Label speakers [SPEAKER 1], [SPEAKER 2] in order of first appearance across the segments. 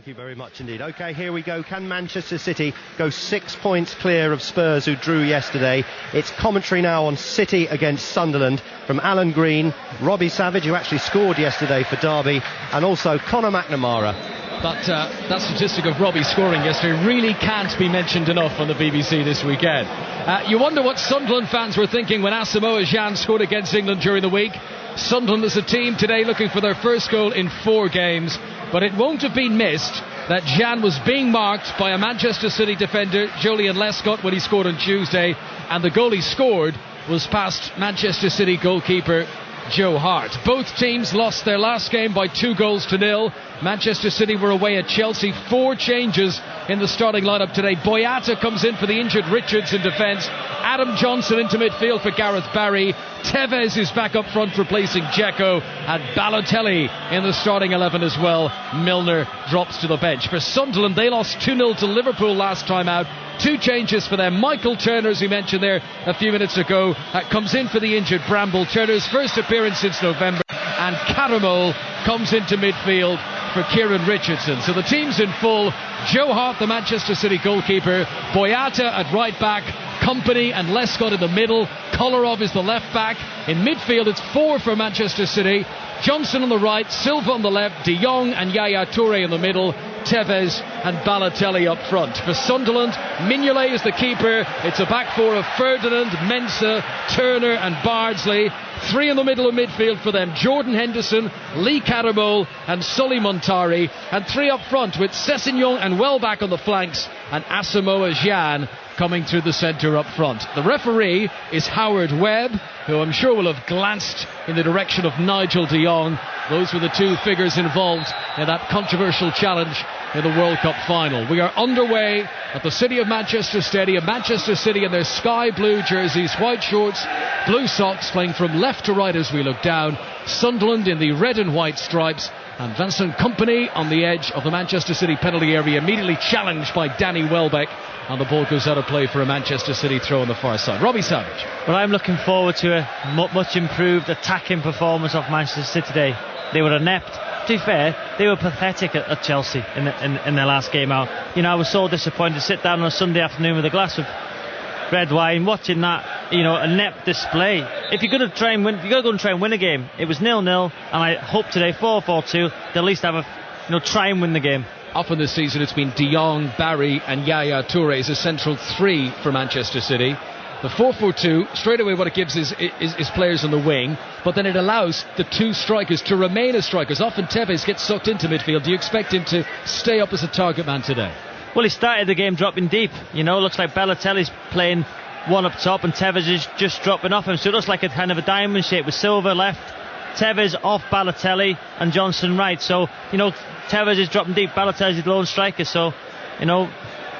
[SPEAKER 1] Thank you very much indeed. OK, here we go. Can Manchester City go 6 points clear of Spurs, who drew yesterday? It's commentary now on City against Sunderland from Alan Green, Robbie Savage, who actually scored yesterday for Derby, and also Conor McNamara.
[SPEAKER 2] That statistic of Robbie scoring yesterday really can't be mentioned enough on the BBC this weekend. You wonder what Sunderland fans were thinking when Asamoah Gyan scored against England during the week. Sunderland as a team today looking for their first goal in 4 games, but it won't have been missed that Gyan was being marked by a Manchester City defender, Julian Lescott, when he scored on Tuesday, and the goal he scored was past Manchester City goalkeeper Joe Hart. Both teams lost their last game by 2-0. Manchester City were away at Chelsea. 4 changes in the starting lineup today. Boyata comes in for the injured Richards in defence. Adam Johnson into midfield for Gareth Barry. Tevez is back up front replacing Dzeko, and Balotelli in the starting 11 as well. Milner drops to the bench. For Sunderland, they lost 2-0 to Liverpool last time out. 2 changes for them. Michael Turner, as we mentioned there a few minutes ago, comes in for the injured Bramble. Turner's first appearance since November, and Caramol comes into midfield for Kieran Richardson. So the team's in full. Joe Hart, the Manchester City goalkeeper, Boyata at right back, Company and Lescott in the middle, Kolarov is the left back. In midfield it's 4 for Manchester City, Johnson on the right, Silva on the left, De Jong and Yaya Toure in the middle, Tevez and Balotelli up front. For Sunderland, Mignolet is the keeper. It's a back 4 of Ferdinand, Mensah, Turner and Bardsley. 3 in the middle of midfield for them, Jordan Henderson, Lee Caramol and Sully Montari, and 3 up front with Sessegnon and Welbeck on the flanks, and Asamoah Gyan coming through the centre up front. The referee is Howard Webb, who I'm sure will have glanced in the direction of Nigel de Jong. Those were the 2 figures involved in that controversial challenge in the World Cup final. We are underway at the City of Manchester Stadium. Manchester City in their sky blue jerseys, white shorts, blue socks, playing from left to right as we look down. Sunderland in the red and white stripes, and Vincent Kompany on the edge of the Manchester City penalty area, immediately challenged by Danny Welbeck, and the ball goes out of play for a Manchester City throw on the far side. Robbie Savage.
[SPEAKER 3] Well, I'm looking forward to a much improved attacking performance of Manchester City today. They were inept. To be fair, they were pathetic at Chelsea in their last game out. You know, I was so disappointed to sit down on a Sunday afternoon with a glass of red wine watching that, inept display. If you're going to try and win, you got to go and try and win a game. It was 0-0, and I hope today 4-4-2 they'll at least have try and win the game.
[SPEAKER 2] Often this season it's been De Jong, Barry and Yaya Toure as a central 3 for Manchester City. The 4-4-2, straight away what it gives is players on the wing, but then it allows the 2 strikers to remain as strikers. Often Tevez gets sucked into midfield. Do you expect him to stay up as a target man today?
[SPEAKER 3] Well, he started the game dropping deep. Looks like Balotelli's playing one up top and Tevez is just dropping off him. So it looks like a kind of a diamond shape with Silva left, Tevez off Balotelli and Johnson right. So, Tevez is dropping deep, Balotelli's the lone striker. So,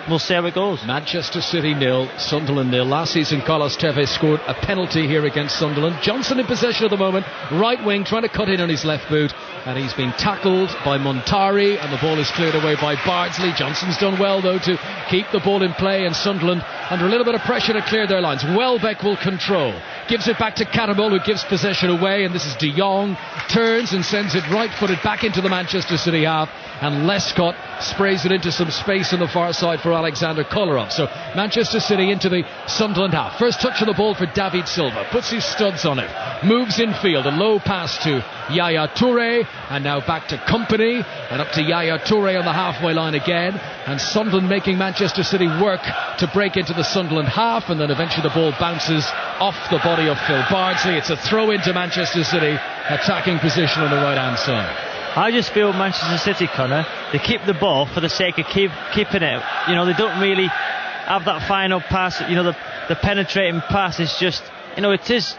[SPEAKER 3] we'll see how it goes.
[SPEAKER 2] Manchester City 0, Sunderland 0. Last season Carlos Tevez scored a penalty here against Sunderland. Johnson in possession at the moment, right wing, trying to cut in on his left boot, and he's been tackled by Montari, and the ball is cleared away by Bardsley. Johnson's done well though to keep the ball in play, and Sunderland under a little bit of pressure to clear their lines. Welbeck will control, gives it back to Caramol, who gives possession away, and this is De Jong, turns and sends it right footed back into the Manchester City half, and Lescott sprays it into some space on the far side for Alexander Kolarov. So Manchester City into the Sunderland half. First touch of the ball for David Silva, puts his studs on it, moves infield, a low pass to Yaya Toure, and now back to Company, and up to Yaya Toure on the halfway line again, and Sunderland making Manchester City work to break into the Sunderland half, and then eventually the ball bounces off the body of Phil Bardsley. It's a throw into Manchester City attacking position on the right hand side.
[SPEAKER 3] I just feel Manchester City, Conor, they keep the ball for the sake of keeping it. They don't really have that final pass. The penetrating pass is just, it is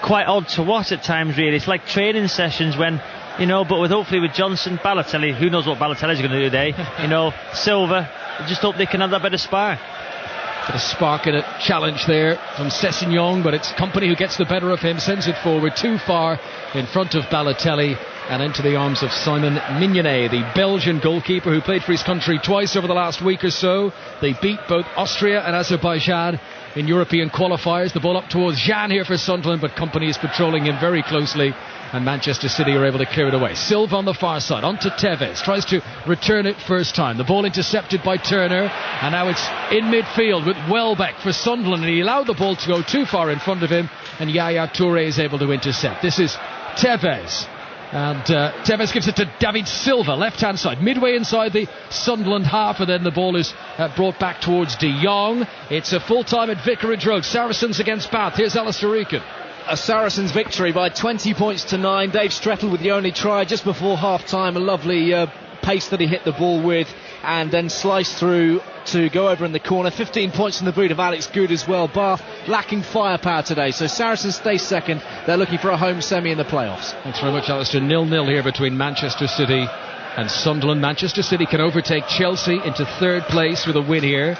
[SPEAKER 3] quite odd to watch at times, really. It's like training sessions when, but hopefully with Johnson, Balotelli, who knows what Balotelli's going to do today, Silva, I just hope they can have that bit of spark.
[SPEAKER 2] Bit of spark in a challenge there from Sessegnon, but it's Company who gets the better of him, sends it forward too far in front of Balotelli, and into the arms of Simon Mignonet, the Belgian goalkeeper who played for his country twice over the last week or so. They beat both Austria and Azerbaijan in European qualifiers. The ball up towards Jan here for Sunderland, but company is patrolling him very closely, and Manchester City are able to clear it away. Silva on the far side, onto Tevez, tries to return it first time. The ball intercepted by Turner, and now it's in midfield with Welbeck for Sunderland, and he allowed the ball to go too far in front of him, and Yaya Toure is able to intercept. This is Tevez. And Tevez gives it to David Silva, left-hand side, midway inside the Sunderland half, and then the ball is brought back towards De Jong. It's a full-time at Vicarage Road. Saracens against Bath. Here's Alistair Eakin.
[SPEAKER 4] A Saracens victory by 20 points to 9. Dave Strettle with the only try just before half-time. A lovely pace that he hit the ball with, and then sliced through to go over in the corner. 15 points in the boot of Alex Good as well. Bath lacking firepower today, so Saracens stay second. They're looking for a home semi in the playoffs.
[SPEAKER 2] Thanks very much, Alistair. 0-0 here between Manchester City and Sunderland. Manchester City can overtake Chelsea into third place with a win here.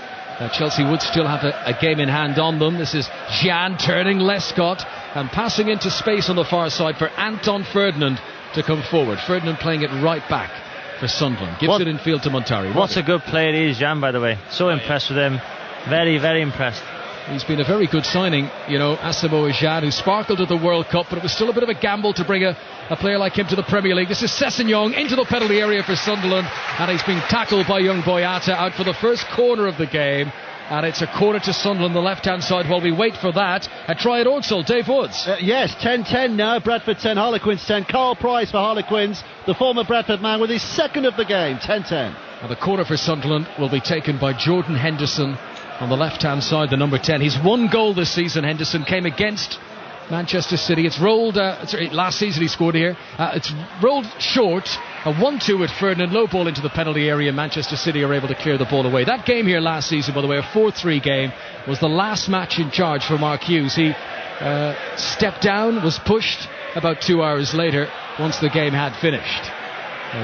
[SPEAKER 2] Chelsea would still have a game in hand on them. This is Jan turning Lescott and passing into space on the far side for Anton Ferdinand to come forward. Ferdinand playing it right back for Sunderland. Gives it in field to Montari.
[SPEAKER 3] What a good player he is, Jan, by the way. So impressed with him. Very, very impressed.
[SPEAKER 2] He's been a very good signing, you know, Asamoah Gyan, who sparkled at the World Cup, but it was still a bit of a gamble to bring a player like him to the Premier League. This is Sessegnon into the penalty area for Sunderland, and he's been tackled by young Boyata out for the first corner of the game. And it's a corner to Sunderland, the left-hand side. While we wait for that, a try at Ordsall. Dave Woods.
[SPEAKER 5] Yes, 10-10 now. Bradford 10, Harlequins 10. Carl Price for Harlequins, the former Bradford man, with his second of the game. 10-10.
[SPEAKER 2] And the corner for Sunderland will be taken by Jordan Henderson on the left-hand side, the number 10. He's one goal this season. Henderson came against Manchester City. It's rolled, last season he scored here. It's rolled short. A 1-2 with Ferdinand, low ball into the penalty area. Manchester City are able to clear the ball away. That game here last season, by the way, a 4-3 game, was the last match in charge for Mark Hughes. He stepped down, was pushed about 2 hours later once the game had finished.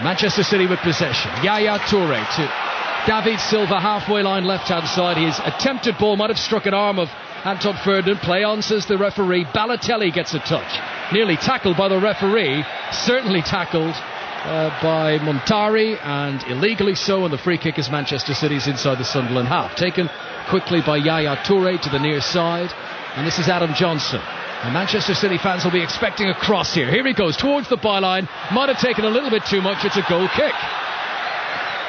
[SPEAKER 2] Manchester City with possession. Yaya Toure to David Silva, halfway line, left-hand side. His attempted ball might have struck an arm of Anton Ferdinand. Play on, says the referee. Balotelli gets a touch. Nearly tackled by the referee. Certainly tackled by Montari, and illegally so, and the free kick is Manchester City's inside the Sunderland half. Taken quickly by Yaya Toure to the near side, and this is Adam Johnson. And Manchester City fans will be expecting a cross here. Here he goes towards the byline. Might have taken a little bit too much. It's a goal kick.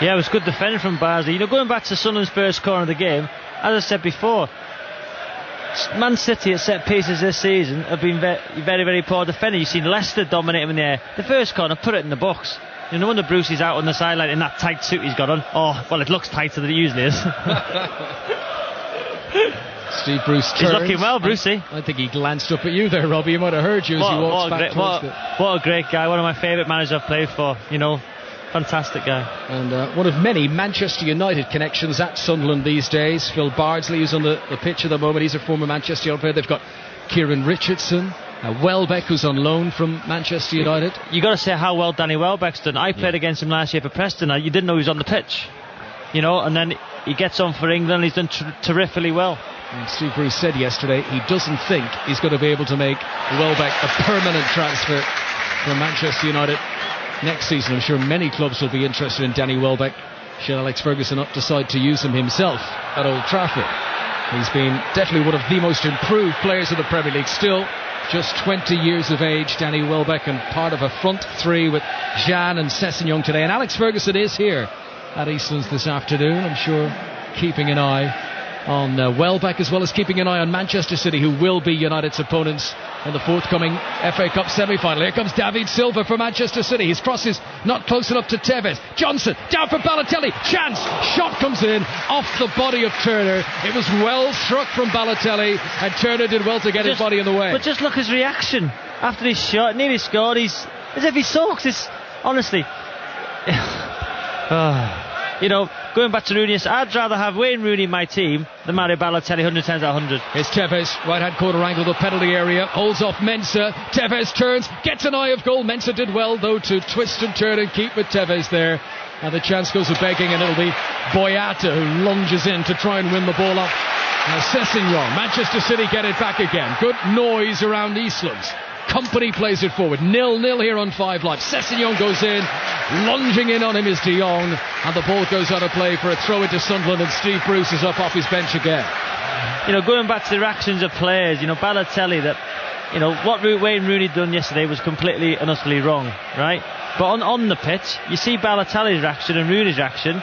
[SPEAKER 3] Yeah, it was good defending from Barnsley. You know, going back to Sunderland's first corner of the game, as I said before, Man City at set pieces this season have been very, very, very poor defending. You've seen Leicester dominate him in the air. The first corner, put it in the box. You know, no wonder Bruce is out on the sideline in that tight suit he's got on. Oh, well, it looks tighter than it usually is.
[SPEAKER 2] Steve Bruce turns.
[SPEAKER 3] He's looking well, Brucey.
[SPEAKER 2] I think he glanced up at you there, Robbie. He might have heard you as you walked back towards
[SPEAKER 3] what a great guy. One of my favourite managers I've played for. You know, fantastic guy.
[SPEAKER 2] And one of many Manchester United connections at Sunderland these days. Phil Bardsley, who's on the pitch at the moment. He's a former Manchester United player. They've got Kieran Richardson, Welbeck, who's on loan from Manchester United.
[SPEAKER 3] You got to say how well Danny Welbeck's done. I played against him last year for Preston. You didn't know he was on the pitch, you know, and then he gets on for England. He's done terrifically well.
[SPEAKER 2] And Steve Bruce said yesterday he doesn't think he's going to be able to make Welbeck a permanent transfer from Manchester United next season. I'm sure many clubs will be interested in Danny Welbeck should Alex Ferguson not decide to use him himself at Old Trafford. He's been definitely one of the most improved players of the Premier League. Still just 20 years of age, Danny Welbeck, and part of a front three with Jan and Sessegnon today. And Alex Ferguson is here at Eastlands this afternoon, I'm sure, keeping an eye on Welbeck, as well as keeping an eye on Manchester City, who will be United's opponents in the forthcoming FA Cup semi-final. Here comes David Silva for Manchester City. His cross is not close enough to Tevez. Johnson down for Balotelli. Chance. Shot comes in off the body of Turner. It was well struck from Balotelli, and Turner did well to get his body in the way.
[SPEAKER 3] But just look his reaction after his shot. Nearly scored. He's as if he sulks. It's honestly. You know, going back to Rooney, I'd rather have Wayne Rooney in my team than Mario Balotelli 100 times out of 100.
[SPEAKER 2] Here's Tevez, right-hand corner angle, the penalty area, holds off Mensah. Tevez turns, gets an eye of goal. Mensah did well, though, to twist and turn and keep with Tevez there. And the chance goes a-begging, and it'll be Boyata who lunges in to try and win the ball up. Now Sessegnon, Manchester City get it back again. Good noise around Eastlands. Company plays it forward. 0-0 here on 5 Live. Sessegnon goes in. Lunging in on him is De Jong. And the ball goes out of play for a throw into Sunderland. And Steve Bruce is up off his bench again.
[SPEAKER 3] Going back to the reactions of players, Balotelli, that, what Wayne Rooney done yesterday was completely and utterly wrong, right? But on the pitch, you see Balotelli's reaction and Rooney's reaction.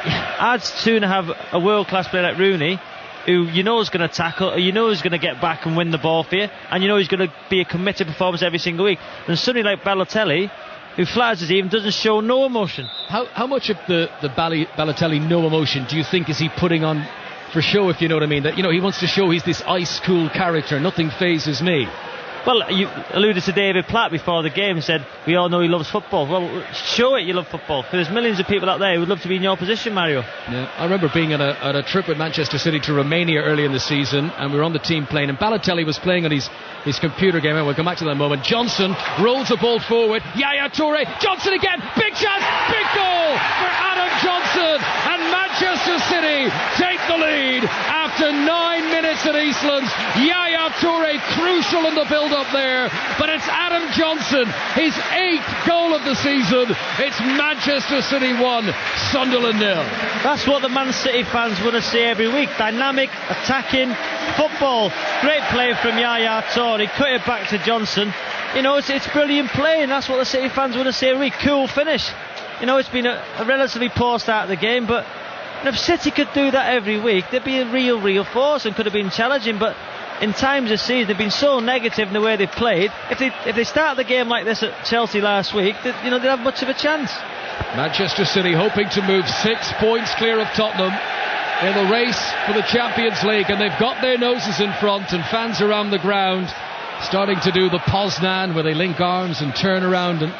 [SPEAKER 3] I'd sooner have a world-class player like Rooney, who is going to tackle, or is going to get back and win the ball for you, and he's going to be a committed performance every single week, than somebody like Balotelli, who flatters his even doesn't show no emotion.
[SPEAKER 2] How much of the Balotelli no emotion do you think is he putting on for show, if you know what I mean? That, he wants to show he's this ice-cool character, nothing phases me.
[SPEAKER 3] Well, you alluded to David Platt before the game and said, we all know he loves football. Well, show it you love football, because there's millions of people out there who would love to be in your position, Mario. Yeah,
[SPEAKER 2] I remember being on a trip with Manchester City to Romania early in the season, and we were on the team plane, and Balotelli was playing on his computer game, and we'll come back to that in a moment. Johnson rolls the ball forward. Yaya Toure, Johnson again, big chance, big goal for Adam Johnson, and Manchester City take the lead after 9 minutes at Eastlands. Yaya Toure crucial in the build-up there, but it's Adam Johnson, his 8th goal of the season. It's Manchester City 1, Sunderland 0.
[SPEAKER 3] That's what the Man City fans want to see every week. Dynamic, attacking football. Great play from Yaya Toure. He cut it back to Johnson. It's brilliant play, and that's what the City fans want to see every week. Cool finish. It's been a relatively poor start of the game, but if City could do that every week, they'd be a real force and could have been challenging. But in times of season, they've been so negative in the way they've played. If they start the game like this at Chelsea last week, they'd have much of a chance.
[SPEAKER 2] Manchester City hoping to move 6 points clear of Tottenham in the race for the Champions League, and they've got their noses in front, and fans around the ground starting to do the Poznan, where they link arms and turn around and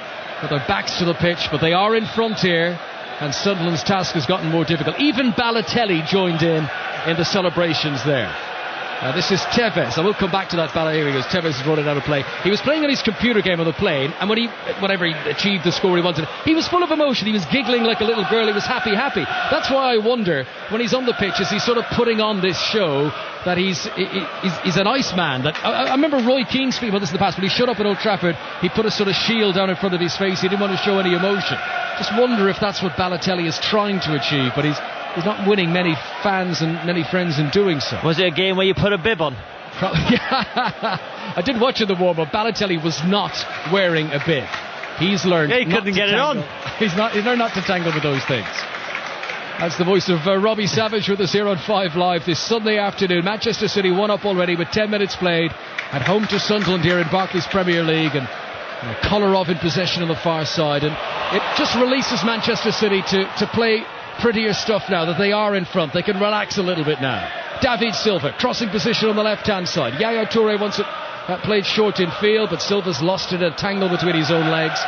[SPEAKER 2] with their backs to the pitch, but they are in front here, and Sunderland's task has gotten more difficult. Even Balotelli joined in the celebrations there. This is Tevez. I will come back to that ball. Here he goes. Tevez is running out of play. He was playing on his computer game on the plane, and whenever he achieved the score he wanted, he was full of emotion. He was giggling like a little girl. He was happy. That's why I wonder, when he's on the pitch, is he sort of putting on this show that he's an Iceman. That I remember Roy Keane speaking about this in the past. When he showed up at Old Trafford, he put a sort of shield down in front of his face. He didn't want to show any emotion. Just wonder if that's what Balotelli is trying to achieve, but he's not winning many fans and many friends in doing so.
[SPEAKER 3] Was it a game where you put a bib on?
[SPEAKER 2] I did watch in the warm-up. Balotelli was not wearing a bib. He's learned.
[SPEAKER 3] He couldn't get it on.
[SPEAKER 2] He's learned not to tangle with those things. That's the voice of Robbie Savage with us here on 5 Live this Sunday afternoon. Manchester City 1 up already with 10 minutes played at home to Sunderland here in Barclays Premier League, and Kolarov in possession on the far side, and it just releases Manchester City to play prettier stuff now that they are in front. They can relax a little bit now. David Silva crossing position on the left hand side. Yaya Toure wants it played short in field, but Silva's lost it, a tangle between his own legs.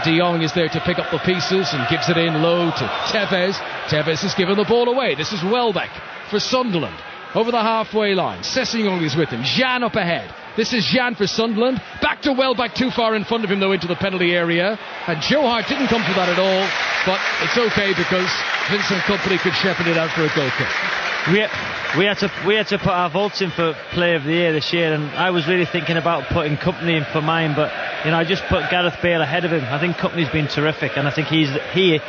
[SPEAKER 2] De Jong is there to pick up the pieces and gives it in low to Tevez. Tevez has given the ball away. This is Welbeck for Sunderland over the halfway line. Sessegnon is with him. Jean up ahead. This is Jean for Sunderland. Back to Welbeck, too far in front of him though into the penalty area. And Joe Hart didn't come for that at all, but it's okay because Vincent Kompany could shepherd it out for a goal kick.
[SPEAKER 3] We had to put our votes in for Player of the Year this year, and I was really thinking about putting Kompany in for mine, but I just put Gareth Bale ahead of him. I think Kompany's been terrific, and I think he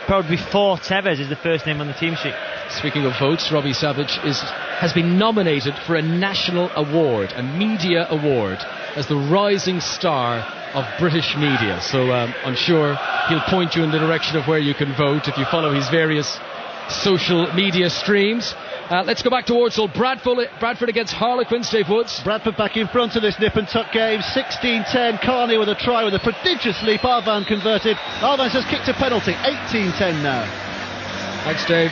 [SPEAKER 3] probably before Tevez is the first name on the team sheet.
[SPEAKER 2] Speaking of votes, Robbie Savage has been nominated for a national award, a media award, as the rising star of British media. So I'm sure he'll point you in the direction of where you can vote if you follow his various social media streams. Let's go back to Walsall. Bradford against Harlequins. Dave Woods.
[SPEAKER 5] Bradford back in front of this nip and tuck game. 16-10. Carney with a try with a prodigious leap. Arvan converted. Arvan has kicked a penalty. 18-10 now.
[SPEAKER 2] Thanks, Dave.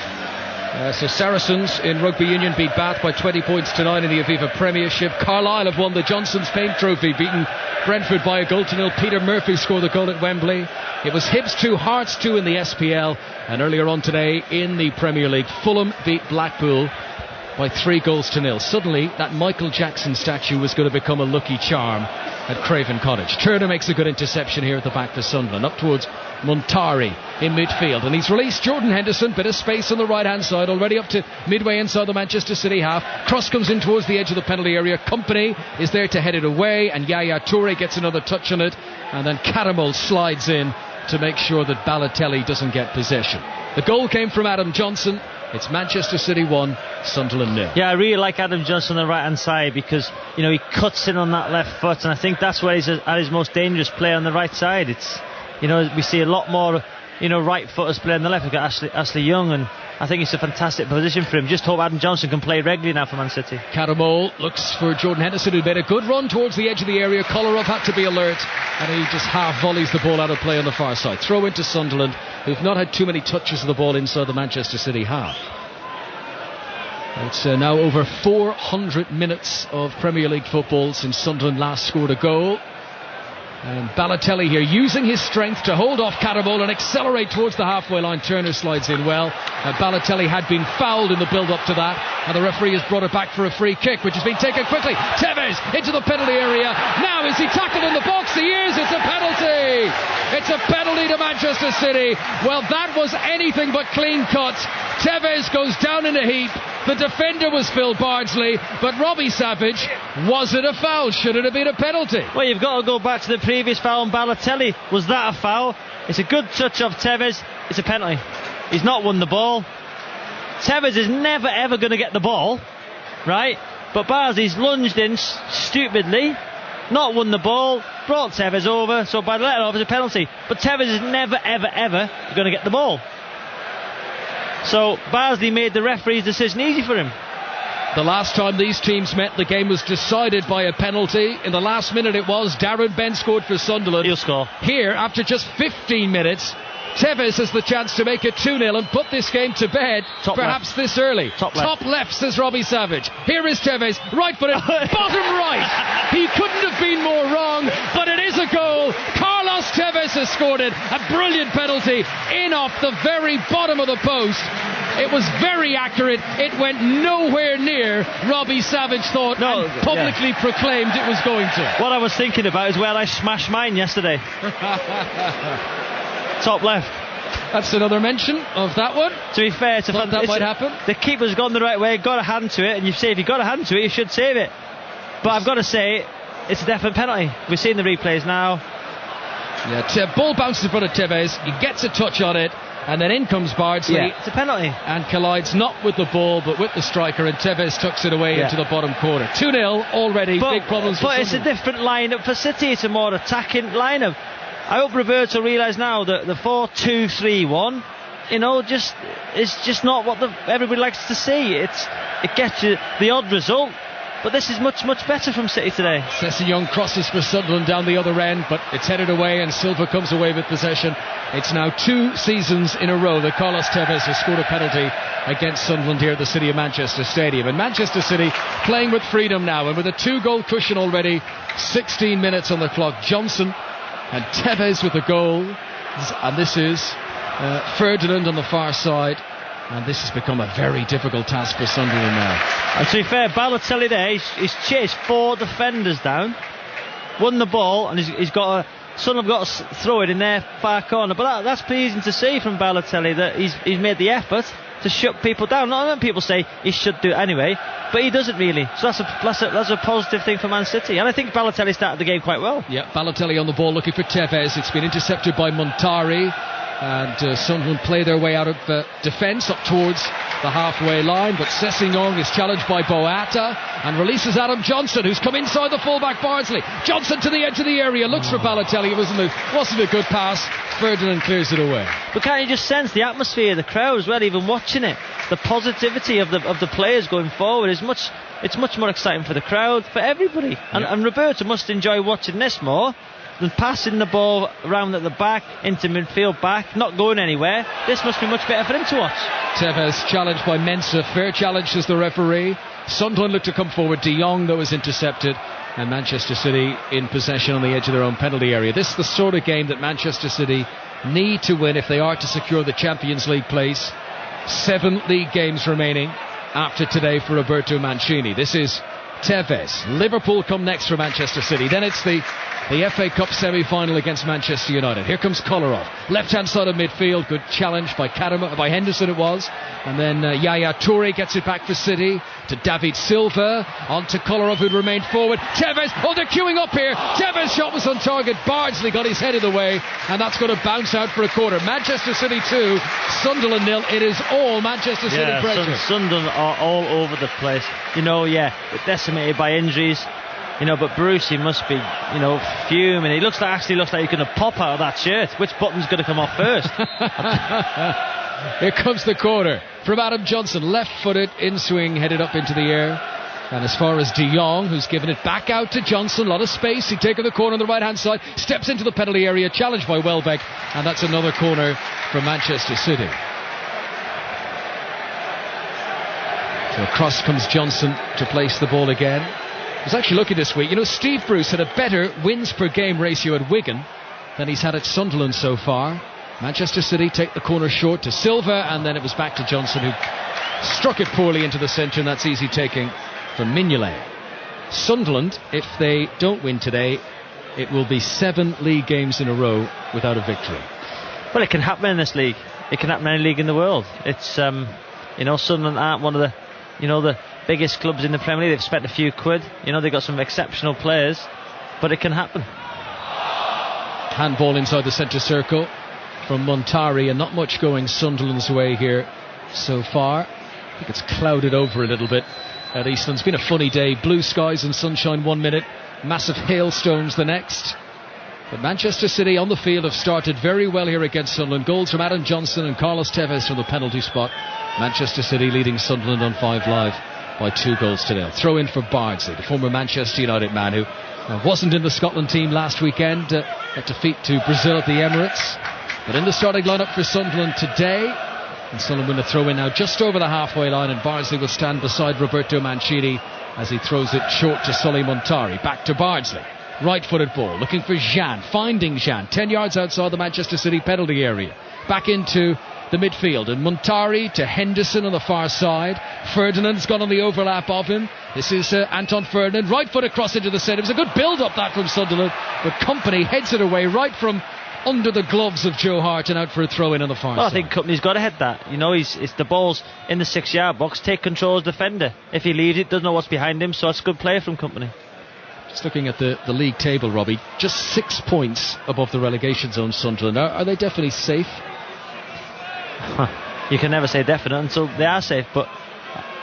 [SPEAKER 2] So Saracens in Rugby Union beat Bath by 20 points to 9 in the Aviva Premiership. Carlisle have won the Johnson's Paint Trophy, beaten Brentford by a goal to nil. Peter Murphy scored the goal at Wembley. It was Hibs 2, Hearts 2 in the SPL. And earlier on today in the Premier League, Fulham beat Blackpool by 3 goals to nil. Suddenly, that Michael Jackson statue was going to become a lucky charm at Craven Cottage. Turner makes a good interception here at the back for Sunderland. Up towards Montari in midfield, and he's released Jordan Henderson. Bit of space on the right hand side, already up to midway inside the Manchester City half. Cross comes in towards the edge of the penalty area. Company is there to head it away, and Yaya Toure gets another touch on it, and then Caramel slides in to make sure that Balotelli doesn't get possession. The goal came from Adam Johnson. It's Manchester City 1, Sunderland 0.
[SPEAKER 3] Yeah, I really like Adam Johnson on the right hand side, because he cuts in on that left foot, and I think that's where he's at his most dangerous play on the right side. It's we see a lot more right footers play on the left. We've got Ashley Young, and I think it's a fantastic position for him. Just hope Adam Johnson can play regularly now for Man City.
[SPEAKER 2] Caramel looks for Jordan Henderson, who made a good run towards the edge of the area. Kolarov had to be alert, and he just half volleys the ball out of play on the far side. Throw into Sunderland, who've not had too many touches of the ball inside the Manchester City half. It's now over 400 minutes of Premier League football since Sunderland last scored a goal. And Balotelli here using his strength to hold off Caramel and accelerate towards the halfway line. Turner slides in well. Balotelli had been fouled in the build-up to that, and the referee has brought it back for a free kick, which has been taken quickly. Tevez into the penalty area. Now is he tackled in the box? He is. It's a penalty. It's a penalty to Manchester City. Well, that was anything but clean cut. Tevez goes down in a heap. The defender was Phil Bardsley, but Robbie Savage, was it a foul? Should it have been a penalty?
[SPEAKER 3] Well, you've got to go back to the previous foul on Balotelli. Was that a foul? It's a good touch of Tevez. It's a penalty. He's not won the ball. Tevez is never ever going to get the ball, right? But Bardsley's lunged in stupidly, not won the ball, brought Tevez over, so by the letter of it's a penalty. But Tevez is never ever ever going to get the ball. So Bardsley made the referee's decision easy for him.
[SPEAKER 2] The last time these teams met, the game was decided by a penalty. In the last minute it was. Darren Bent scored for Sunderland.
[SPEAKER 3] He'll score.
[SPEAKER 2] Here, after just 15 minutes, Tevez has the chance to make it 2-0 and put this game to bed, perhaps left. This early. Top left, says Robbie Savage. Here is Tevez, right footed, bottom right. He couldn't have been more wrong, but it is a goal. Carlos Tevez has scored it. A brilliant penalty in off the very bottom of the post. It was very accurate. It went nowhere near Robbie Savage thought and publicly proclaimed it was going to.
[SPEAKER 3] What I was thinking about is where I smashed mine yesterday. Top left.
[SPEAKER 2] That's another mention of that one.
[SPEAKER 3] To be fair,
[SPEAKER 2] that might happen.
[SPEAKER 3] The keeper's gone the right way, got a hand to it, and you say if you got a hand to it, you should save it. But I've got to say, it's a definite penalty. We've seen the replays now.
[SPEAKER 2] Yeah, ball bounces in front of Tevez. He gets a touch on it, and then in comes Bardsley.
[SPEAKER 3] Yeah, it's a penalty.
[SPEAKER 2] And collides not with the ball, but with the striker, and Tevez tucks it away into the bottom corner. 2-0 already. Big problems for Sunderland.
[SPEAKER 3] But it's a different lineup for City. It's a more attacking lineup. I hope Roberto realise now that the 4-2-3-1, it's just not what everybody likes to see. It gets you the odd result, but this is much, much better from City today.
[SPEAKER 2] Sessegnon crosses for Sunderland down the other end, but it's headed away, and Silva comes away with possession. It's now 2 seasons in a row that Carlos Tevez has scored a penalty against Sunderland here at the City of Manchester Stadium. And Manchester City playing with freedom now, and with a 2-goal cushion already, 16 minutes on the clock. Johnson and Tevez with a goal, and this is Ferdinand on the far side, and this has become a very difficult task for Sunderland now.
[SPEAKER 3] And to be fair, Balotelli there, he's chased 4 defenders down, won the ball, and Sunderland got to throw it in their far corner. But that's pleasing to see from Balotelli, that he's made the effort to shut people down. Not that people say he should do it anyway, but he doesn't really. So that's a positive thing for Man City. And I think Balotelli started the game quite well.
[SPEAKER 2] Yeah, Balotelli on the ball looking for Tevez. It's been intercepted by Montari, and Sunderland play their way out of defence up towards the halfway line, but Sessegnon is challenged by Boata and releases Adam Johnson, who's come inside the fullback Bardsley. Johnson to the edge of the area, looks for Balotelli. It wasn't a good pass. Ferdinand clears it away.
[SPEAKER 3] But can't you just sense the atmosphere of the crowd as well, even watching it? The positivity of the players going forward is it's much more exciting for the crowd, for everybody. And Roberto must enjoy watching this more than passing the ball around at the back, into midfield back, not going anywhere. This must be much better for him to watch.
[SPEAKER 2] Tevez challenged by Mensah. Fair challenge, says the referee. Sunderland looked to come forward. De Jong, though, was intercepted. And Manchester City in possession on the edge of their own penalty area. This is the sort of game that Manchester City need to win if they are to secure the Champions League place. 7 league games remaining after today for Roberto Mancini. This is Tevez. Liverpool come next for Manchester City. Then it's the FA Cup semi-final against Manchester United. Here comes Kolarov, left-hand side of midfield. Good challenge by Henderson it was. And then Yaya Toure gets it back for City to David Silva. On to Kolarov, who'd remained forward. Tevez, they're queuing up here. Tevez shot was on target. Bardsley got his head in the way, and that's going to bounce out for a corner. Manchester City 2, Sunderland 0. It is all Manchester City pressure.
[SPEAKER 3] Sunderland are all over the place. They're decimated by injuries. But Bruce, he must be, fuming. He looks like he's going to pop out of that shirt. Which button's going to come off first?
[SPEAKER 2] Here comes the corner from Adam Johnson, left-footed, in-swing, headed up into the air. And as far as De Jong, who's given it back out to Johnson, a lot of space. He'd taken the corner on the right-hand side, steps into the penalty area, challenged by Welbeck, and that's another corner from Manchester City. So across comes Johnson to place the ball again. I was actually looking this week. Steve Bruce had a better wins per game ratio at Wigan than he's had at Sunderland so far. Manchester City take the corner short to Silva, and then it was back to Johnson, who struck it poorly into the centre, and that's easy taking from Mignolet. Sunderland, if they don't win today, it will be 7 league games in a row without a victory.
[SPEAKER 3] Well, it can happen in this league. It can happen in any league in the world. It's Sunderland aren't one of the biggest clubs in the Premier League. They've spent a few quid. They've got some exceptional players, but it can happen.
[SPEAKER 2] Handball inside the centre circle from Montari, and not much going Sunderland's way here so far. I think it's clouded over a little bit at Eastland. It's been a funny day. Blue skies and sunshine 1 minute, massive hailstones the next. But Manchester City on the field have started very well here against Sunderland. Goals from Adam Johnson and Carlos Tevez from the penalty spot. Manchester City leading Sunderland on 5 Live by 2-0. Throw in for Bardsley, the former Manchester United man who wasn't in the Scotland team last weekend. That defeat to Brazil at the Emirates. But in the starting lineup for Sunderland today. And Sunderland will throw in now just over the halfway line, and Bardsley will stand beside Roberto Mancini as he throws it short to Sully Montari. Back to Bardsley. Right-footed ball, looking for Jean, finding Jean, 10 yards outside the Manchester City penalty area. Back into the midfield, and Montari to Henderson on the far side. Ferdinand's gone on the overlap of him. This is Anton Ferdinand, right foot across into the centre. It was a good build-up that from Sunderland, but Company heads it away right from under the gloves of Joe Hart and out for a throw-in on the far side.
[SPEAKER 3] I think Company's got to head that. It's the ball's in the 6-yard box. Take control as defender. If he leaves it, doesn't know what's behind him, so it's a good play from Company.
[SPEAKER 2] Just looking at the league table, Robbie, just 6 points above the relegation zone, Sunderland. Are they definitely safe?
[SPEAKER 3] You can never say definite until they are safe, but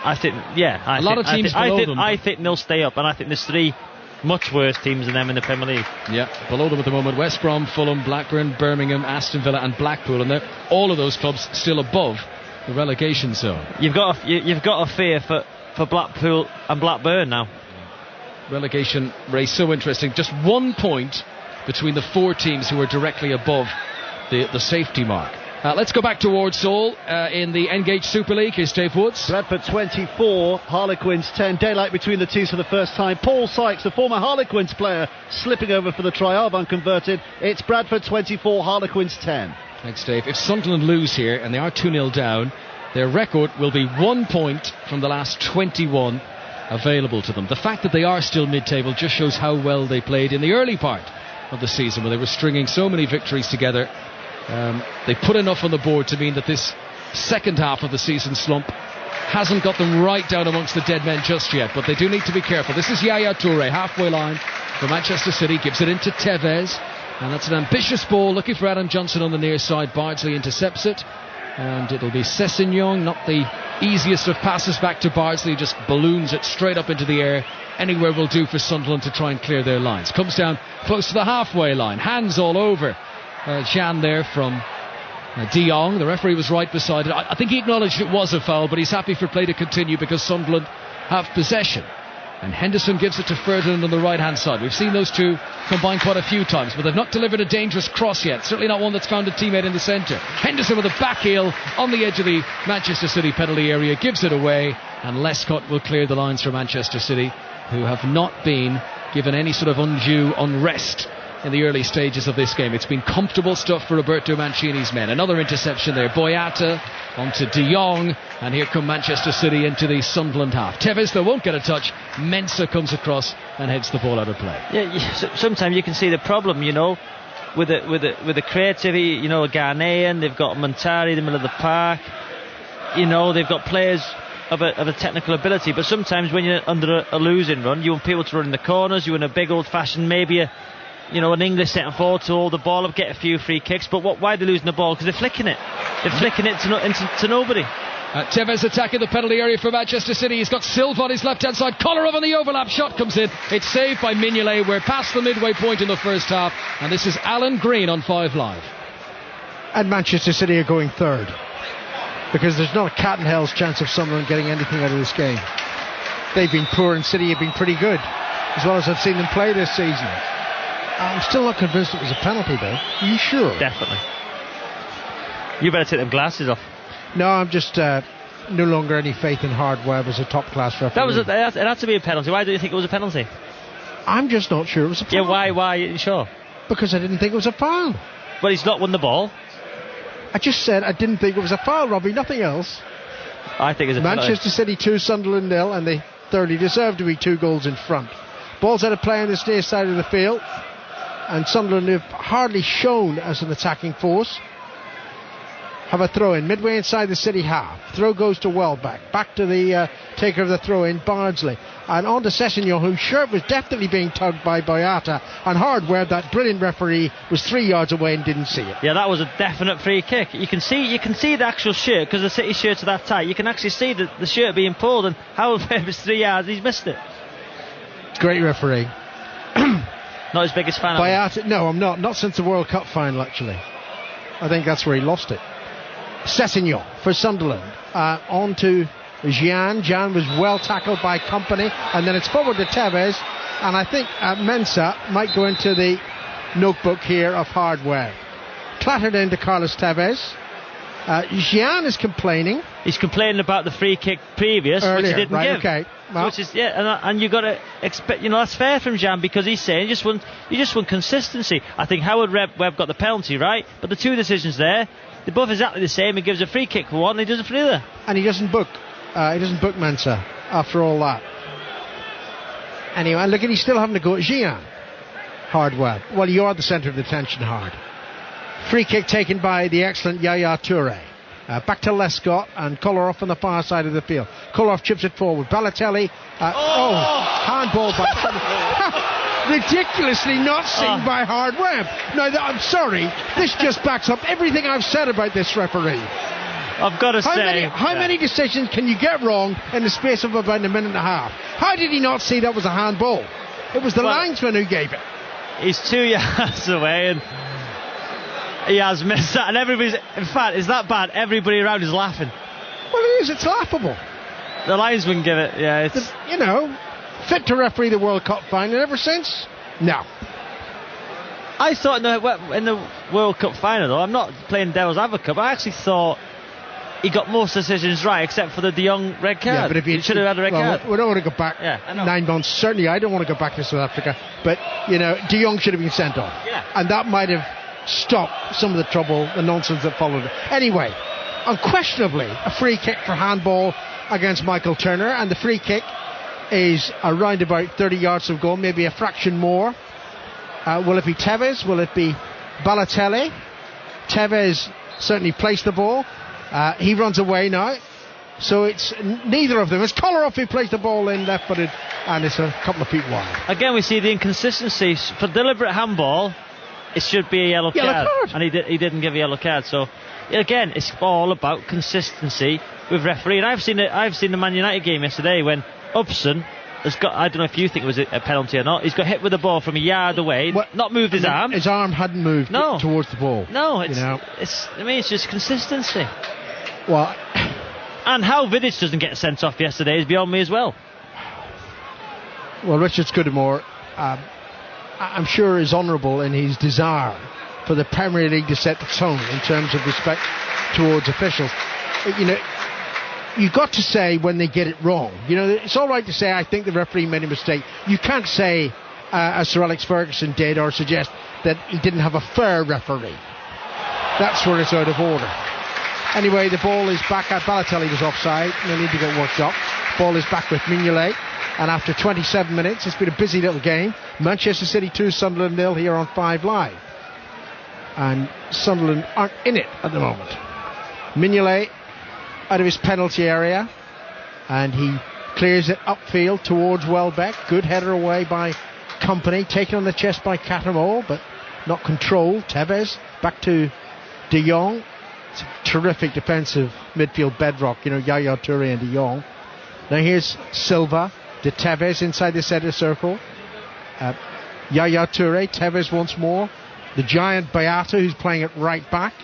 [SPEAKER 3] I think, a lot of teams below them. I think they'll stay up, and I think there's 3 much worse teams than them in the Premier League.
[SPEAKER 2] Yeah, below them at the moment: West Brom, Fulham, Blackburn, Birmingham, Aston Villa and Blackpool, and all of those clubs still above the relegation zone.
[SPEAKER 3] You've got a fear for Blackpool and Blackburn now.
[SPEAKER 2] Relegation race so interesting. Just 1 point between the 4 teams who are directly above the safety mark. Let's go back to Walsall in the Engage Super League. Here's Dave Woods.
[SPEAKER 5] Bradford 24, Harlequins 10. Daylight between the teams for the first time. Paul Sykes, the former Harlequins player, slipping over for the try. Arvan converted. It's Bradford 24, Harlequins 10.
[SPEAKER 2] Thanks, Dave. If Sunderland lose here, and they are 2-0 down, their record will be 1 point from the last 21 available to them. The fact that they are still mid-table just shows how well they played in the early part of the season, where they were stringing so many victories together. They put enough on the board to mean that this second half of the season slump hasn't got them right down amongst the dead men just yet, but they do need to be careful. This is Yaya Toure, halfway line for Manchester City, gives it into Tevez, and that's an ambitious ball, looking for Adam Johnson on the near side. Bardsley intercepts it, and it'll be Sessegnon, not the easiest of passes back to Bardsley, just balloons it straight up into the air. Anywhere will do for Sunderland to try and clear their lines. Comes down close to the halfway line, hands all over Jean there from De Jong. The referee was right beside it. I think he acknowledged it was a foul, but he's happy for play to continue because Sunderland have possession. And Henderson gives it to Ferdinand on the right hand side. We've seen those two combine quite a few times, but they've not delivered a dangerous cross yet. Certainly not one that's found a teammate in the centre. Henderson with a back heel on the edge of the Manchester City penalty area, gives it away, and Lescott will clear the lines for Manchester City, who have not been given any sort of undue unrest in the early stages of this game. It's been comfortable stuff for Roberto Mancini's men. Another interception there. Boyata onto De Jong, and here come Manchester City into the Sunderland half. Tevez, they won't get a touch. Mensah comes across and heads the ball out of play.
[SPEAKER 3] Yeah, sometimes you can see the problem, with the creativity. A Ghanaian, they've got Montari in the middle of the park. They've got players of a technical ability, but sometimes when you're under a losing run, you want people to run in the corners. You want a big old-fashioned, maybe an English centre forward to hold the ball up, get a few free kicks. But why are they losing the ball? Because they're flicking it. They're flicking it to nobody.
[SPEAKER 2] Tevez attacking the penalty area for Manchester City. He's got Silva on his left-hand side. Kolarov on the overlap. Shot comes in. It's saved by Mignolet. We're past the midway point in the first half, and this is Alan Green on 5 Live.
[SPEAKER 6] And Manchester City are going third, because there's not a cat and hell's chance of Sunderland getting anything out of this game. They've been poor and City have been pretty good, as well as I've seen them play this season. I'm still not convinced it was a penalty, though. Are you sure?
[SPEAKER 3] Definitely. You better take them glasses off.
[SPEAKER 6] No, I'm just no longer any faith in Hardweb as a top-class referee.
[SPEAKER 3] It had to be a penalty. Why do you think it was a penalty?
[SPEAKER 6] I'm just not sure it was a foul.
[SPEAKER 3] Yeah, why are you sure?
[SPEAKER 6] Because I didn't think it was a foul.
[SPEAKER 3] But he's not won the ball.
[SPEAKER 6] I just said I didn't think it was a foul, Robbie, nothing else.
[SPEAKER 3] I think it's a penalty.
[SPEAKER 6] Manchester City 2, Sunderland 0, and they thoroughly deserve to be 2 goals in front. Ball's out of play on this near side of the field, and Sunderland, have hardly shown as an attacking force, have a throw-in midway inside the City half. Throw goes to Welbeck, back to the taker of the throw-in, Bardsley, and on to Sessegnon, whose shirt was definitely being tugged by Boyata, and Hardware, that brilliant referee, was 3 yards away and didn't see it.
[SPEAKER 3] Yeah, that was a definite free kick. You can see the actual shirt, because the City shirts are that tight. You can actually see the shirt being pulled, and however it was 3 yards, he's missed it.
[SPEAKER 6] Great referee.
[SPEAKER 3] Not his biggest fan.
[SPEAKER 6] Boyata, no, I'm not since the World Cup final, actually. I think that's where he lost it. Sessegnon for Sunderland, on to Gian. Gian was well tackled by Company, and then it's forward to Tevez, and I think Mensah might go into the notebook here of Hardware. Clattered into Carlos Tevez. Gian is complaining.
[SPEAKER 3] He's complaining about the free kick previous,
[SPEAKER 6] earlier,
[SPEAKER 3] which he didn't give.
[SPEAKER 6] Okay. Well,
[SPEAKER 3] which is, and you've got to expect, that's fair from Gian, because he's saying you just want consistency. I think Howard Webb got the penalty, right? But the 2 decisions there, they're both exactly the same. He gives a free kick for one, and he does it for the other.
[SPEAKER 6] And he doesn't book Mensah after all that. Anyway, look, he's still having to go at Gian. Hardwell. Well, you are the centre of the tension, Hard. Free kick taken by the excellent Yaya Toure. Back to Lescott, and Kolarov on the far side of the field. Kolarov chips it forward. Balotelli. Handball by ridiculously not seen by Hardweb. No, I'm sorry. This just backs up everything I've said about this referee.
[SPEAKER 3] I've got to say,
[SPEAKER 6] how many decisions can you get wrong in the space of about a minute and a half? How did he not see that was a handball? It was the linesman who gave it.
[SPEAKER 3] He's 2 yards away, and he has missed that, and everybody's, in fact, it's that bad, everybody around is laughing.
[SPEAKER 6] Well, it is, it's laughable.
[SPEAKER 3] The linesman give it, yeah, it's...
[SPEAKER 6] fit to referee the World Cup final ever since? No.
[SPEAKER 3] I thought in the World Cup final, though, I'm not playing devil's advocate, but I actually thought he got most decisions right, except for the De Jong red card.
[SPEAKER 6] Yeah, but if he
[SPEAKER 3] should have had a red card.
[SPEAKER 6] We don't want to go back 9 months. Certainly, I don't want to go back to South Africa. But, De Jong should have been sent off.
[SPEAKER 3] Yeah.
[SPEAKER 6] And that might have stopped some of the trouble, the nonsense that followed it. Anyway, unquestionably, a free kick for handball against Michael Turner, and the free kick is around about 30 yards of goal, maybe a fraction more. Will it be Tevez? Will it be Balotelli? Tevez certainly placed the ball. He runs away now. So it's neither of them. It's Kolarov who plays the ball in left-footed, and it's a couple of feet wide.
[SPEAKER 3] Again, we see the inconsistency. For deliberate handball, it should be a yellow card. And he didn't give a yellow card. So again, it's all about consistency with referee. And I've seen the Man United game yesterday when Upson has got, I don't know if you think it was a penalty or not, he's got hit with the ball from a yard away, not moved his arm.
[SPEAKER 6] His arm hadn't moved towards the ball.
[SPEAKER 3] No, it's just consistency.
[SPEAKER 6] Well,
[SPEAKER 3] and how Vidic doesn't get sent off yesterday is beyond me as well.
[SPEAKER 6] Well, Richard Scudamore, I'm sure, is honourable in his desire for the Premier League to set the tone in terms of respect towards officials. You've got to say when they get it wrong. It's all right to say, I think the referee made a mistake. You can't say, as Sir Alex Ferguson did, or suggest that he didn't have a fair referee. That's where it's out of order. Anyway, the ball is back at Balotelli was offside. No need to get worked up. Ball is back with Mignolet. And after 27 minutes, it's been a busy little game. Manchester City 2, Sunderland 0 here on 5 Live. And Sunderland aren't in it at the moment. Mignolet out of his penalty area. And he clears it upfield towards Welbeck. Good header away by Company. Taken on the chest by Catamol, but not controlled. Tevez back to De Jong. It's a terrific defensive midfield bedrock, Yaya Toure and De Jong. Now here's Silva, de Tevez inside the centre circle. Yaya Toure, Tevez once more. The giant Beata, who's playing it right back.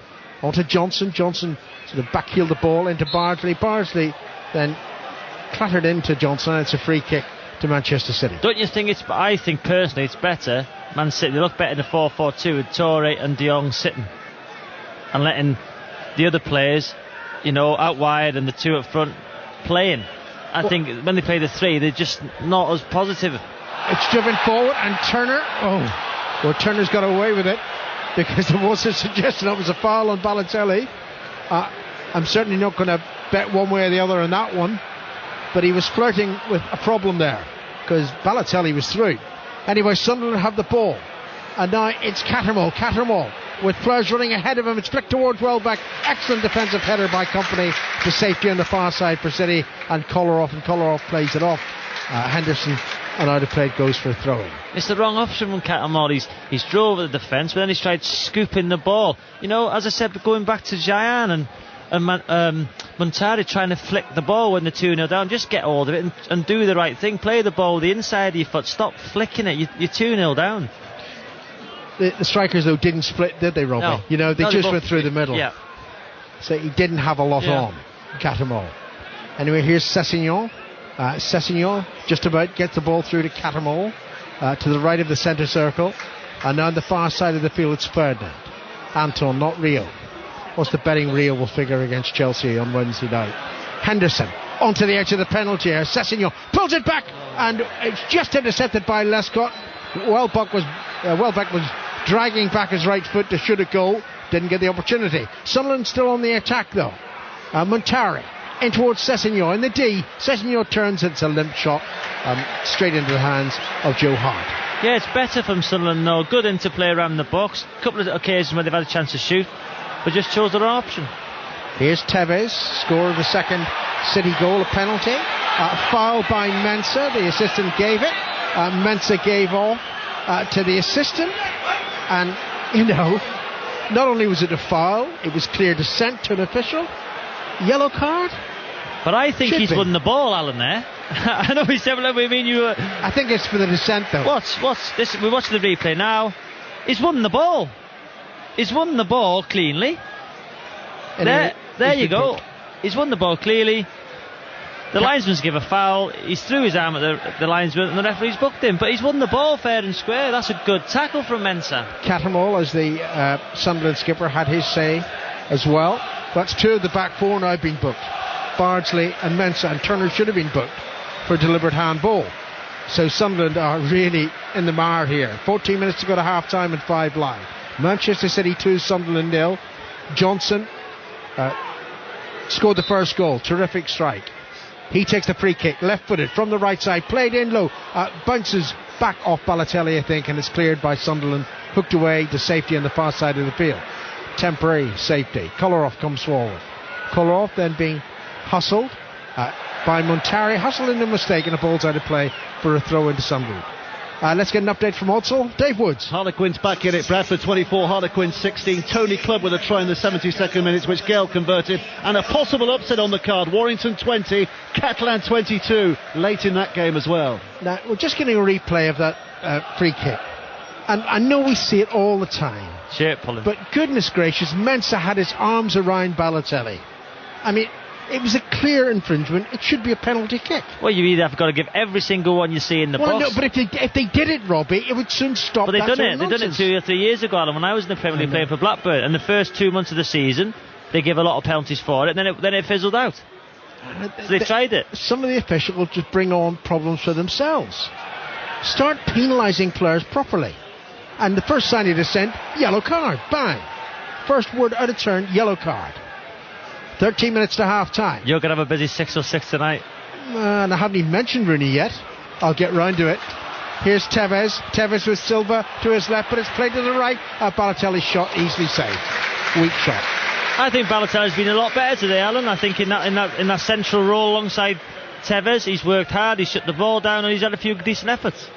[SPEAKER 6] Onto Johnson. Johnson sort of backheeled the ball into Bardsley. Bardsley then clattered into Johnson, and it's a free kick to Manchester City.
[SPEAKER 3] Don't you think I think personally it's better, Man City, they look better in the 4-4-2 with Toure and De Jong sitting and letting the other players, out wide and the two up front playing. I think when they play the three, they're just not as positive.
[SPEAKER 6] It's driven forward, and Turner, Turner's got away with it because there was a suggestion that was a foul on Balotelli. I'm certainly not going to bet one way or the other on that one, but he was flirting with a problem there because Balotelli was through. Anyway, Sunderland have the ball, and now it's Catermall with Fleurs running ahead of him. It's flicked towards Welbeck. Excellent defensive header by Company to safety on the far side for City, and Kolarov plays it off. Henderson, and out of play goes for a throw-in.
[SPEAKER 3] It's the wrong option from Catamol. He's drove at the defence, but then he's tried scooping the ball. As I said, going back to Jayan and Montari trying to flick the ball when they're 2-0 down. Just get hold of it and do the right thing. Play the ball with the inside of your foot. Stop flicking it. You're 2-0 down.
[SPEAKER 6] The strikers, though, didn't split, did they, Robbie?
[SPEAKER 3] No.
[SPEAKER 6] They just went through the middle.
[SPEAKER 3] Yeah.
[SPEAKER 6] So he didn't have a lot on, Catamol. Anyway, here's Sessegnon. Sessegnon just about gets the ball through to Catamol, to the right of the centre circle. And now on the far side of the field, it's Ferdinand. Anton, not Rio. What's the betting Rio will figure against Chelsea on Wednesday night? Henderson onto the edge of the penalty area. Sessegnon pulls it back, and it's just intercepted by Lescott. Welbeck was dragging back his right foot to shoot a goal. Didn't get the opportunity. Sunderland still on the attack though. Montari in towards Sessegnon in the D. Sessegnon turns, it's a limp shot straight into the hands of Joe Hart.
[SPEAKER 3] Yeah, it's better from Sunderland though. Good interplay around the box. A couple of occasions where they've had a chance to shoot, but just chose the wrong option.
[SPEAKER 6] Here's Tevez, scorer of the second City goal, a penalty. Foul by Mensah, the assistant gave it. Mensah gave off to the assistant, and not only was it a foul, it was clear dissent to an official. Yellow card.
[SPEAKER 3] But I think he's won the ball, Alan, there. I know he said, we mean you.
[SPEAKER 6] I think it's for the dissent, though.
[SPEAKER 3] What's this? We're watching the replay now. He's won the ball. He's won the ball cleanly. There you go. He's won the ball clearly. The linesman's give a foul. He's threw his arm at the linesman, and the referee's booked him. But he's won the ball fair and square. That's a good tackle from Mensah.
[SPEAKER 6] Catamol, as the Sunderland skipper, had his say as well. That's two of the back four now being booked. Bardsley and Mensah, and Turner should have been booked for deliberate handball. So Sunderland are really in the mire here. 14 minutes to go to half time and 5 Live. Manchester City 2, Sunderland 0. Johnson scored the first goal. Terrific strike. He takes the free kick, left-footed from the right side, played in low, bounces back off Balotelli, I think, and it's cleared by Sunderland, hooked away to safety on the far side of the field. Temporary safety. Kolarov comes forward. Kolarov then being hustled by Montari, hustled into a mistake, and a ball's out of play for a throw into Sunderland. Let's get an update from Odsal. Dave Woods.
[SPEAKER 5] Harlequins back in it. Bradford 24, Harlequins 16. Tony Clubb with a try in the 72nd minutes, which Gale converted. And a possible upset on the card. Warrington 20, Catalan 22. Late in that game as well.
[SPEAKER 6] Now, we're just getting a replay of that free kick. And I know we see it all the time.
[SPEAKER 3] Shirt pulling.
[SPEAKER 6] But goodness gracious, Mensah had his arms around Balotelli. I mean, it was a clear infringement. It should be a penalty kick.
[SPEAKER 3] Well, you either have got to give every single one you see in the box.
[SPEAKER 6] No, but if they did it, Robbie, it would soon stop.
[SPEAKER 3] But they've done it 2 or 3 years ago, Alan, when I was in the Premier League playing for Blackburn. And the first 2 months of the season, they give a lot of penalties for it, and then it fizzled out. So they tried it.
[SPEAKER 6] Some of the officials just bring on problems for themselves. Start penalising players properly. And the first sign of dissent, yellow card, bang. First word out of turn, yellow card. 13 minutes to half time.
[SPEAKER 3] You're going to have a busy 606 tonight.
[SPEAKER 6] And I haven't even mentioned Rooney yet. I'll get round to it. Here's Tevez. Tevez with Silva to his left, but it's played to the right. Balotelli's shot easily saved. Weak shot.
[SPEAKER 3] I think Balotelli's been a lot better today, Alan. I think in that central role alongside Tevez, he's worked hard, he's shut the ball down, and he's had a few decent efforts.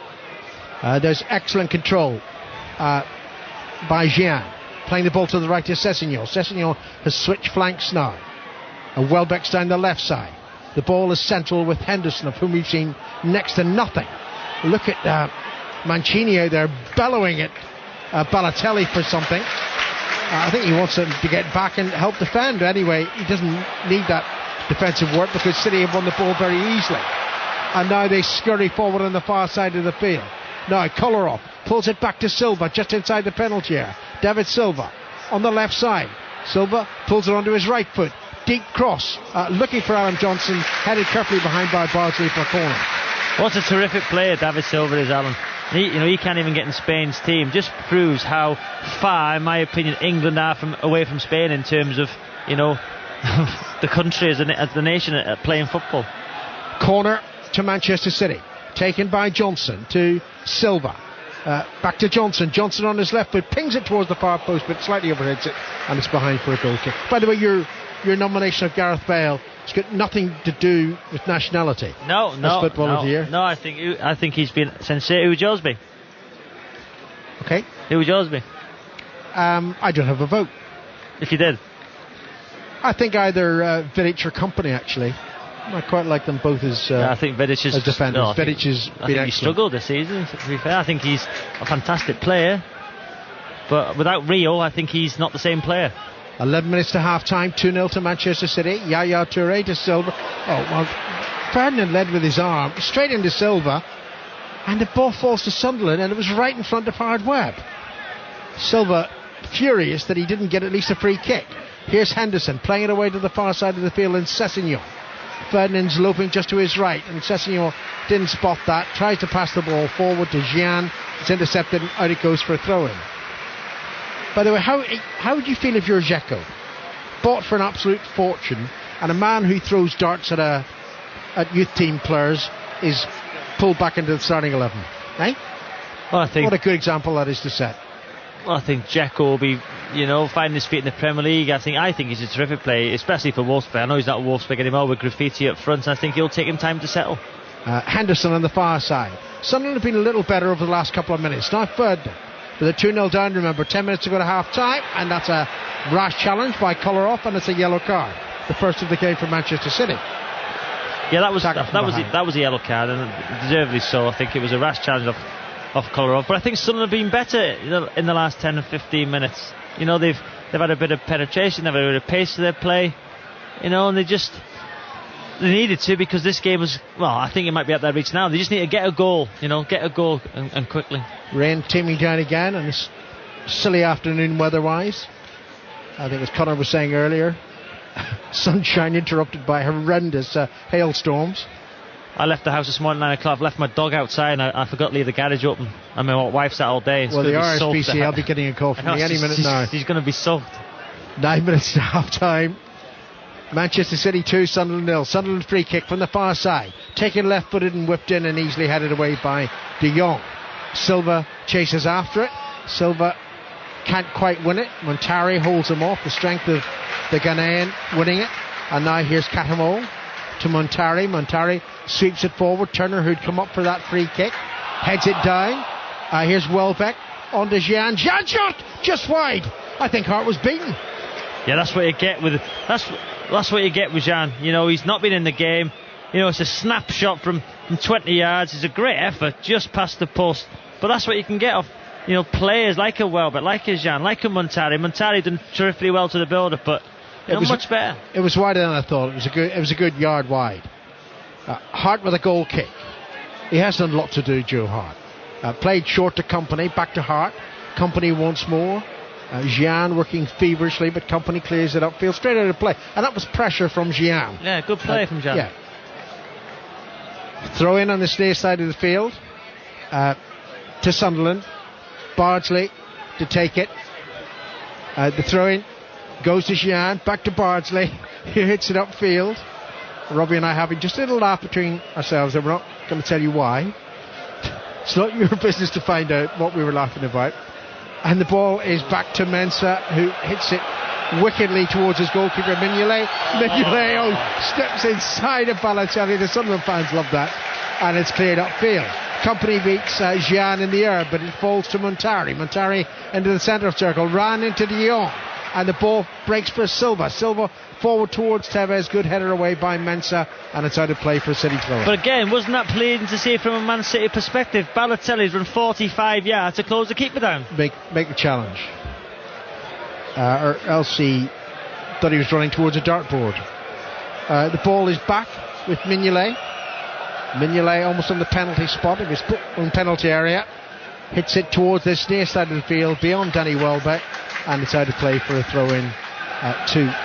[SPEAKER 6] There's excellent control by Gian. Playing the ball to the right to Sessegnon. Sessegnon has switched flanks now. And Welbeck's down the left side. The ball is central with Henderson, of whom we've seen next to nothing. Look at Mancini out there bellowing at Balotelli for something. I think he wants him to get back and help defend. Anyway, he doesn't need that defensive work because City have won the ball very easily. And now they scurry forward on the far side of the field. Now Kolarov pulls it back to Silva just inside the penalty area. David Silva on the left side. Silva pulls it onto his right foot. Deep cross, looking for Adam Johnson, headed carefully behind by Bardsley for a corner.
[SPEAKER 3] What a terrific player David Silva is, Alan. He can't even get in Spain's team. Just proves how far, in my opinion, England are away from Spain in terms of, the country as the nation at playing football.
[SPEAKER 6] Corner to Manchester City, taken by Johnson to Silva. Back to Johnson. Johnson on his left foot pings it towards the far post, but slightly overheads it, and it's behind for a goal kick. By the way, your nomination of Gareth Bale has got nothing to do with nationality.
[SPEAKER 3] No.
[SPEAKER 6] Footballer of the year.
[SPEAKER 3] No, I think he's been sincere. Who would yours be?
[SPEAKER 6] Okay.
[SPEAKER 3] Who would yours be?
[SPEAKER 6] I don't have a vote.
[SPEAKER 3] If you did,
[SPEAKER 6] I think either Vidic or Company. Actually, I quite like them both as.
[SPEAKER 3] I think Vidic is
[SPEAKER 6] defenders. Vidic has been excellent.
[SPEAKER 3] He struggled this season. To be fair, I think he's a fantastic player, but without Rio, I think he's not the same player.
[SPEAKER 6] 11 minutes to half time, 2-0 to Manchester City. Yaya Toure to Silva. Oh, well, Ferdinand led with his arm, straight into Silva, and the ball falls to Sunderland, and it was right in front of Hard Webb. Silva furious that he didn't get at least a free kick. Here's Henderson playing it away to the far side of the field, and Sessegnon. Ferdinand's looping just to his right, and Sessegnon didn't spot that, tries to pass the ball forward to Gian. It's intercepted, and out it goes for a throw-in. By the way, how would you feel if you're Dzeko, bought for an absolute fortune, and a man who throws darts at youth team players is pulled back into the starting 11? Eh?
[SPEAKER 3] Well, what
[SPEAKER 6] a good example that is to set.
[SPEAKER 3] Well, I think Dzeko will be, finding his feet in the Premier League. I think he's a terrific player, especially for Wolfsburg. I know he's not Wolfsburg anymore with Graffiti up front, and I think he'll take him time to settle.
[SPEAKER 6] Henderson on the far side. Sunderland have been a little better over the last couple of minutes. Now Ferdinand. With a 2-0 down, remember, 10 minutes to go to half time, and that's a rash challenge by Kolarov, and it's a yellow card. The first of the game for Manchester City.
[SPEAKER 3] Yeah, that was a yellow card, and deservedly so. I think it was a rash challenge off Kolarov, but I think Sunderland have been better in the last 10 and 15 minutes. They've had a bit of penetration, they've had a bit of pace to their play, and they needed to, because this game was, I think it might be at their reach now. They just need to get a goal, and quickly.
[SPEAKER 6] Rain teaming down again on this silly afternoon weather-wise. I think as Conor was saying earlier, sunshine interrupted by horrendous hailstorms.
[SPEAKER 3] I left the house this morning at 9 o'clock, left my dog outside, and I forgot to leave the garage open. I mean, my wife's out all day.
[SPEAKER 6] Well, the RSPC, I'll be getting a call from me any minute now.
[SPEAKER 3] He's going to be soaked.
[SPEAKER 6] 9 minutes to half time. Manchester City 2, Sunderland 0. Sunderland free kick from the far side, taken left-footed and whipped in and easily headed away by De Jong. Silva chases after it. Silva can't quite win it. Montari holds him off. The strength of the Ghanaian winning it. And now here's Catamol to Montari. Montari sweeps it forward. Turner, who'd come up for that free kick, heads it down. Here's Welbeck on to Gian. Gian shot just wide. I think Hart was beaten.
[SPEAKER 3] Yeah, that's what you get with that's what you get with Gian. He's not been in the game. It's a snapshot from 20 yards. It's a great effort just past the post. But that's what you can get off, players like a Welbeck, like a Gian, like a Montari. Montari done terrifically well to the build-up, but much better.
[SPEAKER 6] It was wider than I thought. It was a good yard wide. Hart with a goal kick. He has done a lot to do, Joe Hart. Played short to Company, back to Hart. Company once more. Gian working feverishly, but Company clears it upfield, straight out of play, and that was pressure from Gian.
[SPEAKER 3] Yeah, good play from Gian.
[SPEAKER 6] Yeah. Throw in on the near side of the field to Sunderland. Bardsley to take it. The throw in goes to Gian, back to Bardsley. He hits it upfield. Robbie and I having just a little laugh between ourselves, and we're not going to tell you why. It's not your business to find out what we were laughing about. And the ball is back to Mensah, who hits it wickedly towards his goalkeeper, Mignolet. Mignolet steps inside of Balotelli. The Sunderland fans love that. And it's cleared upfield. Company beats Gian in the air, but it falls to Montari. Montari into the centre of circle, ran into De Jong. And the ball breaks for Silva. Silva forward towards Tevez. Good header away by Mensah, and it's out of play for a City throw.
[SPEAKER 3] But again, wasn't that plain to see from a Man City perspective? Balotelli's run 45 yards to close the keeper down.
[SPEAKER 6] Make the challenge. Or else he thought he was running towards a dartboard. The ball is back with Mignolet. Mignolet almost on the penalty spot of his own penalty area. Hits it towards this near side of the field beyond Danny Welbeck, and it's out of play for a throw-in to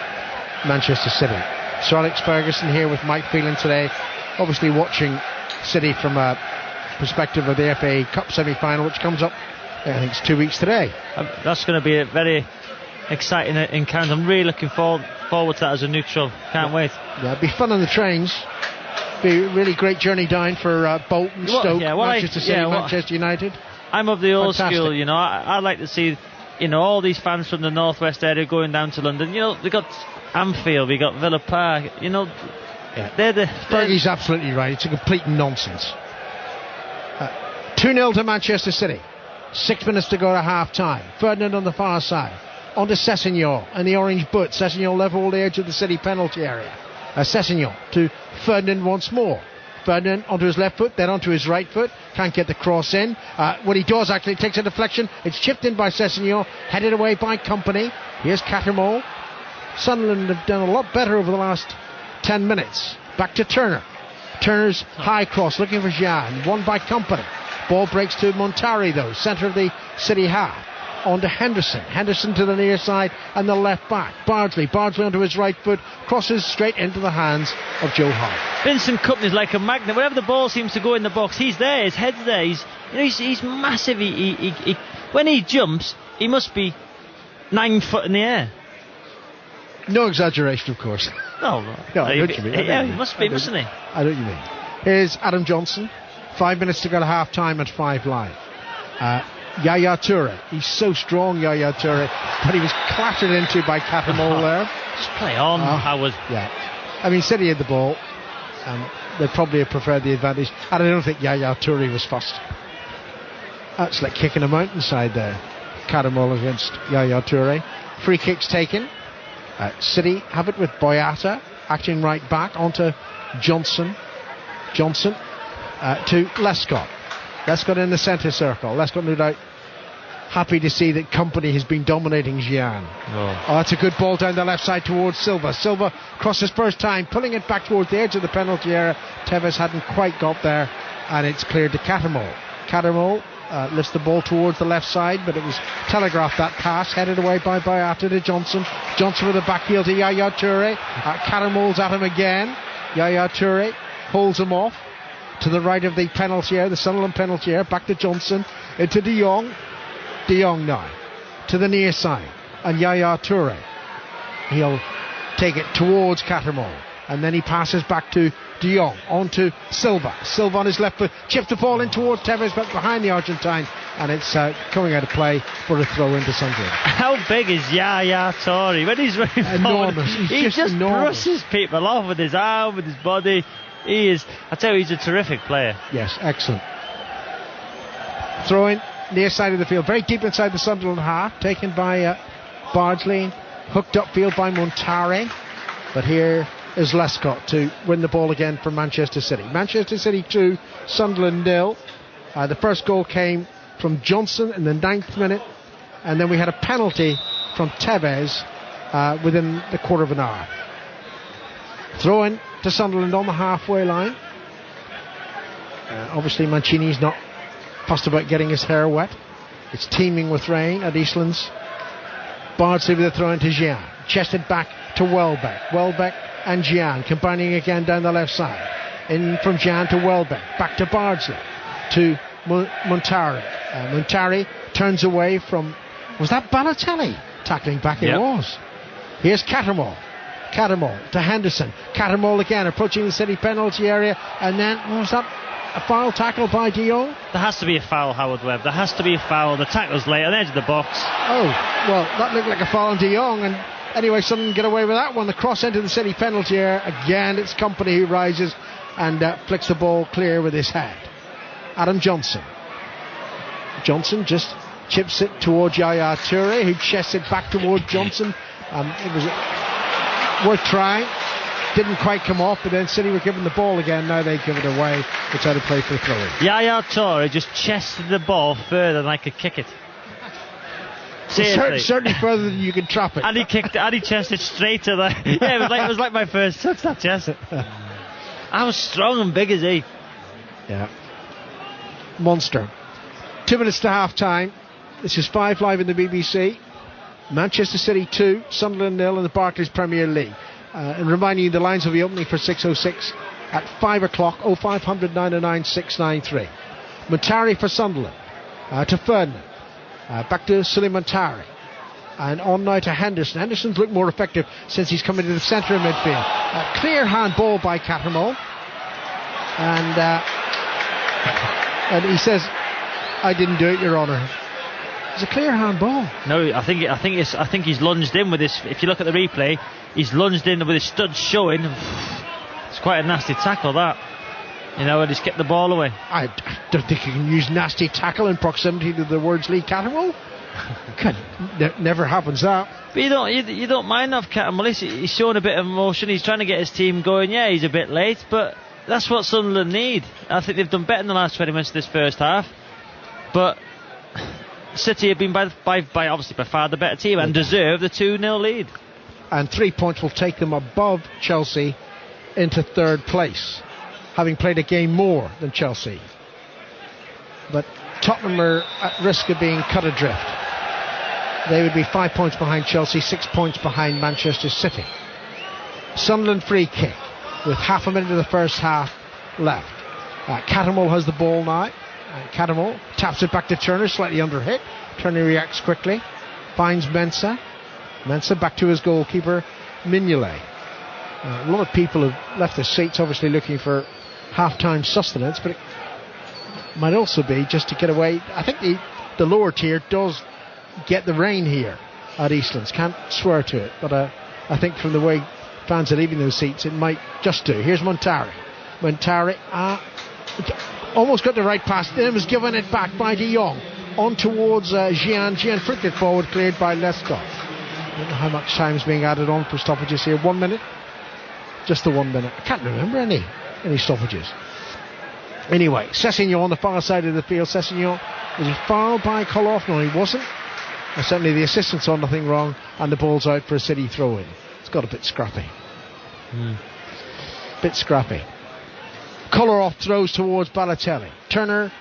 [SPEAKER 6] Manchester City. Sir Alex Ferguson here with Mike Phelan today, obviously watching City from a perspective of the FA Cup semi-final, which comes up, I think it's 2 weeks today.
[SPEAKER 3] That's going to be a very exciting encounter. I'm really looking forward to that as a neutral. Can't wait.
[SPEAKER 6] Yeah, it'd be fun on the trains. Be a really great journey down for Bolton, Stoke, Manchester City, Manchester United.
[SPEAKER 3] I'm of the old school, you know. I'd like to see, you know, all these fans from the northwest area going down to London. You know, we got Anfield, we got Villa Park. You know,
[SPEAKER 6] Fergie's absolutely right. It's a complete nonsense. 2-0 to Manchester City. 6 minutes to go to half time. Ferdinand on the far side. On to Sessegnon and the orange boot. Sessegnon level the edge of the City penalty area. Sessegnon to Ferdinand once more. Ferdinand onto his left foot, then onto his right foot. Can't get the cross in. What he does actually takes a deflection. It's chipped in by Sessegnon, headed away by Company. Here's Cattermole. Sunderland have done a lot better over the last 10 minutes. Back to Turner. Turner's high cross looking for Gian. Won by Company. Ball breaks to Montari though, centre of the City half. On to Henderson. Henderson to the near side and the left back. Bardsley onto his right foot, crosses straight into the hands of Joe Hart.
[SPEAKER 3] Vincent Kompany's like a magnet. Wherever the ball seems to go in the box, he's there. His head's there. He's massive. He when he jumps, he must be 9 foot in the air.
[SPEAKER 6] No exaggeration, of course.
[SPEAKER 3] No,
[SPEAKER 6] I know what you mean.
[SPEAKER 3] He must be, mustn't he?
[SPEAKER 6] I know what you mean. Here's Adam Johnson. 5 minutes to go to half time at 5 Live. Yaya Toure. He's so strong, Yaya Toure, but he was clattered into by Cattermole there.
[SPEAKER 3] Just play on, Howard.
[SPEAKER 6] Yeah. I mean, City had the ball. They probably have preferred the advantage. And I don't think Yaya Toure was fussed. That's like kicking a mountainside there. Cattermole against Yaya Toure. Free kicks taken. City have it with Boyata acting right back onto Johnson. Johnson to Lescott. Lescott in the centre circle. Lescott no doubt happy to see that Company has been dominating Gian. Oh, it's a good ball down the left side towards Silva. Silva crosses first time, pulling it back towards the edge of the penalty area. Tevez hadn't quite got there, and it's cleared to Cattermole. Cattermole lifts the ball towards the left side, but it was telegraphed, that pass, headed away by Boyata to Johnson. Johnson with a back heel to Yaya Toure. Cattermole's at him again. Yaya Toure holds him off to the right of the penalty area, the Sunderland penalty area. Back to Johnson, into De Jong. De Jong now to the near side, and Yaya Toure, he'll take it towards Cattermole, and then he passes back to De Jong, on to Silva. Silva on his left foot, chips the ball in towards Tevez, but behind the Argentine, and it's coming out of play for a throw into Sunderland.
[SPEAKER 3] How big is Yaya Toure? When he's running forward, he just brushes people off with his arm, with his body. He is, I tell you, he's a terrific player.
[SPEAKER 6] Yes, excellent. Throw in near side of the field, very deep inside the Sunderland half, taken by Bardsley, hooked upfield by Montari, but here is Lescott to win the ball again for Manchester City. Manchester City 2, Sunderland 0. The first goal came from Johnson in the 9th minute, and then we had a penalty from Tevez within the quarter of an hour. Throw in to Sunderland on the halfway line. Obviously Mancini's not fussed about getting his hair wet. It's teeming with rain at Eastlands. Bardsley with a throw into Gian. Chested back to Welbeck. Welbeck and Gian combining again down the left side. In from Gian to Welbeck. Back to Bardsley. To Montari. Montari turns away from... Was that Balotelli tackling back? Yep. It was. Here's Cattermole. Cattermole to Henderson. Cattermole again approaching the City penalty area, and then was that a foul tackle by De Jong?
[SPEAKER 3] There has to be a foul, Howard Webb. There has to be a foul. The tackle's late on the edge of the box.
[SPEAKER 6] Oh, well, that looked like a foul on De Jong, and anyway, Sunderland get away with that one. The cross into the City penalty area. Again, it's Company who rises and flicks the ball clear with his head. Adam Johnson. Johnson just chips it towards Yaya Toure, who chests it back towards Johnson. It was worth trying. Didn't quite come off, but then City were given the ball again. Now they give it away. It's out of play for a throw-in.
[SPEAKER 3] Yaya Toure just chested the ball further than I could kick it.
[SPEAKER 6] Certainly further than you can trap it.
[SPEAKER 3] And he kicked it, and he chested straight to the... Yeah, it was like my first touch, that chest. I was strong and big as he.
[SPEAKER 6] Yeah. Monster. 2 minutes to half time. This is 5 Live in the BBC. Manchester City 2, Sunderland 0 in the Barclays Premier League. And reminding you, the lines will be opening for 6:06 at 5 o'clock. 0500 909 693. Montari for Sunderland. To Ferdinand. Back to Suleiman Tari. And on now to Henderson. Henderson's looked more effective since he's come into the centre of midfield. Clear hand ball by Cattermole. And he says, I didn't do it, Your Honour. It's a clear hand ball.
[SPEAKER 3] No, I think he's lunged in with this. If you look at the replay, he's lunged in with his studs showing. It's quite a nasty tackle, that. You know, and he's kept the ball away.
[SPEAKER 6] I don't think you can use nasty tackle in proximity to the words Lee Cattermole. Never happens that.
[SPEAKER 3] But you don't mind that, Cattermole. He's showing a bit of emotion. He's trying to get his team going. Yeah, he's a bit late, but that's what Sunderland need. I think they've done better in the last 20 minutes of this first half. But City have been by far the better team and deserve the 2-0 lead.
[SPEAKER 6] And 3 points will take them above Chelsea into third place, having played a game more than Chelsea. But Tottenham are at risk of being cut adrift. They would be 5 points behind Chelsea, 6 points behind Manchester City. Sunderland free kick with half a minute of the first half left. Cattermole has the ball now. Cattermole taps it back to Turner, slightly under hit. Turner reacts quickly, finds Mensah. Mensah back to his goalkeeper, Mignolet. A lot of people have left their seats, obviously looking for half-time sustenance, but it might also be just to get away. I think the lower tier does get the rain here at Eastlands. Can't swear to it, but I think from the way fans are leaving those seats, it might just do. Here's Montari. Montari almost got the right pass, then was given it back by De Jong. On towards Gian. Gian flicked it forward, cleared by Lescott. I don't know how much time is being added on for stoppages here. 1 minute? Just the 1 minute. I can't remember any stoppages. Anyway, Sessegnon on the far side of the field. Sessegnon, was he fouled by Koloff? No, he wasn't. Certainly the assistant saw nothing wrong, and the ball's out for a City throw-in. It's got a bit scrappy. Bit scrappy. Kolarov throws towards Balotelli. Turner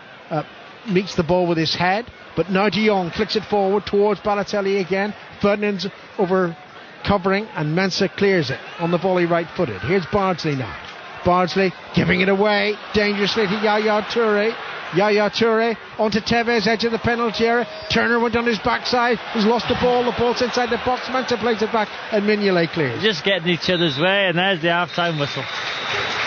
[SPEAKER 6] meets the ball with his head, but now De Jong flicks it forward towards Balotelli again. Ferdinand's over covering, and Mensah clears it on the volley right-footed. Here's Bardsley now. Bardsley giving it away dangerously to Yaya Toure. Yaya Toure onto Tevez, edge of the penalty area. Turner went on his backside, has lost the ball. The ball's inside the box. Mensah plays it back, and Mignolet clears.
[SPEAKER 3] Just getting each other's way, and there's the half-time whistle.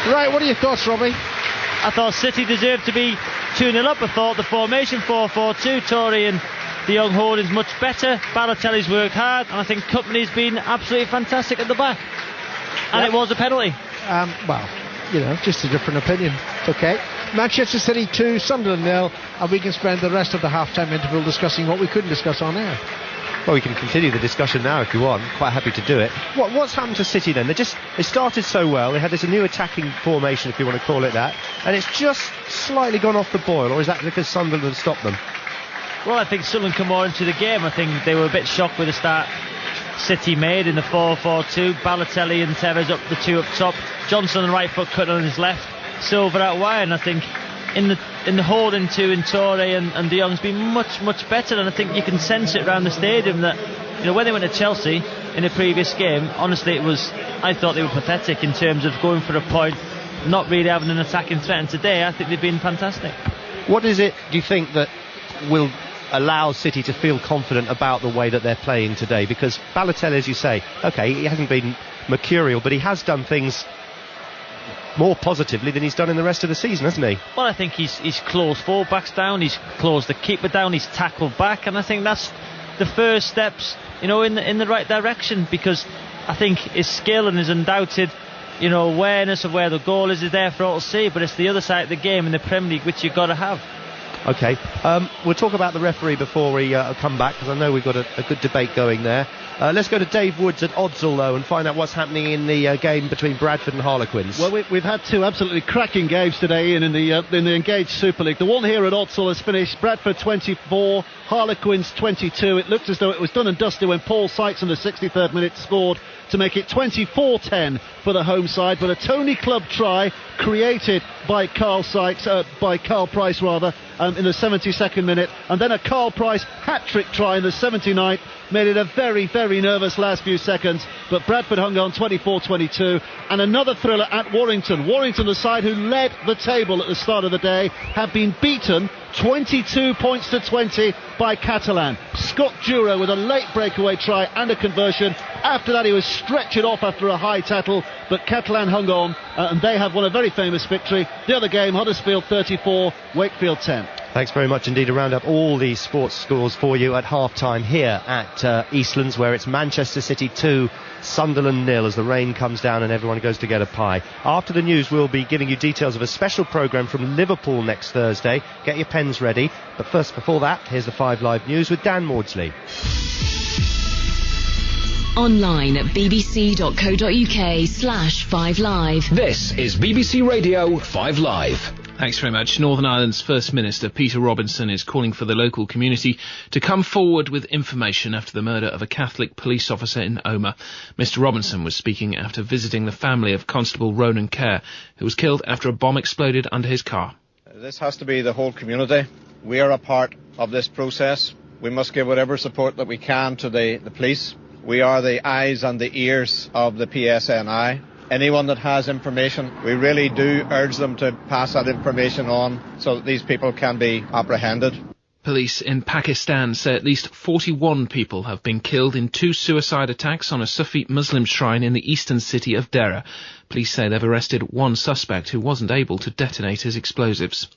[SPEAKER 6] Right, what are your thoughts, Robbie?
[SPEAKER 3] I thought City deserved to be 2-0 up. I thought the formation 4-4-2, Toure and De Jong Holding's much better. Balotelli's worked hard, and I think Company's been absolutely fantastic at the back. And it was a penalty.
[SPEAKER 6] Well, you know, just a different opinion. It's okay. Manchester City 2, Sunderland 0, and we can spend the rest of the half-time interval discussing what we couldn't discuss on air.
[SPEAKER 1] Well, we can continue the discussion now if you want. Quite happy to do it. What's happened to City then? They started so well. They had this new attacking formation, if you want to call it that, and it's just slightly gone off the boil, or is that because Sunderland stopped them?
[SPEAKER 3] Well, I think Sunderland come more into the game. I think they were a bit shocked with the start City made in the 4-4-2. Balotelli and Tevez up the two up top. Johnson on the right foot, cut on his left. Silva out wide, and I think in the holding two in Toure and De Jong's been much better, and I think you can sense it around the stadium that, you know, when they went to Chelsea in a previous game, honestly I thought they were pathetic in terms of going for a point, not really having an attacking threat, and today I think they've been fantastic.
[SPEAKER 1] What is it, do you think, that will allows City to feel confident about the way that they're playing today? Because Balotelli, as you say, OK, he hasn't been mercurial, but he has done things more positively than he's done in the rest of the season, hasn't he?
[SPEAKER 3] Well, I think he's closed full-backs down, he's closed the keeper down, he's tackled back, and I think that's the first steps, in the right direction, because I think his skill and his undoubted, awareness of where the goal is there for all to see, but it's the other side of the game in the Premier League which you've got to have.
[SPEAKER 1] OK, we'll talk about the referee before we come back, because I know we've got a good debate going there. Let's go to Dave Woods at Oddsall, though, and find out what's happening in the game between Bradford and Harlequins.
[SPEAKER 5] Well, we've had two absolutely cracking games today in the Engaged Super League. The one here at Oddsall has finished Bradford 24, Harlequins 22. It looked as though it was done and dusted when Paul Sykes in the 63rd minute scored to make it 24-10 for the home side, but a Tony Club try created by Carl Price in the 72nd minute, and then a Carl Price hat-trick try in the 79th made it a very, very nervous last few seconds, but Bradford hung on 24-22. And another thriller at Warrington. Warrington, the side who led the table at the start of the day, have been beaten 22 points to 20 by Catalan. Scott Duro with a late breakaway try and a conversion. After that he was stretched off after a high tackle, but Catalan hung on, and they have won a very famous victory. The other game, Huddersfield 34, Wakefield 10.
[SPEAKER 1] Thanks very much indeed. To round up all these sports scores for you at half-time here at Eastlands, where it's Manchester City 2, Sunderland 0, as the rain comes down and everyone goes to get a pie. After the news, we'll be giving you details of a special programme from Liverpool next Thursday. Get your pens ready. But first, before that, here's the 5 Live News with Dan Maudsley.
[SPEAKER 7] Online at bbc.co.uk/5live.
[SPEAKER 8] This is BBC Radio 5 Live.
[SPEAKER 9] Thanks very much. Northern Ireland's First Minister, Peter Robinson, is calling for the local community to come forward with information after the murder of a Catholic police officer in Omagh. Mr Robinson was speaking after visiting the family of Constable Ronan Kerr, who was killed after a bomb exploded under his car.
[SPEAKER 10] This has to be the whole community. We are a part of this process. We must give whatever support that we can to the police. We are the eyes and the ears of the PSNI. Anyone that has information, we really do urge them to pass that information on so that these people can be apprehended.
[SPEAKER 9] Police in Pakistan say at least 41 people have been killed in 2 suicide attacks on a Sufi Muslim shrine in the eastern city of Dera. Police say they've arrested one suspect who wasn't able to detonate his explosives.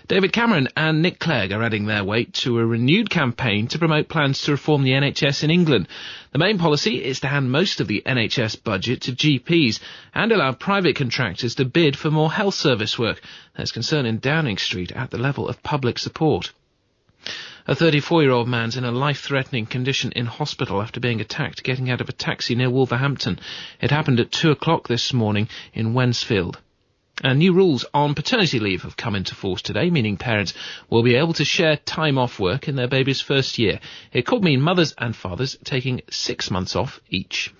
[SPEAKER 9] David Cameron and Nick Clegg are adding their weight to a renewed campaign to promote plans to reform the NHS in England. The main policy is to hand most of the NHS budget to GPs and allow private contractors to bid for more health service work. There's concern in Downing Street at the level of public support. A 34-year-old man's in a life-threatening condition in hospital after being attacked getting out of a taxi near Wolverhampton. It happened at 2 o'clock this morning in Wensfield. And new rules on paternity leave have come into force today, meaning parents will be able to share time off work in their baby's first year. It could mean mothers and fathers taking 6 months off each.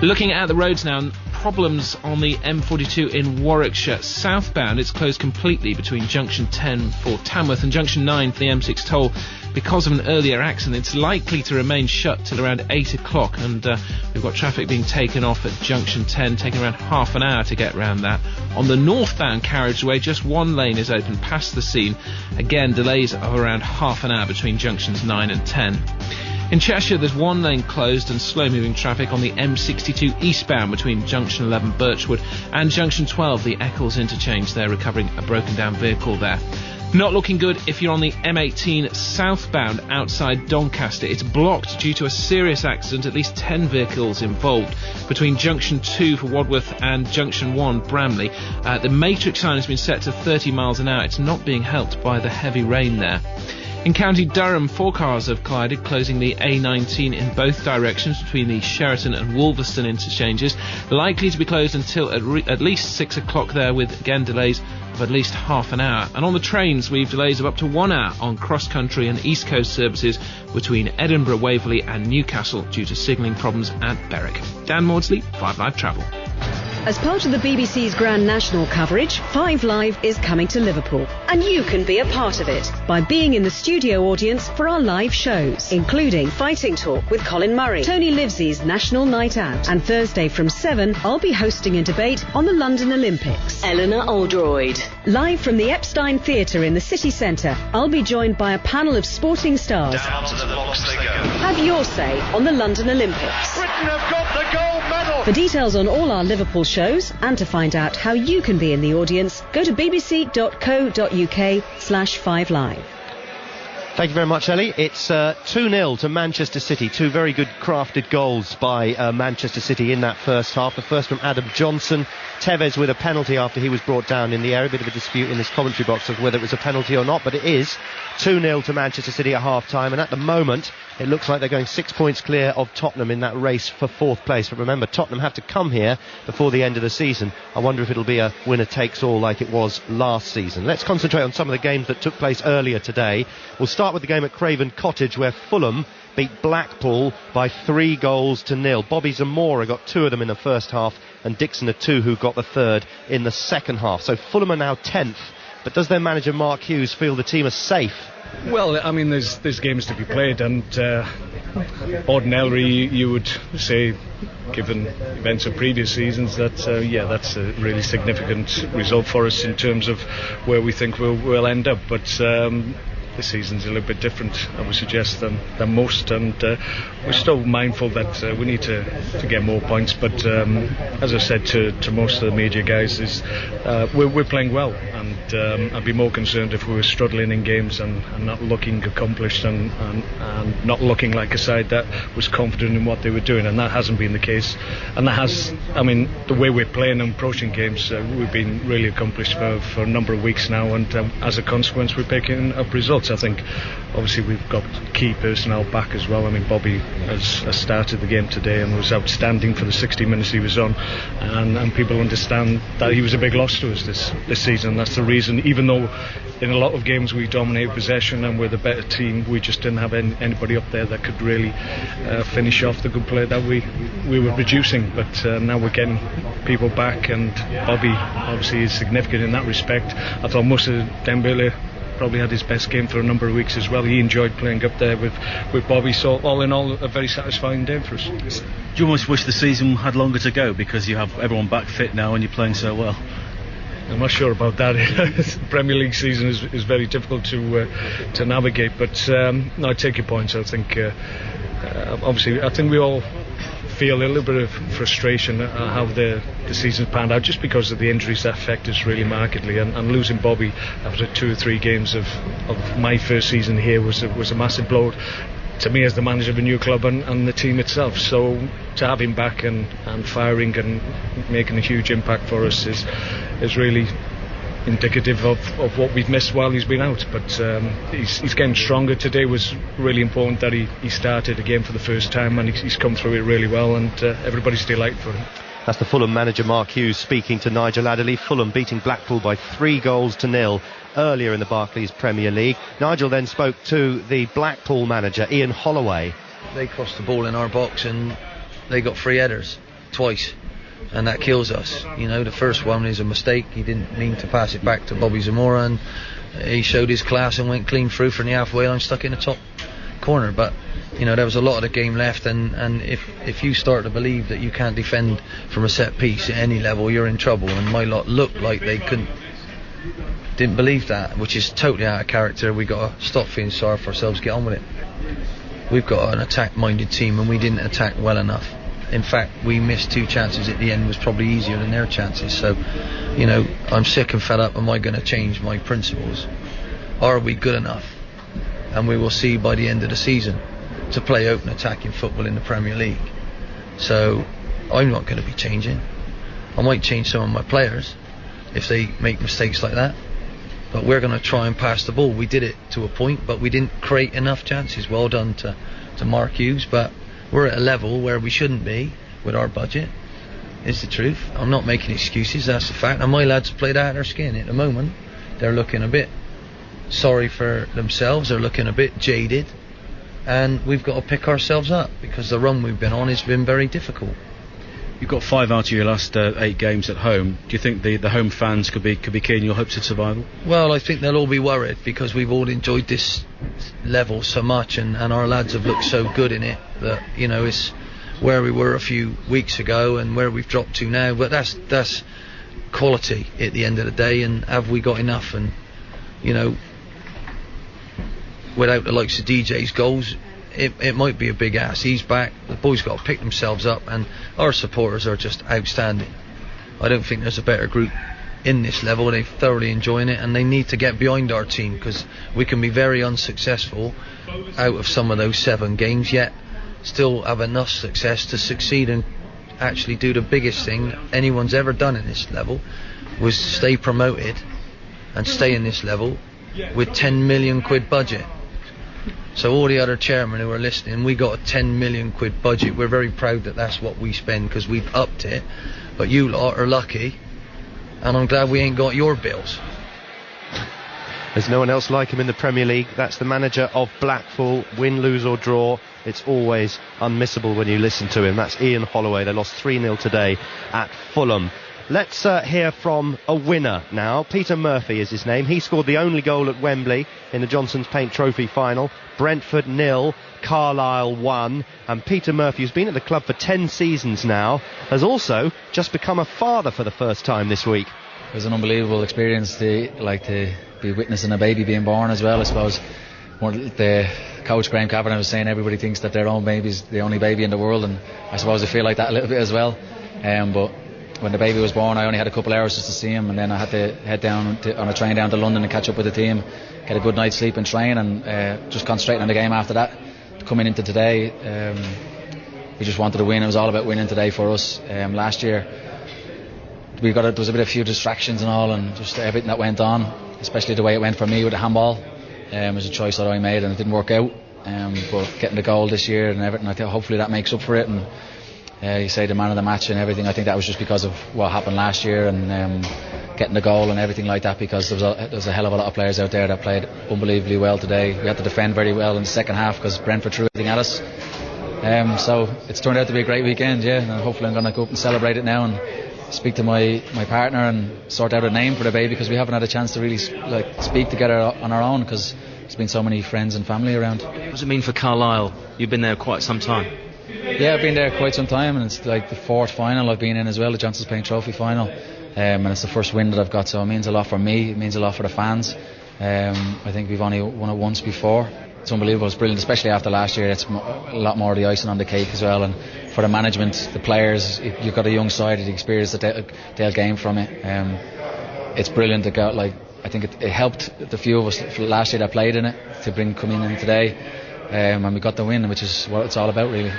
[SPEAKER 9] Looking at the roads now, problems on the M42 in Warwickshire. Southbound, it's closed completely between Junction 10 for Tamworth and Junction 9 for the M6 toll because of an earlier accident. It's likely to remain shut till around 8 o'clock, and we've got traffic being taken off at Junction 10, taking around half an hour to get round that. On the northbound carriageway, just one lane is open past the scene. Again, delays of around half an hour between Junctions 9 and 10. In Cheshire, there's one lane closed and slow-moving traffic on the M62 eastbound between Junction 11 Birchwood and Junction 12, the Eccles interchange. They're recovering a broken-down vehicle there. Not looking good if you're on the M18 southbound outside Doncaster. It's blocked due to a serious accident, at least 10 vehicles involved, between Junction 2 for Wadworth and Junction 1 Bramley. The matrix sign has been set to 30 miles an hour. It's not being helped by the heavy rain there. In County Durham, 4 cars have collided, closing the A19 in both directions between the Sheraton and Wolverston interchanges. Likely to be closed until at least 6 o'clock there, with again delays of at least half an hour. And on the trains, we've delays of up to 1 hour on cross-country and East Coast services between Edinburgh, Waverley and Newcastle due to signalling problems at Berwick. Dan Maudsley, 5 Live Travel.
[SPEAKER 7] As part of the BBC's Grand National coverage, 5 Live is coming to Liverpool. And you can be a part of it by being in the studio audience for our live shows, including Fighting Talk with Colin Murray, Tony Livesey's National Night Out, and Thursday from 7, I'll be hosting a debate on the London Olympics.
[SPEAKER 11] Eleanor Oldroyd.
[SPEAKER 7] Live from the Epstein Theatre in the city centre, I'll be joined by a panel of sporting stars.
[SPEAKER 12] Down to the box they go.
[SPEAKER 7] Have your say on the London Olympics.
[SPEAKER 12] Britain have got the gold medal.
[SPEAKER 7] For details on all our Liverpool shows and to find out how you can be in the audience, go to bbc.co.uk/5live.
[SPEAKER 1] Thank you very much, Ellie. It's 2-0 to Manchester City. 2 very good crafted goals by Manchester City in that first half. The first from Adam Johnson. Tevez with a penalty after he was brought down in the area. A bit of a dispute in this commentary box of whether it was a penalty or not, but it is 2-0 to Manchester City at half-time. And at the moment, it looks like they're going 6 points clear of Tottenham in that race for 4th place. But remember, Tottenham have to come here before the end of the season. I wonder if it'll be a winner-takes-all like it was last season. Let's concentrate on some of the games that took place earlier today. We'll start with the game at Craven Cottage, where Fulham beat Blackpool by 3-0. Bobby Zamora got 2 of them in the first half, and Dixon had 2 who got the 3rd in the second half. So Fulham are now 10th, but does their manager Mark Hughes feel the team are safe?
[SPEAKER 13] Well, I mean, there's games to be played, and ordinarily you would say, given events of previous seasons, that that's a really significant result for us in terms of where we think we'll end up. But this season's a little bit different, I would suggest, than most, and we're still mindful that we need to get more points. But as I said to most of the major guys, is we're playing well, and I'd be more concerned if we were struggling in games and not looking accomplished and not looking like a side that was confident in what they were doing, and that hasn't been the case. And that has, I mean, the way we're playing and approaching games, we've been really accomplished for a number of weeks now, and as a consequence we're picking up results. I think obviously we've got key personnel back as well. I mean, Bobby has started the game today and was outstanding for the 60 minutes he was on, and people understand that he was a big loss to us this season. That's the reason, even though in a lot of games we dominated possession and we're the better team, we just didn't have anybody up there that could really finish off the good play that we were producing. But now we're getting people back, and Bobby obviously is significant in that respect. I thought Moussa Dembele probably had his best game for a number of weeks as well. He enjoyed playing up there with Bobby, so all in all a very satisfying day for us.
[SPEAKER 14] Do you almost wish the season had longer to go because you have everyone back fit now and you're playing so well?
[SPEAKER 13] I'm not sure about that. The Premier League season is very difficult to navigate, but no, I take your points. I think obviously I think we all feel a little bit of frustration at how the season's panned out, just because of the injuries that affect us really markedly, and losing Bobby after 2 or 3 games of my first season here was a massive blow to me as the manager of a new club and the team itself. So to have him back and firing and making a huge impact for us is really indicative of what we've missed while he's been out. But he's getting stronger. Today was really important that he started again for the first time, and he's come through it really well, and everybody's delighted for him.
[SPEAKER 1] That's the Fulham manager Mark Hughes speaking to Nigel Adderley. Fulham beating Blackpool by 3-0 earlier in the Barclays Premier League. Nigel then spoke to the Blackpool manager Ian Holloway.
[SPEAKER 15] They crossed the ball in our box and they got 3 headers twice, and that kills us. You know, the first one is a mistake. He didn't mean to pass it back to Bobby Zamora, and he showed his class and went clean through from the halfway line, stuck in the top corner. But you know, there was a lot of the game left, and if you start to believe that you can't defend from a set piece at any level, you're in trouble. And my lot looked like they didn't believe that, which is totally out of character. We got to stop feeling sorry for ourselves, get on with it. We've got an attack-minded team, and we didn't attack well enough. In fact, we missed 2 chances at the end, was probably easier than their chances. So, you know, I'm sick and fed up. Am I going to change my principles? Are we good enough? And we will see by the end of the season to play open attacking football in the Premier League. So I'm not going to be changing. I might change some of my players if they make mistakes like that, but we're going to try and pass the ball. We did it to a point, but we didn't create enough chances. Well done to Mark Hughes, but we're at a level where we shouldn't be with our budget, is the truth. I'm not making excuses, that's the fact. And my lads have played out of their skin at the moment. They're looking a bit sorry for themselves, they're looking a bit jaded, and we've got to pick ourselves up because the run we've been on has been very difficult.
[SPEAKER 14] You've got 5 out of your last 8 games at home. Do you think the home fans could be key in your hopes of survival?
[SPEAKER 15] Well, I think they'll all be worried because we've all enjoyed this level so much, and our lads have looked so good in it that, you know, it's where we were a few weeks ago and where we've dropped to now. But that's quality at the end of the day, and have we got enough? And, you know, without the likes of DJ's goals, it might be a big ask. He's back, the boys got to pick themselves up, and our supporters are just outstanding. I don't think there's a better group in this level. They're thoroughly enjoying it, and they need to get behind our team, because we can be very unsuccessful out of some of those 7 games, yet still have enough success to succeed and actually do the biggest thing anyone's ever done in this level, was stay promoted and stay in this level with 10 million quid budget. So all the other chairmen who are listening, we got a 10 million quid budget. We're very proud that that's what we spend, because we've upped it. But you lot are lucky, and I'm glad we ain't got your bills.
[SPEAKER 1] There's no one else like him in the Premier League. That's the manager of Blackpool. Win, lose or draw, it's always unmissable when you listen to him. That's Ian Holloway. They lost 3-0 today at Fulham. Let's hear from a winner now. Peter Murphy is his name. He scored the only goal at Wembley in the Johnson's Paint Trophy final. Brentford 0, Carlisle 1. And Peter Murphy, who's been at the club for 10 seasons now, has also just become a father for the first time this week.
[SPEAKER 11] It was an unbelievable experience to be witnessing a baby being born as well. I suppose the coach Graham Kavanagh was saying everybody thinks that their own baby's the only baby in the world, and I suppose I feel like that a little bit as well. But when the baby was born, I only had a couple hours just to see him, and then I had to head down on a train down to London and catch up with the team, get a good night's sleep and train, and just concentrating on the game after that. Coming into today, we just wanted to win. It was all about winning today for us. Last year there was a few distractions and all, and just everything that went on, especially the way it went for me with the handball. It was a choice that I made, and it didn't work out. But getting the goal this year and everything, I think hopefully that makes up for it. And you say the man of the match and everything, I think that was just because of what happened last year, and getting the goal and everything like that, because there's a hell of a lot of players out there that played unbelievably well today. We had to defend very well in the second half because Brentford threw everything at us. So it's turned out to be a great weekend, yeah, and hopefully I'm going to go up and celebrate it now and speak to my partner and sort out a name for the baby, because we haven't had a chance to really speak together on our own, because there's been so many friends and family around.
[SPEAKER 9] What does it mean for Carlisle? You've been there quite some time.
[SPEAKER 11] Yeah, I've been there quite some time, and it's like the 4th final I've been in as well, the Johnson's Paint Trophy final, and it's the first win that I've got, so it means a lot for me, it means a lot for the fans. I think we've only won it once before. It's unbelievable, it's brilliant, especially after last year. It's a lot more of the icing on the cake as well, and for the management, the players, you've got a young side, the experience that they'll gain from it. It's brilliant to go, I think it helped the few of us last year that played in it to come in today, and we got the win, which is what it's all about really.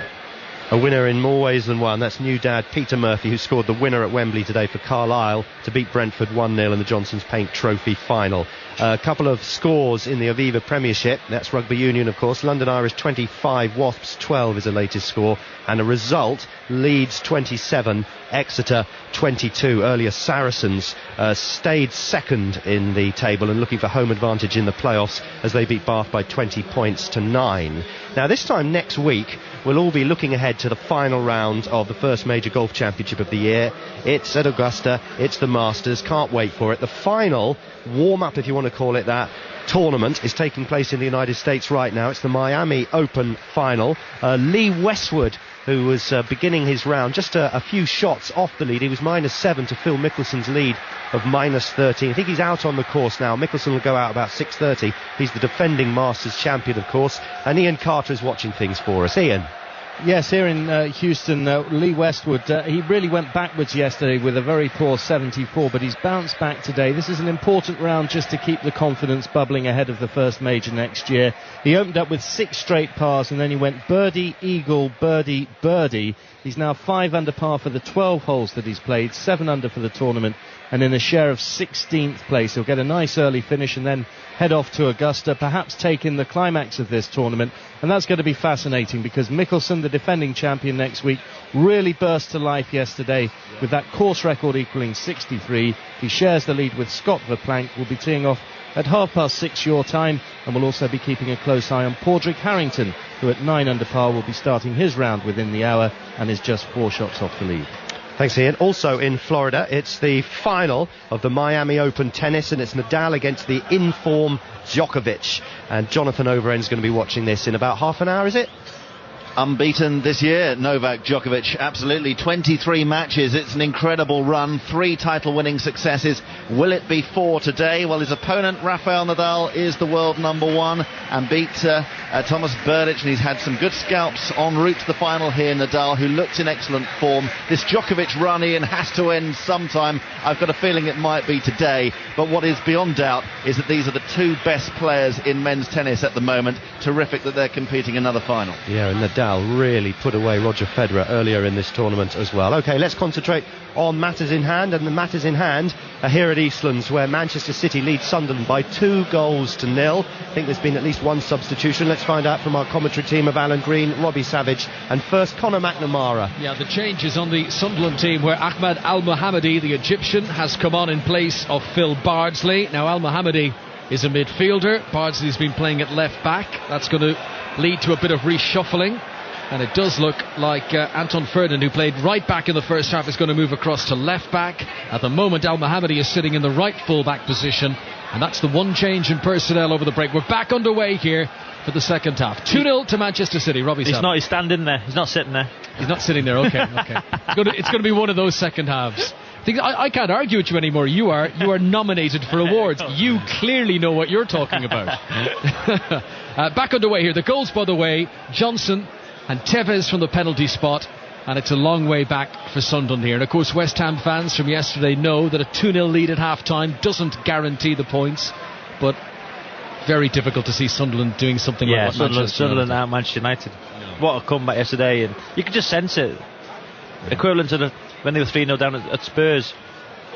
[SPEAKER 1] A winner in more ways than one. That's new dad Peter Murphy, who scored the winner at Wembley today for Carlisle to beat Brentford 1-0 in the Johnson's Paint Trophy final. A couple of scores in the Aviva Premiership. That's rugby union, of course. London Irish 25, Wasps 12 is the latest score. And a result, Leeds 27, Exeter 22. Earlier Saracens stayed second in the table and looking for home advantage in the playoffs as they beat Bath by 20 points to 9. Now this time next week we'll all be looking ahead to the final round of the first major golf championship of the year. It's at Augusta, it's the Masters, can't wait for it. The final warm-up, if you want to call it that, tournament is taking place in the United States right now. It's the Miami Open final. Lee Westwood, who was beginning his round just a few shots off the lead. He was -7 to Phil Mickelson's lead of -13. I think he's out on the course now. Mickelson will go out about 6:30. He's the defending Masters champion, of course. And Ian Carter is watching things for us. Ian.
[SPEAKER 16] Yes, here in Houston, Lee Westwood, he really went backwards yesterday with a very poor 74, but he's bounced back today. This is an important round just to keep the confidence bubbling ahead of the first major next year. He opened up with 6 straight pars, and then he went birdie, eagle, birdie, birdie. He's now 5 under par for the 12 holes that he's played, 7 under for the tournament, and in a share of 16th place. He'll get a nice early finish and then head off to Augusta, perhaps take in the climax of this tournament, and that's going to be fascinating because Mickelson, the defending champion next week, really burst to life yesterday with that course record equaling 63. He shares the lead with Scott Verplank. Will be teeing off at 6:30 your time, and we'll also be keeping a close eye on Padraig Harrington, who at 9 under par will be starting his round within the hour and is just 4 shots off the lead.
[SPEAKER 1] Thanks, Ian. Also in Florida, it's the final of the Miami Open tennis, and it's Nadal against the in-form Djokovic. And Jonathan Overend's going to be watching this in about half an hour, is it?
[SPEAKER 17] Unbeaten this year, Novak Djokovic, absolutely. 23 matches, it's an incredible run, 3 title-winning successes. Will it be 4 today? Well, his opponent, Rafael Nadal, is the world number 1 and beat Thomas Berdych, and he's had some good scalps en route to the final here, Nadal, who looks in excellent form. This Djokovic run, Ian, has to end sometime. I've got a feeling it might be today, but what is beyond doubt is that these are the 2 best players in men's tennis at the moment. Terrific that they're competing another final.
[SPEAKER 1] Yeah, and Nadal really put away Roger Federer earlier in this tournament as well. OK, let's concentrate on matters in hand, and the matters in hand are here at Eastlands, where Manchester City lead Sunderland by 2-0. I think there's been at least 1 substitution. Let's find out from our commentary team of Alan Green, Robbie Savage, and first Conor McNamara.
[SPEAKER 2] Yeah, the change is on the Sunderland team, where Ahmed Al-Mohammadi, the Egyptian, has come on in place of Phil Bardsley. Now, Al-Mohammadi is a midfielder. Bardsley's been playing at left back. That's going to lead to a bit of reshuffling. And it does look like Anton Ferdinand, who played right back in the first half, is going to move across to left back. At the moment, Al-Mohammadi is sitting in the right full-back position. And that's the one change in personnel over the break. We're back underway here for the second half. 2-0 to Manchester City. Robbie
[SPEAKER 3] He's not. He's standing there. He's not sitting there.
[SPEAKER 2] He's not sitting there. Okay. It's going to be one of those second halves. I can't argue with you anymore. You are nominated for awards. You clearly know what you're talking about. Back underway here. The goals, by the way, Johnson and Tevez from the penalty spot, and it's a long way back for Sunderland here. And of course, West Ham fans from yesterday know that a 2-0 lead at half-time doesn't guarantee the points, but very difficult to see Sunderland doing something like what
[SPEAKER 3] Sunderland out Manchester United. Yeah. What a comeback yesterday, and you could just sense it. Equivalent to when they were 3-0 down at Spurs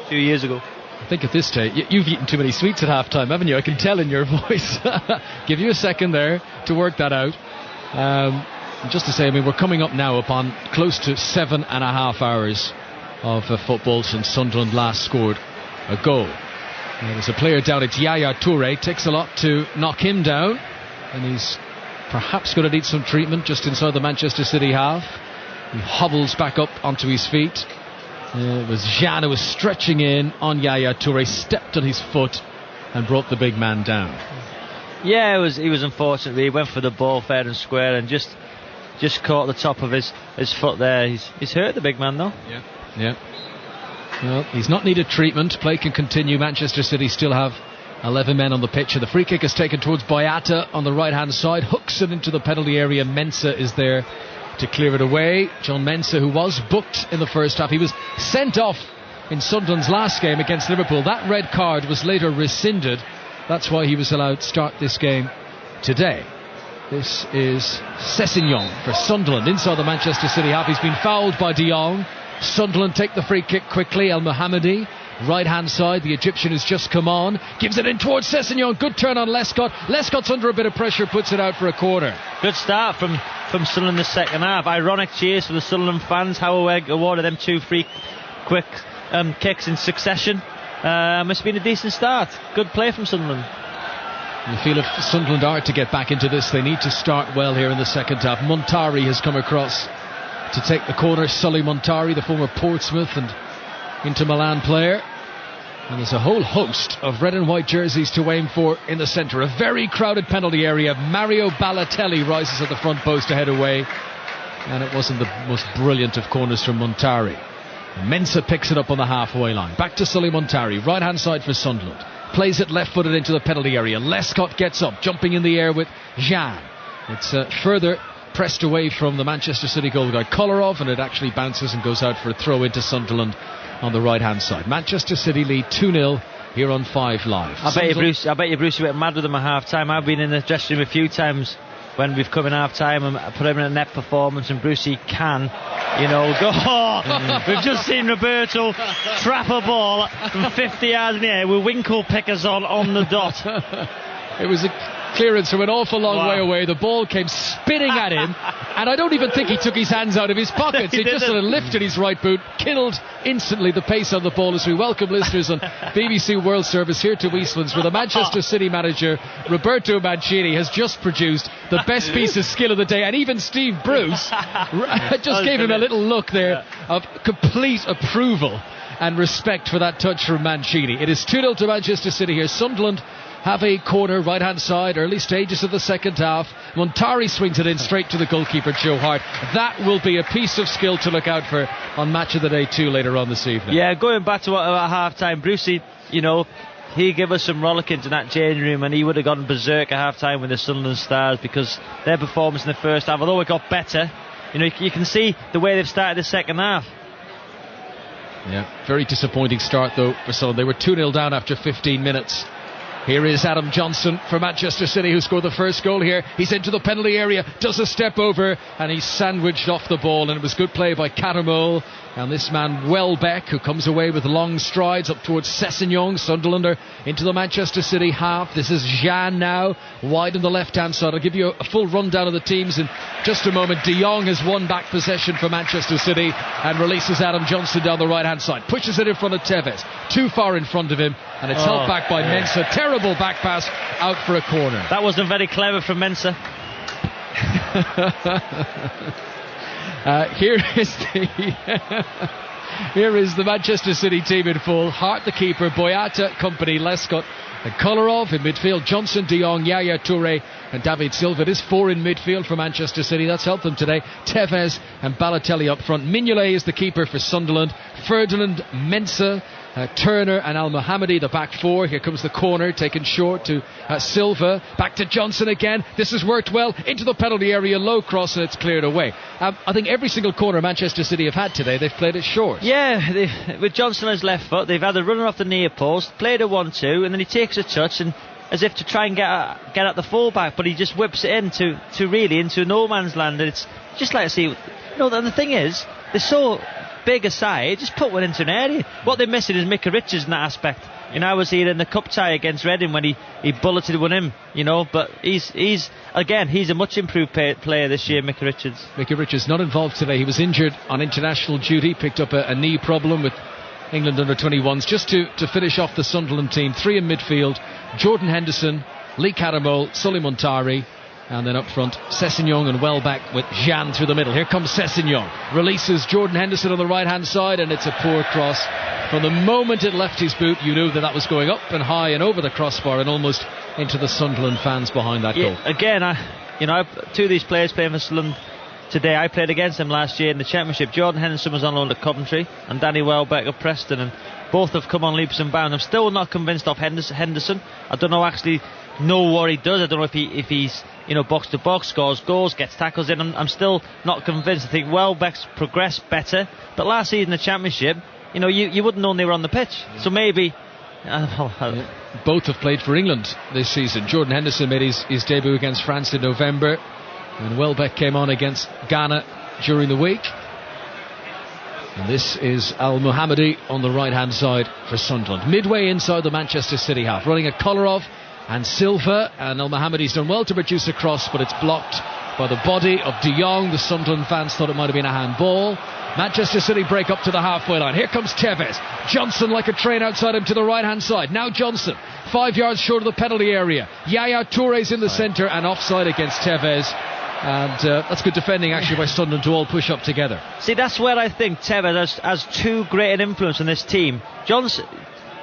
[SPEAKER 3] a few years ago.
[SPEAKER 2] I think at this stage, you've eaten too many sweets at half-time, haven't you? I can tell in your voice. Give you a second there to work that out. Just to say, we're coming up now upon close to 7.5 hours of football since Sunderland last scored a goal. There's a player down, it's Yaya Toure. Takes a lot to knock him down, and he's perhaps going to need some treatment just inside the Manchester City half. He hobbles back up onto his feet. It was Jean who was stretching in on Yaya Toure, stepped on his foot and brought the big man down.
[SPEAKER 3] Yeah, he was unfortunate. He went for the ball fair and square and just caught the top of his foot there. He's hurt, the big man, though.
[SPEAKER 2] Yeah. Well, he's not needed treatment. Play can continue. Manchester City still have 11 men on the pitch, and the free kick is taken towards Boyata on the right-hand side. Hooks it into the penalty area. Mensah is there to clear it away. John Mensah, who was booked in the first half. He was sent off in Sunderland's last game against Liverpool. That red card was later rescinded. That's why he was allowed to start this game today. This is Sessegnon for Sunderland inside the Manchester City half. He's been fouled by De Jong. Sunderland take the free kick quickly. Al-Mohammadi, right hand side. The Egyptian has just come on, gives it in towards Sessegnon. Good turn on Lescott. Lescott's under a bit of pressure, puts it out for a corner.
[SPEAKER 3] Good start from Sunderland in the second half. Ironic cheers for the Sunderland fans. Howard awarded them 2 free quick kicks in succession. Must have been a decent start. Good play from Sunderland.
[SPEAKER 2] You feel if Sunderland are to get back into this, they need to start well here in the second half. Montari has come across to take the corner. Sully Montari, the former Portsmouth and Inter Milan player. And there's a whole host of red and white jerseys to aim for in the centre. A very crowded penalty area. Mario Balotelli rises at the front post to head away. And it wasn't the most brilliant of corners from Montari. Mensah picks it up on the halfway line. Back to Sully Montari, right hand side for Sunderland. Plays it left-footed into the penalty area. Lescott gets up, jumping in the air with Jean. It's further pressed away from the Manchester City goal guy Kolarov, and it actually bounces and goes out for a throw into Sunderland on the right-hand side. Manchester City lead 2-0 here on 5 Live.
[SPEAKER 3] I bet you, Bruce, you went mad with them at half-time. I've been in the dressing room a few times when we've come in half-time and put him in a net performance, and Brucey can, go. We've just seen Roberto trap a ball from 50 yards in the air with winkle pickers on the dot.
[SPEAKER 2] It was clearance from an awful long way away. The ball came spinning at him, and I don't even think he took his hands out of his pockets. He just sort of lifted his right boot, killed instantly the pace on the ball, as we welcome listeners on BBC World Service here to Eastlands, where the Manchester City manager Roberto Mancini has just produced the best piece of skill of the day, and even Steve Bruce just gave him a little look there of complete approval and respect for that touch from Mancini. It is 2-0 to Manchester City here. Sunderland have a corner, right-hand side, early stages of the second half. Montari swings it in straight to the goalkeeper, Joe Hart. That will be a piece of skill to look out for on Match of the Day 2 later on this evening.
[SPEAKER 3] Yeah, going back to what about half-time, Brucey, he gave us some rollickings in that changing room, and he would have gone berserk at half-time with the Sunderland Stars, because their performance in the first half, although it got better, you can see the way they've started the second half.
[SPEAKER 2] Yeah, very disappointing start though for Sunderland. They were 2-0 down after 15 minutes. Here is Adam Johnson for Manchester City, who scored the first goal here. He's into the penalty area, does a step over, and he's sandwiched off the ball, and it was good play by Catamol. And this man Welbeck, who comes away with long strides up towards Sessegnon, Sunderlander, into the Manchester City half. This is Jean now, wide on the left-hand side. I'll give you a full rundown of the teams in just a moment. De Jong has won back possession for Manchester City and releases Adam Johnson down the right-hand side. Pushes it in front of Tevez, too far in front of him, and it's held back by Mensah. Terrible back pass out for a corner.
[SPEAKER 3] That wasn't very clever from Mensah.
[SPEAKER 2] Here is the Manchester City team in full. Hart the keeper, Boyata, Company, Lescott and Kolarov in midfield. Johnson, De Jong, Yaya Toure and David Silva. It is 4 in midfield for Manchester City. That's helped them today. Tevez and Balotelli up front. Mignolet is the keeper for Sunderland. Ferdinand, Mensah, Turner and Al-Mohammadi, the back four. Here comes the corner, taken short to Silva. Back to Johnson again. This has worked well. Into the penalty area, low cross, and it's cleared away. I think every single corner Manchester City have had today, they've played it short.
[SPEAKER 3] Yeah, with Johnson on his left foot, they've had a runner off the near post, played a 1-2, and then he takes a touch, and as if to try and get at the fullback, but he just whips it into no man's land. And it's just like to see. And the thing is, they're so big aside, just put one into an area. What they're missing is Micah Richards in that aspect. I was here in the cup tie against Reading when he bulleted one in, but he's a much improved player this year, Micah Richards.
[SPEAKER 2] Micah Richards not involved today. He was injured on international duty, picked up a knee problem with England under-21s. Just to finish off the Sunderland team, 3 in midfield: Jordan Henderson, Lee Catamol, Sully Montari, and then up front, Sessegnon and Welbeck with Jean through the middle. Here comes Sessegnon. Releases Jordan Henderson on the right-hand side, and it's a poor cross. From the moment it left his boot, you knew that was going up and high and over the crossbar and almost into the Sunderland fans behind that goal.
[SPEAKER 3] Again, two of these players playing for Sunderland today, I played against them last year in the Championship. Jordan Henderson was on loan at Coventry, and Danny Welbeck of Preston, and both have come on leaps and bounds. I'm still not convinced of Henderson. I don't know what he does. I don't know if he's box to box, scores goals, gets tackles in. I'm still not convinced. I think Welbeck's progressed better, but last season in the Championship, you wouldn't know they were on the pitch. So maybe
[SPEAKER 2] both have played for England this season. Jordan Henderson made his debut against France in November, and Welbeck came on against Ghana during the week. And this is Al-Mohammadi on the right hand side for Sunderland, midway inside the Manchester City half, running at Kolarov and Silva, and Al-Mohammadi's done well to produce a cross, but it's blocked by the body of De Jong. The Sunderland fans thought it might have been a handball. Manchester City break up to the halfway line. Here comes Tevez. Johnson like a train outside him to the right hand side. Now Johnson, 5 yards short of the penalty area. Yaya Toure's in the centre and offside against Tevez. And that's good defending actually by Sunderland to all push up together.
[SPEAKER 3] See, that's where I think Tevez has too great an influence on this team.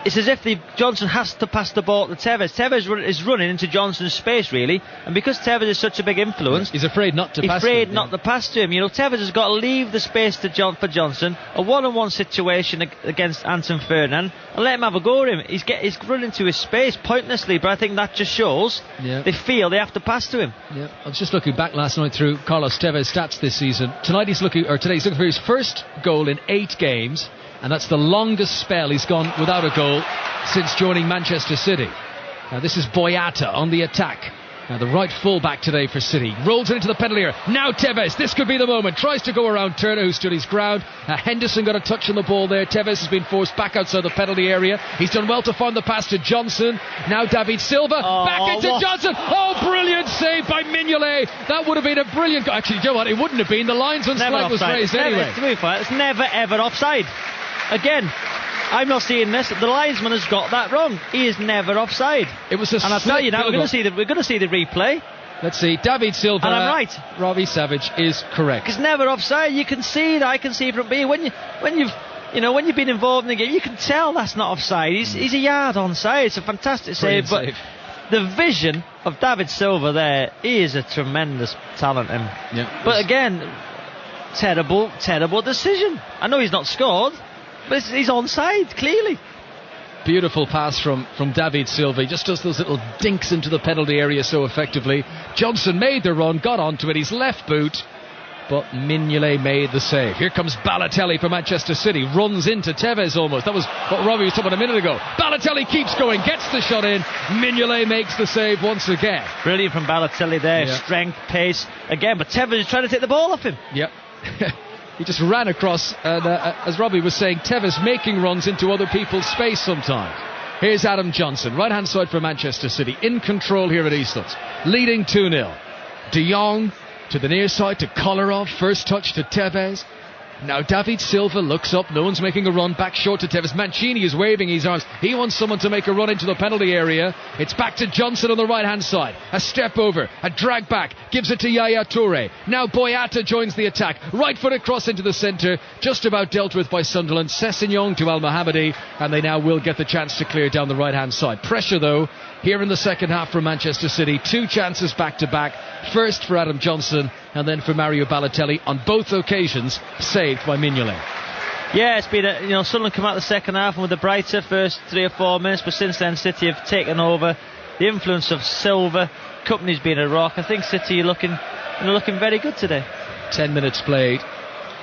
[SPEAKER 3] It's as if Johnson has to pass the ball to Tevez. Tevez is running into Johnson's space, really, and because Tevez is such a big influence,
[SPEAKER 2] he's afraid not to pass
[SPEAKER 3] to him. Tevez has got to leave the space for Johnson, a one-on-one situation against Anton Ferdinand, and let him have a go at him. He's running into his space pointlessly, but I think that just shows they feel they have to pass to him.
[SPEAKER 2] Yeah, I was just looking back last night through Carlos Tevez stats this season. Today he's looking for his first goal in 8 games. And that's the longest spell he's gone without a goal since joining Manchester City. Now this is Boyata on the attack. Now the right full back today for City. Rolls it into the penalty area. Now Tevez. This could be the moment. Tries to go around Turner, who stood his ground. Henderson got a touch on the ball there. Tevez has been forced back outside the penalty area. He's done well to find the pass to Johnson. Now David Silva. Back into Johnson. Oh, brilliant save by Mignolet. That would have been a brilliant... Actually, you know what? It wouldn't have been. The linesman's flag was raised anyway.
[SPEAKER 3] To be fair, it's never ever offside. Again, I'm not seeing this. The linesman has got that wrong. He is never offside.
[SPEAKER 2] It was a
[SPEAKER 3] and I'll tell you now, we're going to see the replay.
[SPEAKER 2] Let's see. David Silva.
[SPEAKER 3] And I'm right.
[SPEAKER 2] Robbie Savage is correct.
[SPEAKER 3] It's never offside. You can see that. I can see from me when you've been involved in the game, you can tell that's not offside. He's a yard onside. It's a fantastic save. But the vision of David Silva there, he is a tremendous talent. But again, terrible decision. I know he's not scored, but he's onside clearly.
[SPEAKER 2] Beautiful pass from David Silva. He just does those little dinks into the penalty area so effectively. Johnson made the run, got onto it, his left boot, but Mignolet made the save. Here comes Balotelli for Manchester City, runs into Tevez almost. That was what Robbie was talking about a minute ago. Balotelli keeps going, gets the shot in. Mignolet makes the save once again.
[SPEAKER 3] Brilliant from Balotelli there, strength, pace again, but Tevez is trying to take the ball off him.
[SPEAKER 2] Yep. He just ran across, and as Robbie was saying, Tevez making runs into other people's space sometimes. Here's Adam Johnson, right hand side for Manchester City, in control here at Eastlands, leading 2-0. De Jong to the near side to Kolarov, first touch to Tevez. Now David Silva looks up, no one's making a run, back short to Tevez. Mancini is waving his arms, he wants someone to make a run into the penalty area. It's back to Johnson on the right hand side, a step over, a drag back, gives it to Yaya Toure. Now Boyata joins the attack, right footed cross into the centre, just about dealt with by Sunderland. Sessegnon to Al Mohammadi, and they now will get the chance to clear down the right hand side. Pressure though here in the second half for Manchester City, 2 chances back to back, first for Adam Johnson and then for Mario Balotelli, on both occasions saved by Mignolet.
[SPEAKER 3] Yeah, it's been Sunderland come out the second half and with the brighter first 3 or 4 minutes, but since then City have taken over. The influence of Silva, Company's been a rock. I think City are looking very good today.
[SPEAKER 2] 10 minutes played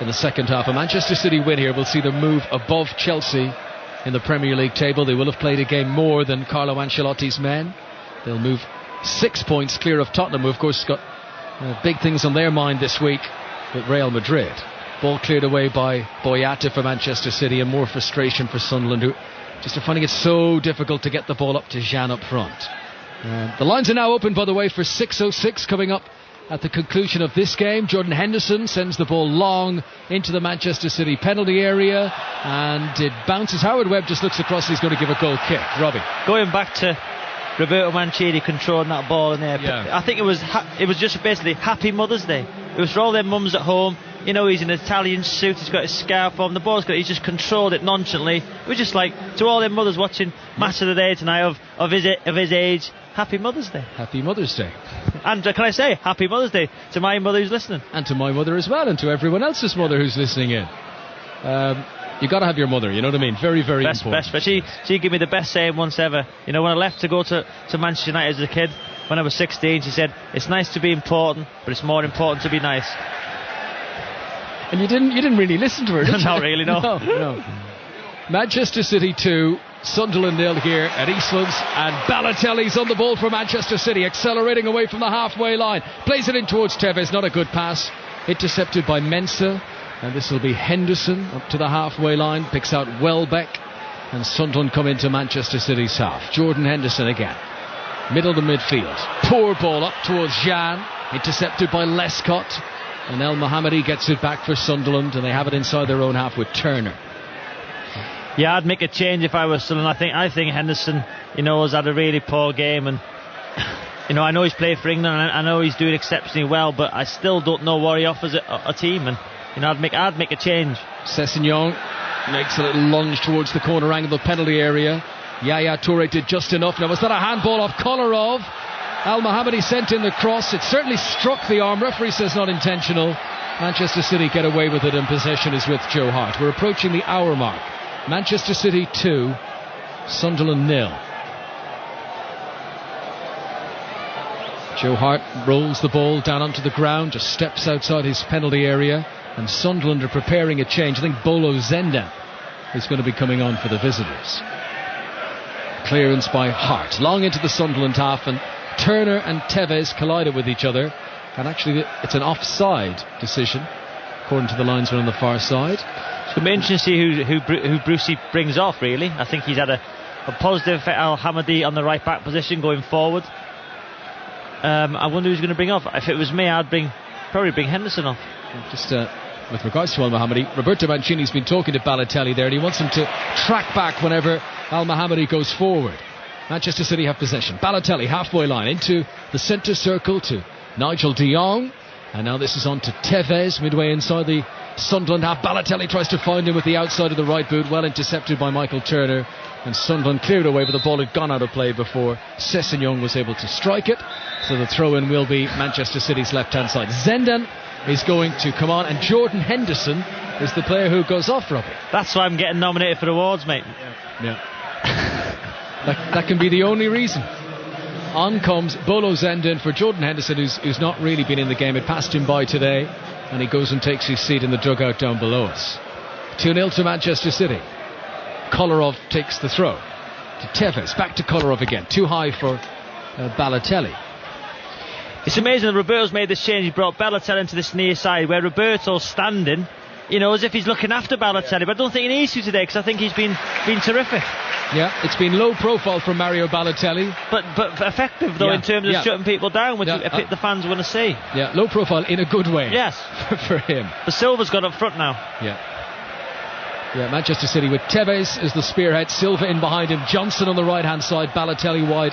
[SPEAKER 2] in the second half. A Manchester City win here will see them move above Chelsea in the Premier League table. They will have played a game more than Carlo Ancelotti's men. They'll move 6 points clear of Tottenham, who of course got big things on their mind this week with Real Madrid. Ball cleared away by Boyata for Manchester City, and more frustration for Sunderland, who just are finding it so difficult to get the ball up to Jean up front. The lines are now open, by the way, for 6:06 coming up at the conclusion of this game. Jordan Henderson sends the ball long into the Manchester City penalty area, and it bounces. Howard Webb just looks across, he's going to give a goal kick. Robbie.
[SPEAKER 3] Going back to Roberto Mancini controlling that ball in there.
[SPEAKER 2] Yeah.
[SPEAKER 3] I think it was just basically Happy Mother's Day. It was for all their mums at home. You know, he's in an Italian suit, he's got his scarf on, the ball's got, he's just controlled it nonchalantly. It was just like, to all their mothers watching Match of the Day tonight of his age, Happy Mother's Day.
[SPEAKER 2] Happy Mother's Day.
[SPEAKER 3] And can I say, Happy Mother's Day to my mother who's listening.
[SPEAKER 2] And to my mother as well, and to everyone else's mother who's listening in. You got to have your mother, you know what I mean? Very, very important.
[SPEAKER 3] But she gave me the best saying once ever. You know, when I left to go to Manchester United as a kid, when I was 16, she said, it's nice to be important, but it's more important to be nice.
[SPEAKER 2] And you didn't really listen to her, did you?
[SPEAKER 3] Not really, no.
[SPEAKER 2] No. Manchester City 2, Sunderland 0 here at Eastlands, and Balotelli's on the ball for Manchester City, accelerating away from the halfway line, plays it in towards Tevez, not a good pass, intercepted by Mensah, and this will be Henderson up to the halfway line, picks out Welbeck, and Sunderland come into Manchester City's half. Jordan Henderson again, middle to midfield, poor ball up towards Jean, intercepted by Lescott, and El Mohammadi gets it back for Sunderland, and they have it inside their own half with Turner.
[SPEAKER 3] Yeah, I'd make a change if I was Sunderland. I think Henderson, has had a really poor game, and I know he's played for England, and I know he's doing exceptionally well, but I still don't know what he offers a team, and I'd make a change.
[SPEAKER 2] Sessegnon makes a little lunge towards the corner angle of the penalty area. Yaya Toure did just enough. Now, was that a handball off Kolarov? Al Mohammadi sent in the cross. It certainly struck the arm. Referee says not intentional. Manchester City get away with it, and possession is with Joe Hart. We're approaching the hour mark. Manchester City 2, Sunderland 0. Joe Hart rolls the ball down onto the ground, just steps outside his penalty area, and Sunderland are preparing a change. I think Bolo Zenda is going to be coming on for the visitors. Clearance by Hart, long into the Sunderland half, and Turner and Tevez collided with each other, and actually it's an offside decision according to the linesman on the far side.
[SPEAKER 3] It's going to be interesting to see who Brucey brings off, really. I think he's had a positive effect. Al-Hamadi on the right back position going forward. I wonder who's going to bring off. If it was me, I'd probably bring Henderson off.
[SPEAKER 2] Just with regards to Al-Mohammadi, Roberto Mancini's been talking to Balotelli there, and he wants him to track back whenever Al-Mohammadi goes forward. Manchester City have possession. Balotelli, halfway line, into the centre circle to Nigel de Jong. And now this is on to Tevez, midway inside the Sunderland half. Balotelli tries to find him with the outside of the right boot, well intercepted by Michael Turner. And Sunderland cleared away, but the ball had gone out of play before Sessegnon was able to strike it. So the throw-in will be Manchester City's left-hand side. Zendan is going to come on, and Jordan Henderson is the player who goes off, Robbie.
[SPEAKER 3] That's why I'm getting nominated for awards, mate.
[SPEAKER 2] Yeah. that can be the only reason. On comes Bolo Zendan for Jordan Henderson, who's not really been in the game. It passed him by today, and he goes and takes his seat in the dugout down below us. 2-0 to Manchester City. Kolarov takes the throw to Tevez, back to Kolarov again, too high for Balotelli.
[SPEAKER 3] It's amazing that Roberto's made this change. He brought Balotelli into this near side where Roberto's standing, as if he's looking after Balotelli, but I don't think he needs to today, because I think he's been terrific.
[SPEAKER 2] Yeah, it's been low profile from Mario Balotelli,
[SPEAKER 3] but effective though, in terms of shutting people down, which the fans want to see.
[SPEAKER 2] Yeah, low profile in a good way.
[SPEAKER 3] Yes,
[SPEAKER 2] for him.
[SPEAKER 3] But Silva's got up front now.
[SPEAKER 2] Yeah, Manchester City with Tevez as the spearhead, Silva in behind him, Johnson on the right-hand side, Balotelli wide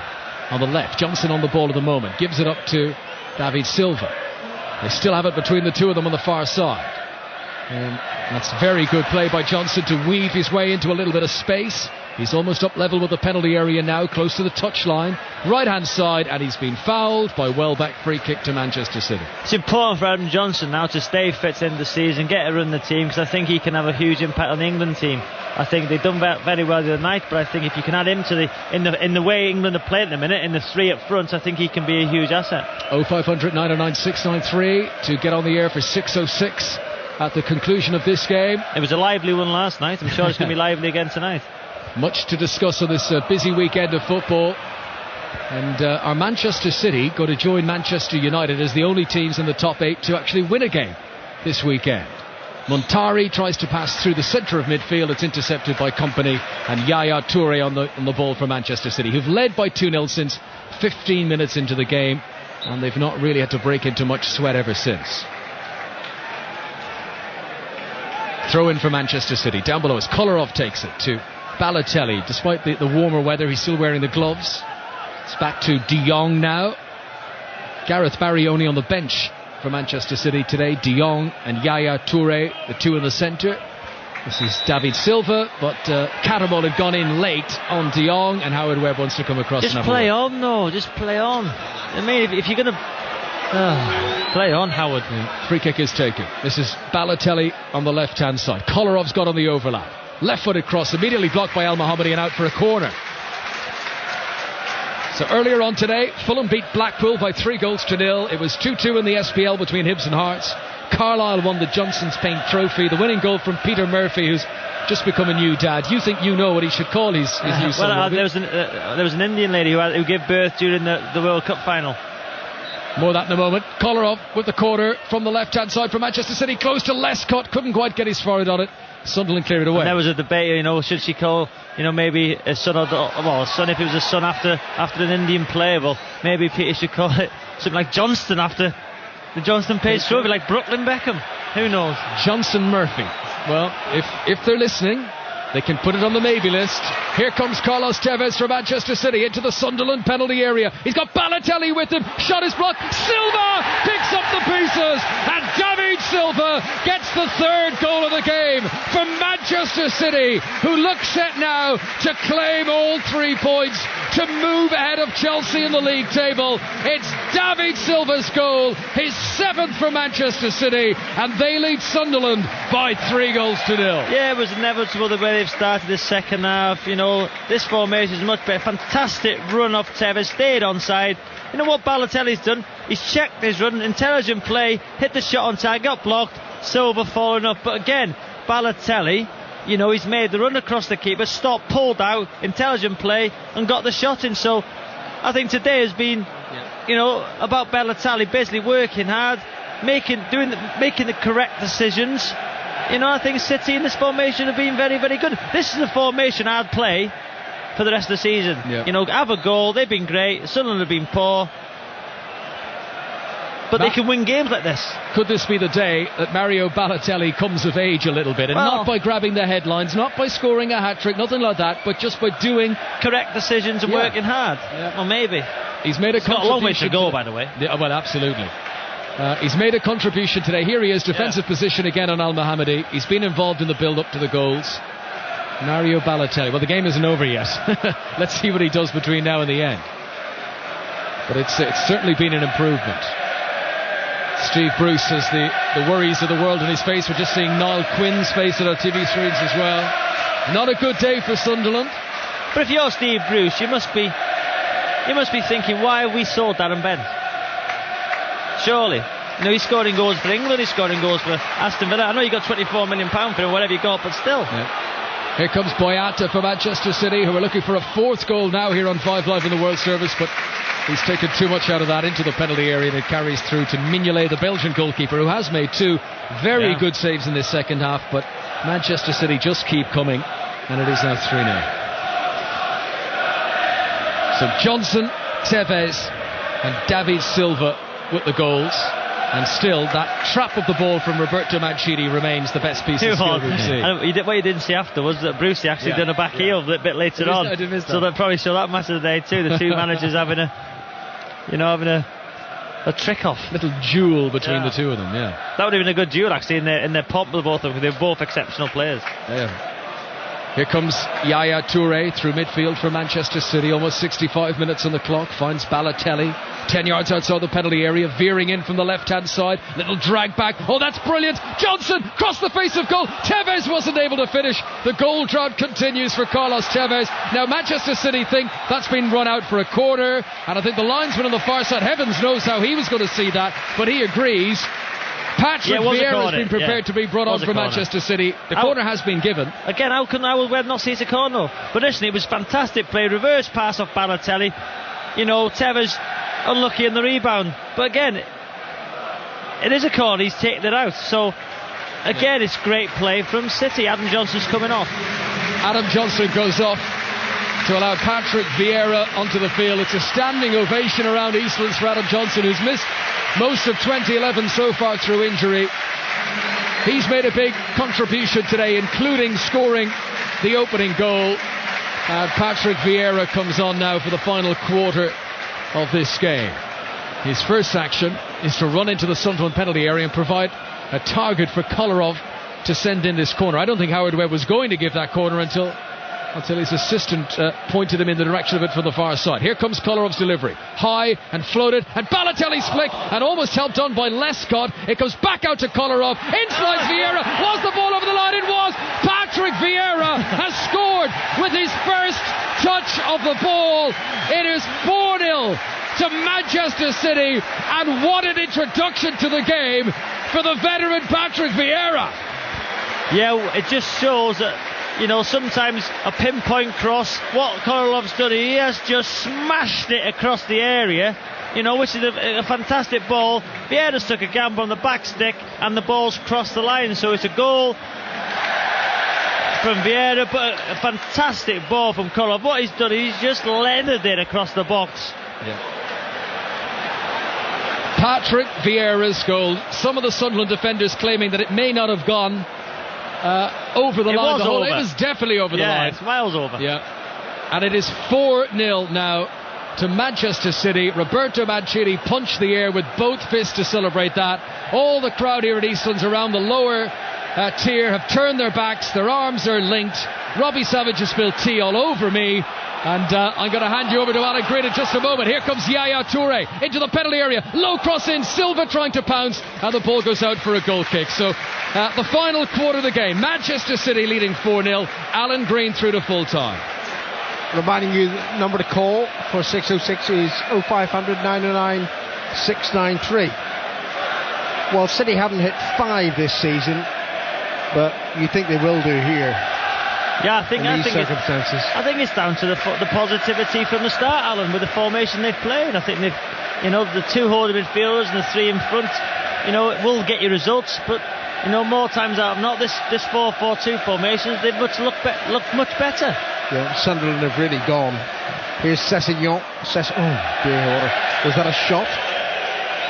[SPEAKER 2] on the left. Johnson on the ball at the moment, gives it up to David Silva. They still have it between the two of them on the far side. That's very good play by Johnson to weave his way into a little bit of space. He's almost up level with the penalty area now, close to the touchline, right-hand side, and he's been fouled by Welbeck. Free kick to Manchester City.
[SPEAKER 3] It's important for Adam Johnson now to stay fit in the season, get a run the team, because I think he can have a huge impact on the England team. I think they've done very well the other night, but I think if you can add him to in the way England are playing at the minute, in the three up front, I think he can be a huge asset.
[SPEAKER 2] 0500 909 693 to get on the air for 6:06 at the conclusion of this game.
[SPEAKER 3] It was a lively one last night. I'm sure it's going to be lively again tonight.
[SPEAKER 2] Much to discuss on this busy weekend of football. And our Manchester City go to join Manchester United as the only teams in the top 8 to actually win a game this weekend. Montari tries to pass through the centre of midfield. It's intercepted by Kompany, and Yaya Toure on the ball for Manchester City, who've led by 2-0 since 15 minutes into the game, and they've not really had to break into much sweat ever since. Throw in for Manchester City. Down below us, Kolarov takes it to Balotelli. Despite the warmer weather, he's still wearing the gloves. It's back to de Jong now. Gareth Barry on the bench for Manchester City today. De Jong and Yaya Toure, the two in the centre. This is David Silva, but Catamol had gone in late on de Jong, and Howard Webb wants to come across.
[SPEAKER 3] Just play on, though. Just play on. I mean, if you're going to play on, Howard.
[SPEAKER 2] Free kick is taken. This is Balotelli on the left-hand side. Kolarov's got on the overlap. Left-footed cross, immediately blocked by Al-Mohammadi and out for a corner. So earlier on today, Fulham beat Blackpool by 3-0. It was 2-2 in the SPL between Hibs and Hearts. Carlisle won the Johnson's Paint Trophy. The winning goal from Peter Murphy, who's just become a new dad. You think you know what he should call his new son?
[SPEAKER 3] There was an Indian lady who gave birth during the World Cup final.
[SPEAKER 2] More of that in a moment. Kolarov with the corner from the left-hand side for Manchester City. Close to Lescott. Couldn't quite get his forehead on it. Sunderland cleared it away.
[SPEAKER 3] And there was a debate, should she call, maybe a son or a son if it was a son after an Indian player. Well, maybe Peter should call it something like Johnston after the Johnston Page Trophy, like Brooklyn Beckham. Who knows?
[SPEAKER 2] Johnson Murphy. Well, if they're listening, they can put it on the maybe list. Here comes Carlos Tevez from Manchester City into the Sunderland penalty area. He's got Balotelli with him. Shot is blocked. Silva picks up the pieces, and David Silva gets the third goal of the game for Manchester City, who look set now to claim all 3 points to move ahead of Chelsea in the league table. It's David Silva's goal, his 7th for Manchester City, and they lead Sunderland by 3-0.
[SPEAKER 3] Yeah, it was inevitable the way they've started this second half. This formation is much better. Fantastic run off Tevez, stayed onside. You know what Balotelli's done? He's checked his run, intelligent play, hit the shot on target, got blocked, Silva following up. But again, Balotelli, he's made the run across the keeper, stopped, pulled out, intelligent play, and got the shot in. So I think today has been you know, about Balotelli basically working hard, making the correct decisions. You know, I think City in this formation have been very, very good. This is the formation I'd play for the rest of the season. You know, have a goal. They've been great. Sunderland have been poor. But they can win games like this.
[SPEAKER 2] Could this be the day that Mario Balotelli comes of age a little bit, and not by grabbing the headlines, not by scoring a hat-trick, nothing like that, but just by doing
[SPEAKER 3] correct decisions and working hard? Or maybe.
[SPEAKER 2] He's made a contribution.
[SPEAKER 3] Got a long way to go, by the way.
[SPEAKER 2] Yeah, well, absolutely. He's made a contribution today. Here he is, defensive position again on Al-Mohammadi. He's been involved in the build-up to the goals. Mario Balotelli. Well, the game isn't over yet. Let's see what he does between now and the end. But it's certainly been an improvement. Steve Bruce has the worries of the world in his face. We're just seeing Niall Quinn's face at our TV screens as well. Not a good day for Sunderland.
[SPEAKER 3] But if you're Steve Bruce, you must be thinking, why have we sold Darren Bent? Surely. You know, he's scoring goals for England, he's scoring goals for Aston Villa. I know you got £24 million for him, whatever you got, but still.
[SPEAKER 2] Yeah. Here comes Boyata for Manchester City, who are looking for a fourth goal now here on 5 Live in the World Service, but he's taken too much out of that into the penalty area, and it carries through to Mignolet, the Belgian goalkeeper, who has made 2 very good saves in this second half, but Manchester City just keep coming, and it is now 3-0. So Johnson, Tevez and David Silva with the goals, and still that trap of the ball from Roberto Mancini remains the best piece of skill we've seen.
[SPEAKER 3] And what you didn't see after was that Brucey actually done a back heel a bit later on, so that probably saw that match of the day too. The two managers having a trick off,
[SPEAKER 2] little duel between the two of them. That
[SPEAKER 3] would have been a good duel actually in their pomp with both of them. They're both exceptional players.
[SPEAKER 2] Here comes Yaya Toure through midfield for Manchester City. Almost 65 minutes on the clock. Finds Balotelli 10 yards outside the penalty area, veering in from the left-hand side. Little drag back. Oh, that's brilliant. Johnson crossed the face of goal. Tevez wasn't able to finish. The goal drought continues for Carlos Tevez. Now Manchester City think that's been run out for a corner, and I think the linesman on the far side, heavens knows how he was going to see that, but he agrees. Patrick Vieira has been prepared to be brought on for Manchester City. The corner has been given.
[SPEAKER 3] Again, how will we not see it's a corner? But listen, it was fantastic play. Reverse pass off Balotelli. You know, Tevez unlucky in the rebound. But again, it is a corner. He's taken it out. So, again, it's great play from City. Adam Johnson's coming off.
[SPEAKER 2] Adam Johnson goes off to allow Patrick Vieira onto the field. It's a standing ovation around Eastlands for Adam Johnson, who's missed most of 2011 so far through injury. He's made a big contribution today, including scoring the opening goal. And Patrick Vieira comes on now for the final quarter of this game. His first action is to run into the Sunderland penalty area and provide a target for Kolarov to send in this corner. I don't think Howard Webb was going to give that corner until his assistant pointed him in the direction of it from the far side. Here comes Kolarov's delivery. High and floated, and Balotelli's flick, and almost helped on by Lescott. It goes back out to Kolarov. In slides Vieira. Was the ball over the line? It was. Patrick Vieira has scored with his first touch of the ball. It is 4-0 to Manchester City, and what an introduction to the game for the veteran Patrick Vieira.
[SPEAKER 3] Yeah, it just shows that, you know, sometimes a pinpoint cross. What Kolarov's done, he has just smashed it across the area, you know, which is a fantastic ball. Vieira's took a gamble on the back stick, and the ball's crossed the line, so it's a goal from Vieira, but a fantastic ball from Kolarov. What he's done, he's just leathered it across the box.
[SPEAKER 2] Patrick Vieira's goal. Some of the Sunderland defenders claiming that it may not have gone over the line. It was definitely over the line.
[SPEAKER 3] It's miles over.
[SPEAKER 2] And it is 4-0 now to Manchester City. Roberto Mancini punched the air with both fists to celebrate that. All the crowd here at Eastlands around the lower tier have turned their backs. Their arms are linked. Robbie Savage has spilled tea all over me. And I'm going to hand you over to Alan Green in just a moment. Here comes Yaya Toure into the penalty area. Low cross in. Silva trying to pounce. And the ball goes out for a goal kick. So the final quarter of the game. Manchester City leading 4-0. Alan Green through to full time.
[SPEAKER 6] Reminding you, the number to call for 606 is 0500 909 693. Well, City haven't hit 5 this season, but you think they will do here.
[SPEAKER 3] Yeah, I think
[SPEAKER 6] circumstances.
[SPEAKER 3] I think it's down to the positivity from the start, Alan, with the formation they've played. I think they've, the 2 holding midfielders and the 3 in front, it will get you results, but more times out of not, this 4-4-2 formations, they've looked much better.
[SPEAKER 6] Yeah, Sunderland have really gone. Here's Cessignon. Oh dear, was that a shot?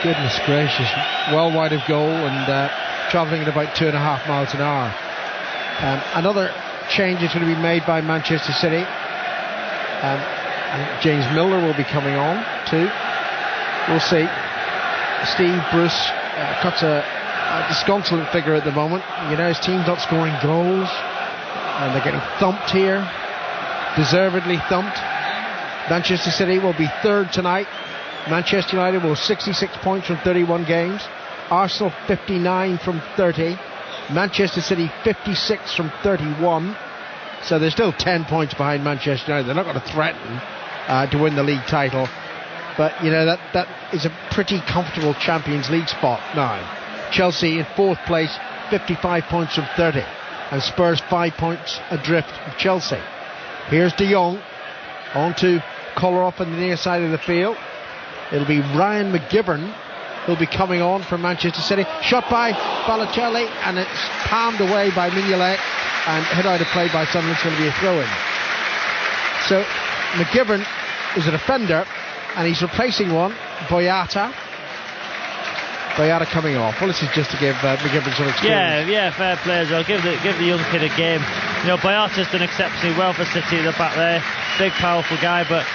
[SPEAKER 6] Goodness gracious, well wide of goal and travelling at about 2.5 miles an hour. Another change is going to be made by Manchester City. I think James Milner will be coming on too. We'll see. Steve Bruce cuts a disconsolate figure at the moment. His team's not scoring goals and they're getting thumped here, deservedly thumped. Manchester City will be third tonight. Manchester United will 66 points from 31 games. Arsenal 59 from 30. Manchester City 56 from 31. So they're still 10 points behind Manchester United. They're not going to threaten to win the league title. But that is a pretty comfortable Champions League spot now. Chelsea in 4th place, 55 points from 30. And Spurs 5 points adrift of Chelsea. Here's De Jong on to Kolarov on the near side of the field. It'll be Ryan McGivern who'll be coming on from Manchester City. Shot by Balotelli and it's palmed away by Mignolet and hit out of play by Sunderland. It's going to be a throw-in. So McGivern is a defender and he's replacing Boyata. Boyata coming off. Well, this is just to give McGivern some experience.
[SPEAKER 3] Yeah, fair play as well. Give the young kid a game. Boyata's done exceptionally well for City at the back there. Big, powerful guy, but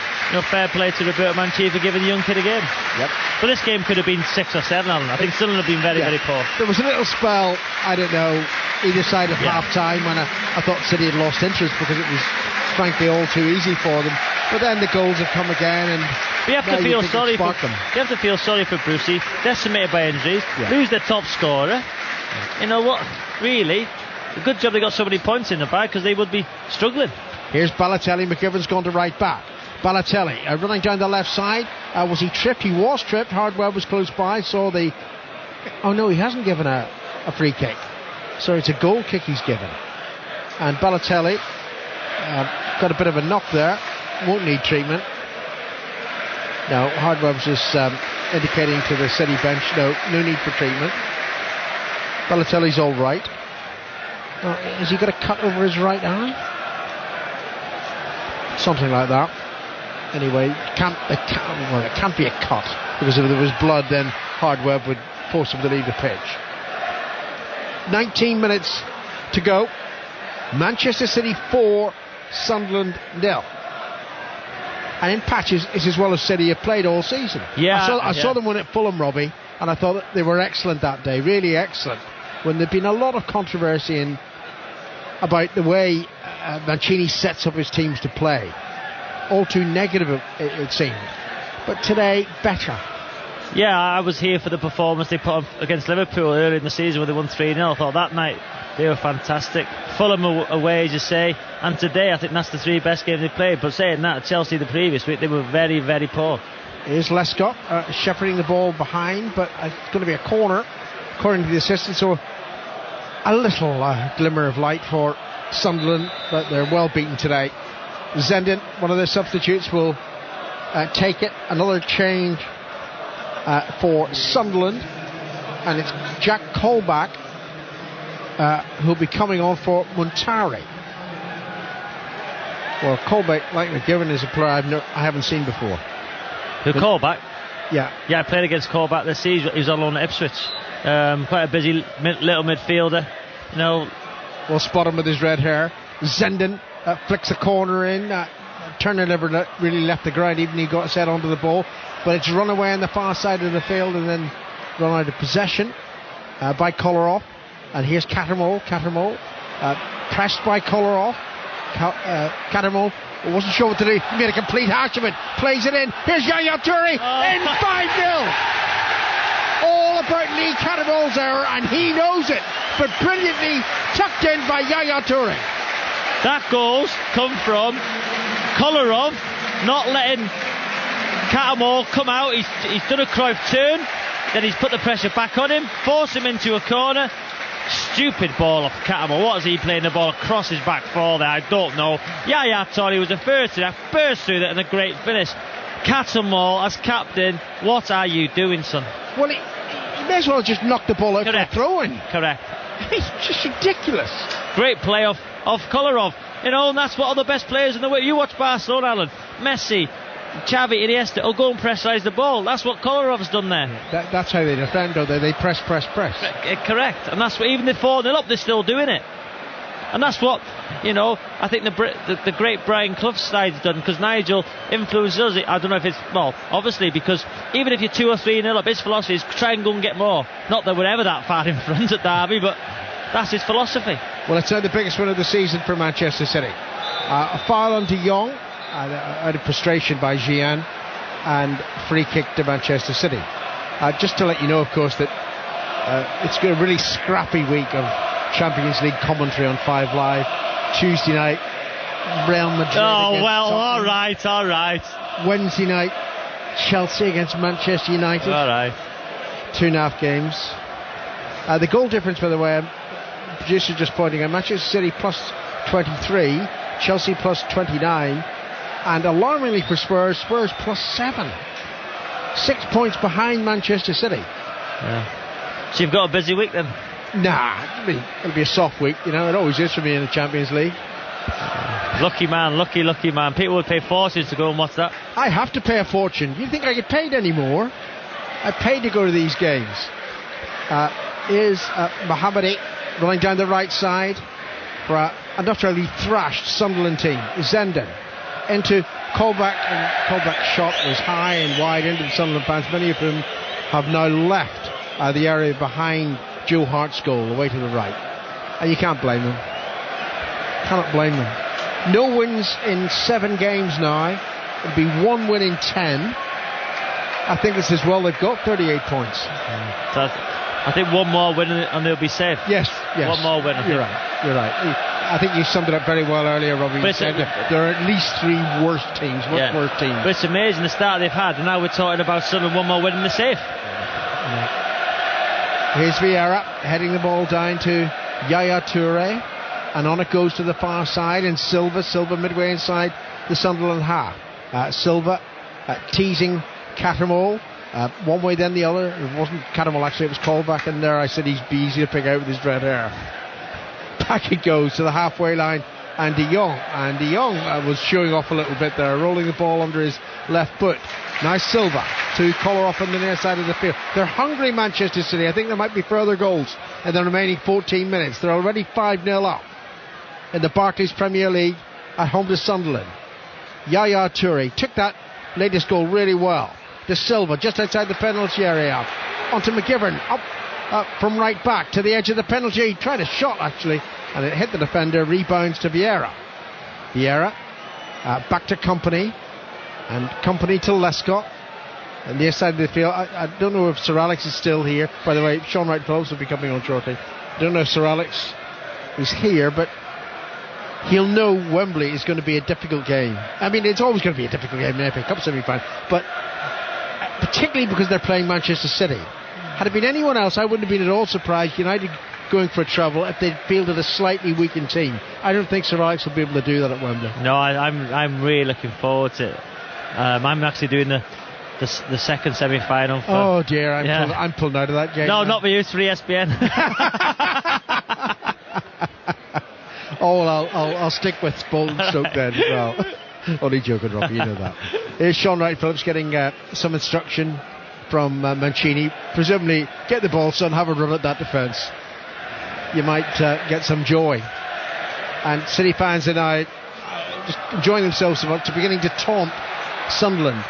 [SPEAKER 3] fair play to Roberto Mancini for giving the young kid a game.
[SPEAKER 6] Yep.
[SPEAKER 3] But this game could have been 6 or 7, Alan. I think Sunderland have been very, very poor.
[SPEAKER 6] There was a little spell, I don't know, either side of half-time when I thought City had lost interest because it was frankly all too easy for them. But then the goals have come again and
[SPEAKER 3] you have to feel sorry for them. You have to feel sorry for Brucey, decimated by injuries, lose their top scorer. You know what? Really, a good job they got so many points in the bag because they would be struggling.
[SPEAKER 6] Here's Balotelli. McGivern's gone to right back. Balotelli running down the left side. Was he tripped? He was tripped. Hardwell was close by. Saw the... Oh no, he hasn't given a free kick. So it's a goal kick he's given. And Balotelli got a bit of a knock there. Won't need treatment. No, Hardwell was just indicating to the City bench, no need for treatment. Balotelli's all right. Has he got a cut over his right eye? Something like that. Anyway, it can't be a cut, because if there was blood then Hardwell would force him to leave the pitch. 19 minutes to go. Manchester City 4, Sunderland 0. And in patches, it's as well as City have played all season. I saw them win at Fulham, Robbie, and I thought that they were excellent that day, really excellent. When there'd been a lot of controversy about the way Mancini sets up his teams to play. All too negative, it seemed. But today, better.
[SPEAKER 3] Yeah, I was here for the performance they put on against Liverpool early in the season where they won 3-0. I thought that night they were fantastic. Fulham away, as you say, and today I think that's the 3 best games they played. But saying that, Chelsea the previous week, they were very, very poor.
[SPEAKER 6] Here's Lescott shepherding the ball behind, but it's going to be a corner, according to the assistant. So a little glimmer of light for Sunderland, but they're well beaten today. Zenden, one of their substitutes, will take it. Another change for Sunderland, and it's Jack Colback who'll be coming on for Montari. Well, Colback, like McGivern, is a player I haven't seen before.
[SPEAKER 3] Colback?
[SPEAKER 6] Yeah,
[SPEAKER 3] I played against Colback this season. He was on loan at Ipswich. Quite a busy little midfielder.
[SPEAKER 6] We'll spot him with his red hair. Zenden flicks a corner in. Turner never really left the ground, even he got set onto the ball, but it's run away on the far side of the field and then run out of possession by Kolarov. And here's Cattermole pressed by Kolarov. Cattermole wasn't sure what to do. He made a complete hash of it, plays it in. Here's Yaya Toure in 5-0. All about Lee Cattermole's error, and he knows it, but brilliantly tucked in by Yaya Toure.
[SPEAKER 3] That goal's come from Kolarov not letting Cattermole come out. He's done a Cruyff turn, then he's put the pressure back on him, forced him into a corner, Stupid ball off Catamore. What is he playing the ball across his back for there? I don't know. Yaya Toure was the first to burst through that and a great finish. Catamore as captain, what are you doing, son?
[SPEAKER 6] Well, he may as well just knock the ball out for a throw-in.
[SPEAKER 3] Correct.
[SPEAKER 6] It's just ridiculous.
[SPEAKER 3] Great play off Kolarov. And that's what all the best players in the world. You watch Barcelona, Alan. Messi, Xavi, Iniesta will go and pressurize the ball. That's what Kolarov's done there.
[SPEAKER 6] That's how they defend, though. They press.
[SPEAKER 3] Correct. And that's what, even the 4-0 up, they're still doing it. And that's what, I think the great Brian Clough's side's done, because Nigel influences us. I don't know if it's, obviously, because even if you're 2 or 3-0 up, his philosophy is try and go and get more. Not that we're ever that far in front at Derby, but that's his philosophy.
[SPEAKER 6] Well, it's now the biggest win of the season for Manchester City. A foul on De Jong, out of frustration by Gian, and free kick to Manchester City. Just to let you know, of course, that it's been a really scrappy week of Champions League commentary on 5 Live. Tuesday night, Real Madrid.
[SPEAKER 3] Oh, well, all right.
[SPEAKER 6] Wednesday night, Chelsea against Manchester United.
[SPEAKER 3] All right.
[SPEAKER 6] 2.5 games. The goal difference, by the way, producer just pointing out, Manchester City plus 23, Chelsea plus 29, and alarmingly for Spurs plus 7. 6 points behind Manchester City.
[SPEAKER 3] Yeah. So you've got a busy week then?
[SPEAKER 6] Nah, it'll be a soft week, it always is for me in the Champions League.
[SPEAKER 3] Lucky man. People would pay fortunes to go and watch that.
[SPEAKER 6] I have to pay a fortune. Do you think I get paid anymore? I paid to go to these games. Is Mohammadi running down the right side for a not really thrashed Sunderland team. Zenden into Colback, and Colback's shot was high and wide into the Sunderland fans, many of whom have now left the area behind Joe Hart's goal away to the right, and you can't blame them. Cannot blame them. No wins in 7 games now. It'll be 1 win in 10. I think this is they've got 38 points.
[SPEAKER 3] I think 1 more win and they'll be safe.
[SPEAKER 6] Yes.
[SPEAKER 3] 1 more win.
[SPEAKER 6] You're right. I think you summed it up very well earlier, Robbie. You said there are at least 3 worse teams. Much worse teams.
[SPEAKER 3] But it's amazing the start they've had, and now we're talking about Sunderland 1 more win and they're safe.
[SPEAKER 6] Here's Vieira heading the ball down to Yaya Toure, and on it goes to the far side, and Silva midway inside the Sunderland half. Silva teasing Catamore. One way then the other. It wasn't Catamore actually, it was Colback, and there I said he's easy to pick out with his red hair. Back it goes to the halfway line, and De Jong was showing off a little bit there, rolling the ball under his left foot. Now Silva to Kolarov on the near side of the field. They're hungry, Manchester City. I think there might be further goals in the remaining 14 minutes. They're already 5-0 up in the Barclays Premier League at home to Sunderland. Yaya Toure took that latest goal really well. To Silva just outside the penalty area, onto McGivern, up from right back to the edge of the penalty. He tried a shot actually, and it hit the defender. Rebounds to Vieira. Back to Company, and Company to Lescott, and the side of the field. I don't know if Sir Alex is still here. By the way, Sean Wright-Phillips will be coming on shortly. I don't know if Sir Alex is here, but he'll know Wembley is going to be a difficult game. I mean, it's always going to be a difficult game in the FA Cup semi-final, but particularly because they're playing Manchester City. Had it been anyone else, I wouldn't have been at all surprised United going for a treble if they'd fielded a slightly weakened team. I don't think Sir Alex will be able to do that at Wembley.
[SPEAKER 3] No, I'm really looking forward to it. I'm actually doing the second semi-final.
[SPEAKER 6] Oh dear, I'm pulling out of that game.
[SPEAKER 3] No, not for you, it's for ESPN.
[SPEAKER 6] I'll stick with Bolton Stoke then as well. Only joking, Robbie, you know that. Here's Sean Wright-Phillips getting some instruction from Mancini. Presumably, get the ball, son, have a run at that defence. You might get some joy. And City fans are now just enjoying themselves so much, beginning to taunt Sunderland.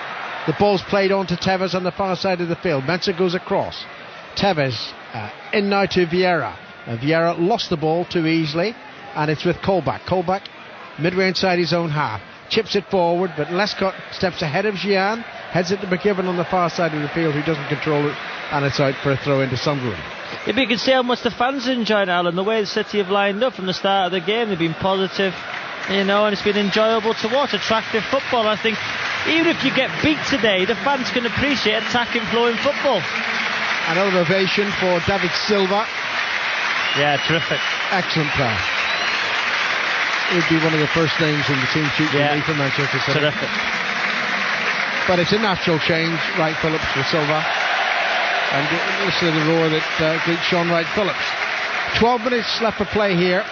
[SPEAKER 6] The ball's played on to Tevez on the far side of the field. Mensah goes across. Tevez in now to Vieira. Vieira lost the ball too easily, and it's with Colback. Colback midway inside his own half. Chips it forward, but Lescott steps ahead of Gian, heads it to McGivern on the far side of the field, who doesn't control it, and it's out for a throw into Sunderland.
[SPEAKER 3] If you can see how much the fans enjoyed, Alan, the way the City have lined up from the start of the game, they've been positive, and it's been enjoyable to watch, attractive football. I think even if you get beat today, the fans can appreciate attacking, flowing football.
[SPEAKER 6] Another ovation for David Silva.
[SPEAKER 3] Yeah, terrific.
[SPEAKER 6] Excellent player. He'd be one of the first names in the team sheet for Manchester City.
[SPEAKER 3] Terrific.
[SPEAKER 6] But it's a natural change, Wright Phillips for Silva. And listen to the roar that greets Sean Wright Phillips. 12 minutes left for play here.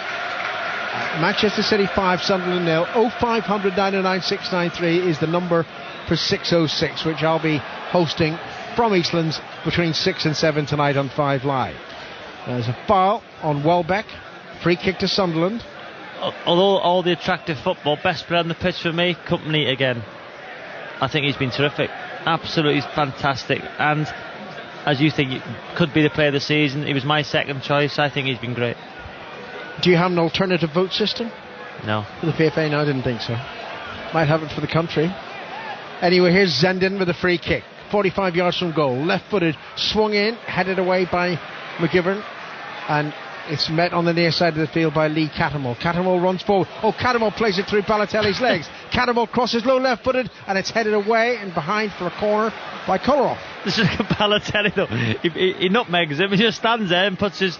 [SPEAKER 6] Manchester City 5, Sunderland 0. 0500 909 693 is the number for 606, which I'll be hosting from Eastlands between 6 and 7 tonight on 5 Live. There's a foul on Welbeck. Free kick to Sunderland.
[SPEAKER 3] Although all the attractive football, best player on the pitch for me, Company again. I think he's been terrific. Absolutely fantastic. And as you think, could be the player of the season. He was my second choice. I think he's been great.
[SPEAKER 6] Do you have an alternative vote system?
[SPEAKER 3] No.
[SPEAKER 6] For the PFA? No, I didn't think so. Might have it for the country. Anyway, here's Zenden with a free kick. 45 yards from goal. Left-footed, swung in, headed away by McGivern. And it's met on the near side of the field by Lee Cattermole. Cattermole runs forward. Oh, Cattermole plays it through Balotelli's legs. Cattermole crosses low left-footed, and it's headed away and behind for a corner by Conor.
[SPEAKER 3] This is Balotelli, though. He nutmegs him. He just stands there and puts his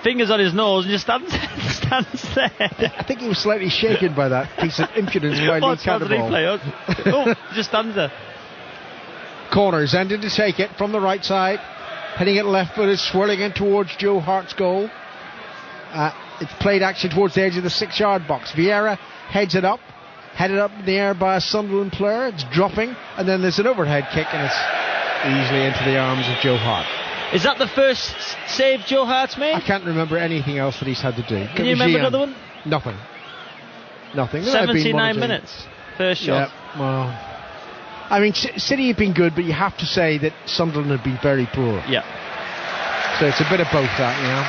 [SPEAKER 3] fingers on his nose and just stands there.
[SPEAKER 6] I think he was slightly shaken by that piece of impudence by Lee Cattermole.
[SPEAKER 3] Oh, just stands there.
[SPEAKER 6] Corner, Zenden to take it from the right side. Heading it left-footed, swirling in towards Joe Hart's goal. It's played actually towards the edge of the 6-yard box. Vieira heads it up, headed up in the air by a Sunderland player. It's dropping, and then there's an overhead kick, and it's easily into the arms of Joe Hart.
[SPEAKER 3] Is that the first save Joe Hart's made?
[SPEAKER 6] I can't remember anything else that he's had to do.
[SPEAKER 3] Can you remember another one?
[SPEAKER 6] Nothing.
[SPEAKER 3] 79 minutes. First shot.
[SPEAKER 6] Yeah, well, I mean, City have been good, but you have to say that Sunderland have been very poor.
[SPEAKER 3] Yeah.
[SPEAKER 6] So it's a bit of both that, you know.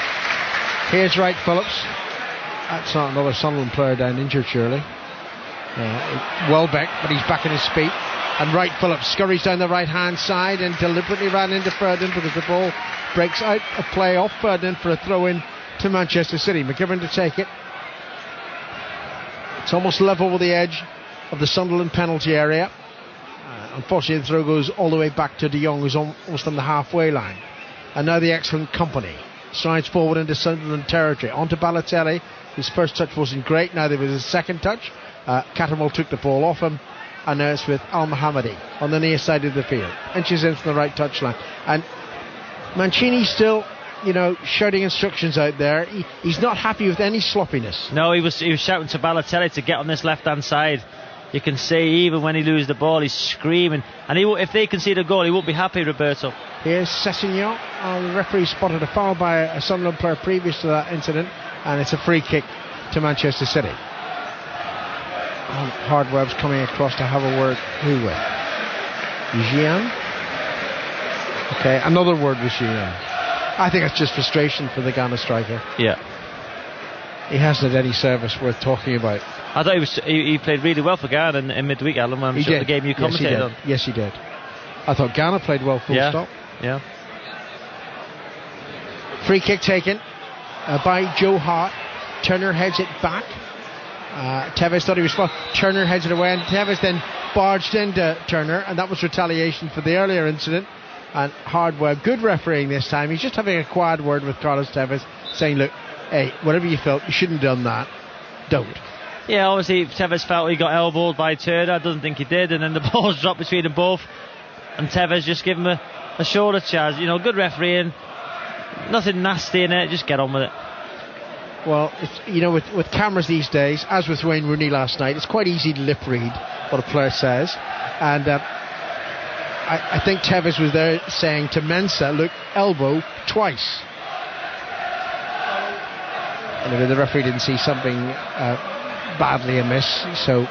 [SPEAKER 6] Here's Wright Phillips. That's not another Sunderland player down injured, surely. Welbeck, but he's back on his feet. And Wright Phillips scurries down the right-hand side and deliberately ran into Ferdinand because the ball breaks out of play off Ferdinand for a throw-in to Manchester City. McGivern to take it. It's almost level with the edge of the Sunderland penalty area. Unfortunately, the throw goes all the way back to De Jong, who's almost on the halfway line. And now the excellent Company strides forward into Sunderland territory. Onto Balotelli. His first touch wasn't great. Now there was a second touch. Cattermole took the ball off him. And now it's with Al-Mohammadi on the near side of the field. Inches in from the right touchline. And Mancini's still, shouting instructions out there. He's not happy with any sloppiness.
[SPEAKER 3] No, he was shouting to Balotelli to get on this left-hand side. You can see even when he loses the ball, he's screaming. And if they concede a goal, he won't be happy, Roberto.
[SPEAKER 6] Here's Sessegnon. The referee spotted a foul by a Sunderland player previous to that incident. And it's a free kick to Manchester City. Hardweb's coming across to have a word. Who with? Gian? Okay, another word with Gian. I think it's just frustration for the Ghana striker.
[SPEAKER 3] Yeah.
[SPEAKER 6] He hasn't had any service worth talking about.
[SPEAKER 3] I thought he played really well for Ghana in midweek, Alan. I'm sure the game you commentated on.
[SPEAKER 6] Yes, he did. I thought Ghana played well, full stop.
[SPEAKER 3] Yeah.
[SPEAKER 6] Free kick taken by Joe Hart. Turner heads it back. Tevez thought he was fine. Turner heads it away, and Tevez then barged into Turner, and that was retaliation for the earlier incident. And Hardware, good refereeing this time. He's just having a quiet word with Carlos Tevez, saying, look, hey, whatever you felt, you shouldn't have done that. Don't.
[SPEAKER 3] Yeah, obviously Tevez felt he got elbowed by Turner. I don't think he did, and then the ball's dropped between them both, and Tevez just gave him a shoulder charge. Good refereeing, nothing nasty in it, just get on with it.
[SPEAKER 6] Well, with cameras these days, as with Wayne Rooney last night, it's quite easy to lip read what a player says. And I think Tevez was there saying to Mensah, look, elbow twice. Anyway, the referee didn't see something badly amiss, so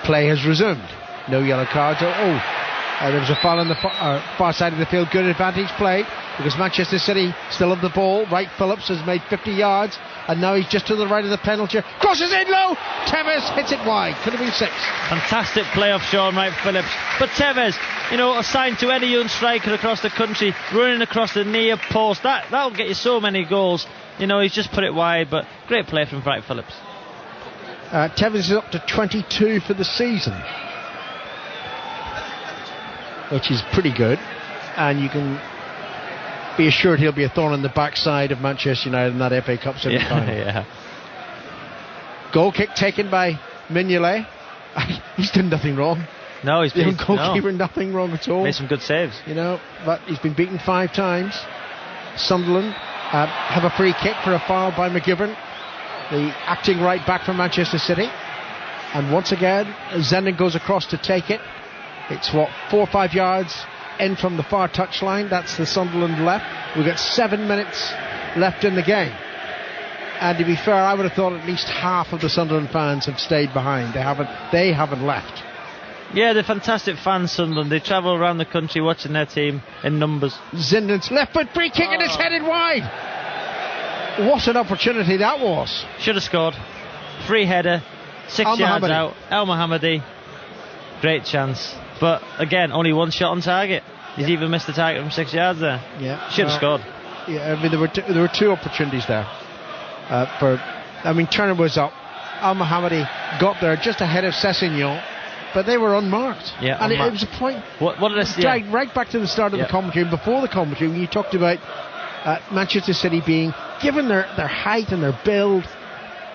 [SPEAKER 6] play has resumed. No yellow cards. There was a foul on the far side of the field. Good advantage play because Manchester City still have the ball. Wright Phillips has made 50 yards, and now he's just to the right of the penalty. Crosses in low. Tevez hits it wide. Could have been 6.
[SPEAKER 3] Fantastic play off Sean Wright Phillips. But Tevez, assigned to any young striker across the country, running across the near post, that'll get you so many goals. He's just put it wide, but great play from Wright Phillips.
[SPEAKER 6] Tevez is up to 22 for the season, which is pretty good. And you can be assured he'll be a thorn in the backside of Manchester United in that FA Cup semi-final.
[SPEAKER 3] Yeah.
[SPEAKER 6] Goal kick taken by Mignolet. He's done nothing wrong.
[SPEAKER 3] No, he's
[SPEAKER 6] been goalkeeper, nothing wrong at all.
[SPEAKER 3] Made some good saves.
[SPEAKER 6] But he's been beaten 5 times. Sunderland have a free kick for a foul by McGivern, the acting right back from Manchester City. And once again, Zenden goes across to take it. It's 4 or 5 yards in from the far touchline. That's the Sunderland left. We've got 7 minutes left in the game. And to be fair, I would have thought at least half of the Sunderland fans have stayed behind. They haven't left.
[SPEAKER 3] Yeah, they're fantastic fans, Sunderland. They travel around the country watching their team in numbers.
[SPEAKER 6] Zinden's left foot free kick and it's headed wide. What an opportunity that was.
[SPEAKER 3] Should have scored. Free header, 6 yards out. El Mohammadi. Great chance. But again, only one shot on target. He's even missed the target from 6 yards there.
[SPEAKER 6] Yeah,
[SPEAKER 3] should have scored.
[SPEAKER 6] Yeah, I mean there were 2 opportunities there. Turner was up. El Mohammadi got there just ahead of Sessegnon, but they were unmarked.
[SPEAKER 3] Yeah,
[SPEAKER 6] and it was a point.
[SPEAKER 3] What did I say?
[SPEAKER 6] Dragged right back to the start of the commentary, and before the commentary, when you talked about Manchester City being, given their height and their build,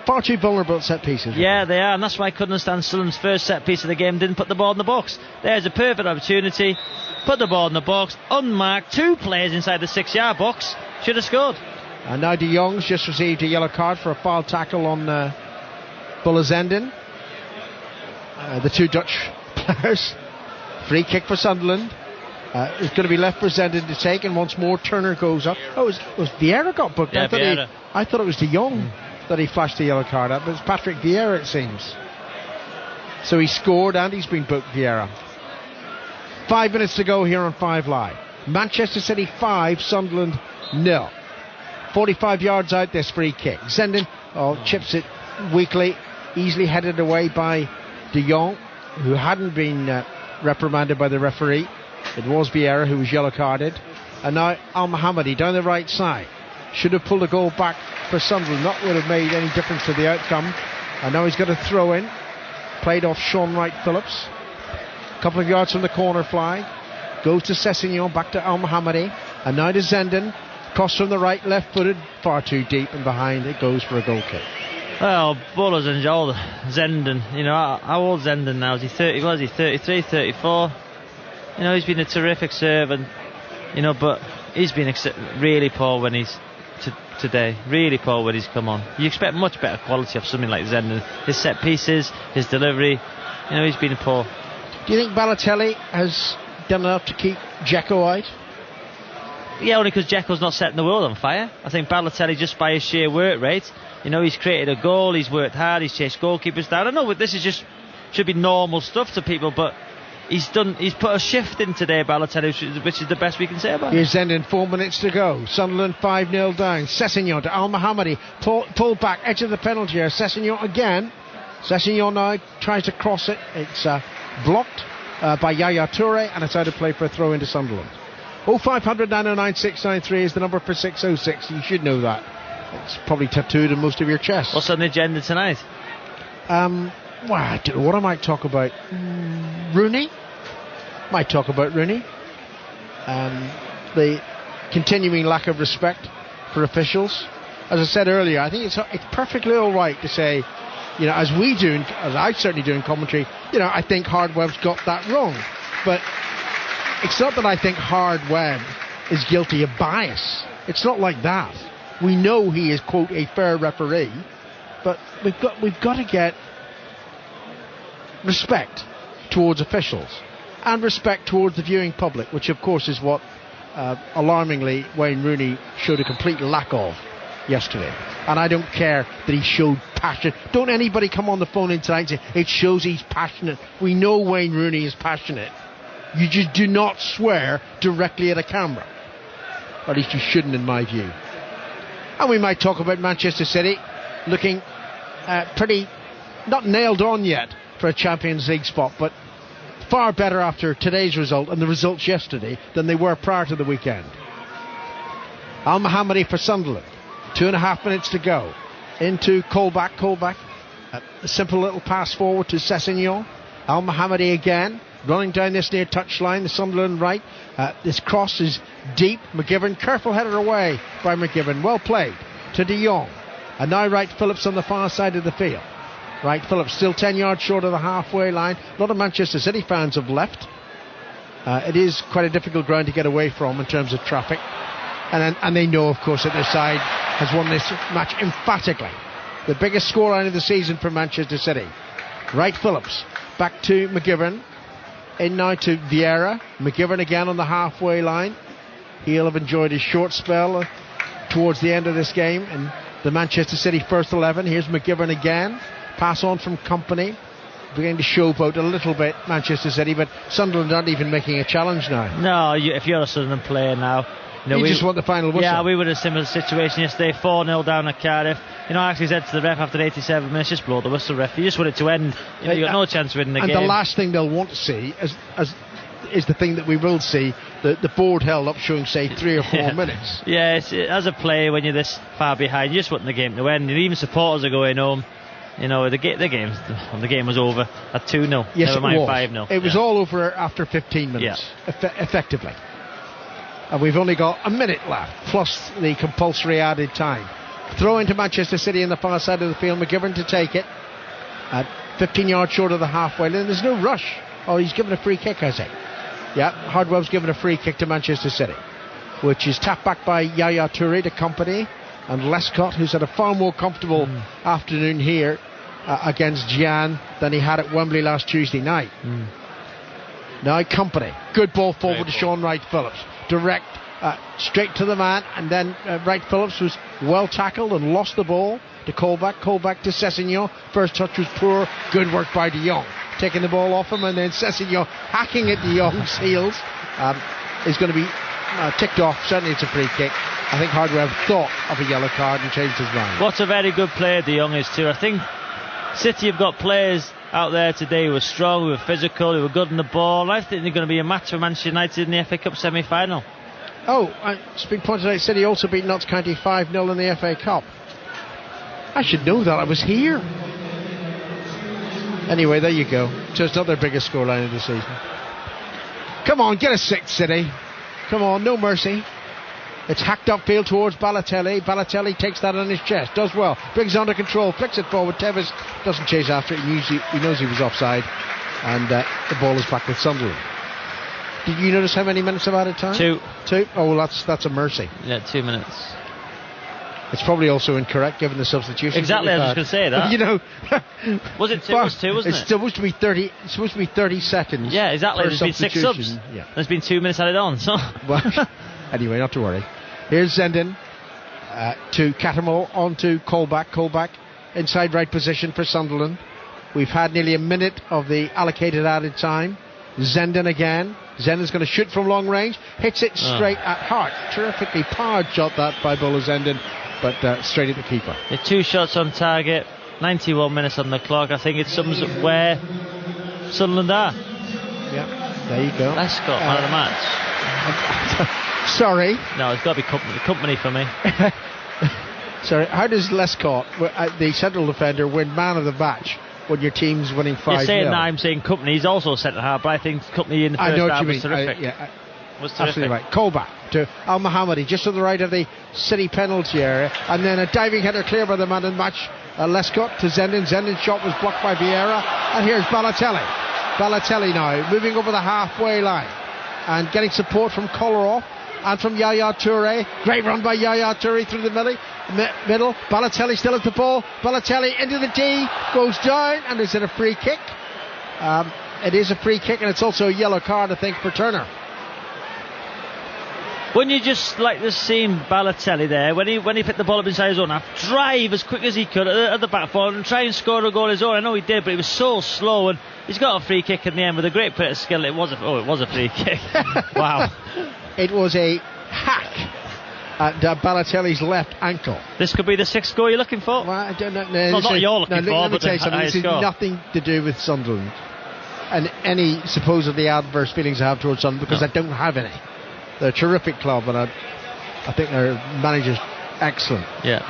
[SPEAKER 6] far too vulnerable at set pieces.
[SPEAKER 3] Yeah, they are, and that's why I couldn't understand Sunderland's first set piece of the game didn't put the ball in the box. There's a perfect opportunity. Put the ball in the box, unmarked, 2 players inside the 6-yard box. Should have scored.
[SPEAKER 6] And now De Jong's just received a yellow card for a foul tackle on Bullazenden. The 2 Dutch players. Free kick for Sunderland. It's going to be left for Zenden to take, and once more Turner goes up. Oh, it was Vieira got booked.
[SPEAKER 3] Yeah,
[SPEAKER 6] I thought it was De Jong that he flashed the yellow card at, but it's Patrick Vieira, it seems. So he scored and he's been booked, Vieira. 5 minutes to go here on 5 Live. Manchester City 5, Sunderland 0. 45 yards out, this free kick. Zenden chips it weakly, easily headed away by De Jong, who hadn't been reprimanded by the referee. It was Vieira who was yellow carded. And now Al Mohammadi down the right side. Should have pulled a goal back for Sunderland. That would have made any difference to the outcome. And now he's got a throw in. Played off Sean Wright-Phillips. A couple of yards from the corner flag. Goes to Sessegnon, back to Al Mohammadi. And now to Zenden. Cross from the right, left-footed, far too deep, and behind it goes for a goal kick.
[SPEAKER 3] Well, Bullers and old Zenden, how old Zenden now? Is he 30? Was he 33, 34? He's been a terrific servant, but he's been really poor when he's today. Really poor when he's come on. You expect much better quality of something like Zenden. His set pieces, his delivery, he's been poor.
[SPEAKER 6] Do you think Balotelli has done enough to keep Dzeko out?
[SPEAKER 3] Yeah, only because Dzeko's not setting the world on fire. I think Balotelli, just by his sheer work rate, he's created a goal, he's worked hard, he's chased goalkeepers down. I know this is should be normal stuff to people, but he's put a shift in today, Balotelli, which is the best we can say about him.
[SPEAKER 6] Here's Zenden, 4 minutes to go. Sunderland 5-0 down. Sessegnon to Al Mohammadi, pulled back, edge of the penalty area. Sessegnon again. Sessegnon now tries to cross it. It's blocked by Yaya Toure, and it's out of play for a throw into Sunderland. 0500 909 693 is the number for 606. You should know that. It's probably tattooed on most of your chest.
[SPEAKER 3] What's on the agenda tonight?
[SPEAKER 6] I don't know what I might talk about. Rooney? Might talk about Rooney. The continuing lack of respect for officials. As I said earlier, I think it's perfectly all right to say, as we do, as I certainly do in commentary, I think Hardweb's got that wrong. But it's not that I think Hardweb is guilty of bias. It's not like that. We know he is, quote, a fair referee, but we've got to get respect towards officials and respect towards the viewing public, which of course is what alarmingly Wayne Rooney showed a complete lack of yesterday. And I don't care that he showed passion. Don't anybody come on the phone in tonight and say it shows he's passionate. We know Wayne Rooney is passionate. You just do not swear directly at a camera. Or at least you shouldn't, in my view. And we might talk about Manchester City looking pretty not nailed on yet for a Champions League spot, but far better after today's result and the results yesterday than they were prior to the weekend. Al Mohammadi for Sunderland. 2.5 minutes to go. Into Colback. A simple little pass forward to Sessegnon. Al Mohammadi again. running down this near touchline, the Sunderland right. This cross is deep. McGivern, careful header away by McGivern. Well played to De Jong. And now Wright Phillips on the far side of the field. Wright Phillips still 10 yards short of the halfway line. A lot of Manchester City fans have left. It is quite a difficult ground to get away from in terms of traffic. And they know, of course, that their side has won this match emphatically. The biggest scoreline of the season for Manchester City. Wright Phillips back to McGivern. In now to Vieira. McGivern again on the halfway line. He'll have enjoyed his short spell towards the end of this game. And the Manchester City first 11. Here's McGivern again. Pass on from Company. Beginning to showboat a little bit, Manchester City, but Sunderland aren't even making a challenge now.
[SPEAKER 3] No, if you're a Sunderland player now,
[SPEAKER 6] you just want the final whistle.
[SPEAKER 3] Yeah, we were in a similar situation yesterday, 4-0 down at Cardiff. I actually said to the ref after 87 minutes, just blow the whistle, ref. You just want it to end. You've got no chance of winning the game.
[SPEAKER 6] And the last thing they'll want to see is the thing that we will see, the board held up showing, say, 3 or 4 minutes.
[SPEAKER 3] Yeah, as a player, when you're this far behind, you just want the game to end. And even supporters are going home. The game was over at 2-0.
[SPEAKER 6] Yes,
[SPEAKER 3] never mind
[SPEAKER 6] 5-0. It was all over after 15 minutes, effectively. And we've only got a minute left, plus the compulsory added time. Throw into Manchester City in the far side of the field. McGivern to take it at 15 yards short of the halfway line. There's no rush. Oh, he's given a free kick, has he? Yeah, Hardwell's given a free kick to Manchester City, which is tapped back by Yaya Toure to Company. And Lescott, who's had a far more comfortable afternoon here against Gian than he had at Wembley last Tuesday night. Now Company, good ball forward to Sean Wright Phillips, direct straight to the man, and then Wright Phillips was well tackled and lost the ball to Colback to Sessegnon. First touch was poor, good work by De Jong, taking the ball off him, and then Sessegnon hacking at De Jong's heels is going to be ticked off. Certainly it's a free kick. I think Hardwell thought of a yellow card and changed his mind.
[SPEAKER 3] What a very good player De Jong is too. I think City have got players out there today who are strong, who are physical, who are good on the ball. I think they're going to be a match for Manchester United in the FA Cup semi-final.
[SPEAKER 6] It's been pointed out, City also beat Notts County 5-0 in the FA Cup. I should know that, I was here. Anyway, there you go. Just another biggest scoreline of the season. Come on, get a sixth, City. Come on, no mercy. It's hacked upfield towards Balotelli. Balotelli takes that on his chest, does well, brings it under control, flicks it forward. Tevez doesn't chase after it. He knows he was offside, and the ball is back with Sunderland. Did you notice how many minutes of added time?
[SPEAKER 3] 2.
[SPEAKER 6] Oh, well, that's a mercy.
[SPEAKER 3] Yeah, 2 minutes.
[SPEAKER 6] It's probably also incorrect given the substitution.
[SPEAKER 3] Exactly, I was just going to say that. Was it 2? It was 2, wasn't it?
[SPEAKER 6] It's supposed to be 30. It's supposed to be 30 seconds.
[SPEAKER 3] Yeah, exactly. There's been 6 subs.
[SPEAKER 6] Yeah.
[SPEAKER 3] There's been 2 minutes added on. So.
[SPEAKER 6] Well, anyway, not to worry. Here's Zenden to Catamol onto Colback. Colback inside right position for Sunderland. We've had nearly a minute of the allocated added time. Zenden again. Zenden's going to shoot from long range. Hits it straight at Hart. Terrifically powered shot that by Bolo Zenden, but straight at the keeper.
[SPEAKER 3] 2 shots on target. 91 minutes on the clock. I think it sums up where Sunderland are.
[SPEAKER 6] Yeah, there you go.
[SPEAKER 3] Lescott, man of the match.
[SPEAKER 6] Sorry.
[SPEAKER 3] No, it's got to be company for me.
[SPEAKER 6] Sorry, how does Lescott, the central defender, win man of the match when your team's winning 5-0?
[SPEAKER 3] You're saying that, I'm saying Company. He's also centre half, but I think Company in the first half was terrific. Was terrific.
[SPEAKER 6] Absolutely right. Colback to Al Mohammadi, just to the right of the City penalty area, and then a diving header clear by the man of the match, Lescott to Zenden. Zenden's shot was blocked by Vieira, and here's Balotelli. Balotelli now moving over the halfway line and getting support from Kolarov and from Yaya Toure. Great run by Yaya Toure through the middle. Balotelli still at the ball. Balotelli into the D, goes down, and is it a free kick? It is a free kick, and it's also a yellow card, I think, for Turner.
[SPEAKER 3] Wouldn't you just like to see Balotelli there when he picked the ball up inside his own half, drive as quick as he could at the back foot and try and score a goal of his own? I know he did, but he was so slow, and he's got a free kick in the end with a great bit of skill. It was a free kick. Wow.
[SPEAKER 6] It was a hack at Balotelli's left ankle.
[SPEAKER 3] This could be the 6th goal you're looking for.
[SPEAKER 6] Well, I don't know.
[SPEAKER 3] No, not you're looking for, but
[SPEAKER 6] this has nothing to do with Sunderland and any supposedly adverse feelings I have towards Sunderland, because I don't have any. They're a terrific club, and I think their manager's excellent.
[SPEAKER 3] Yeah.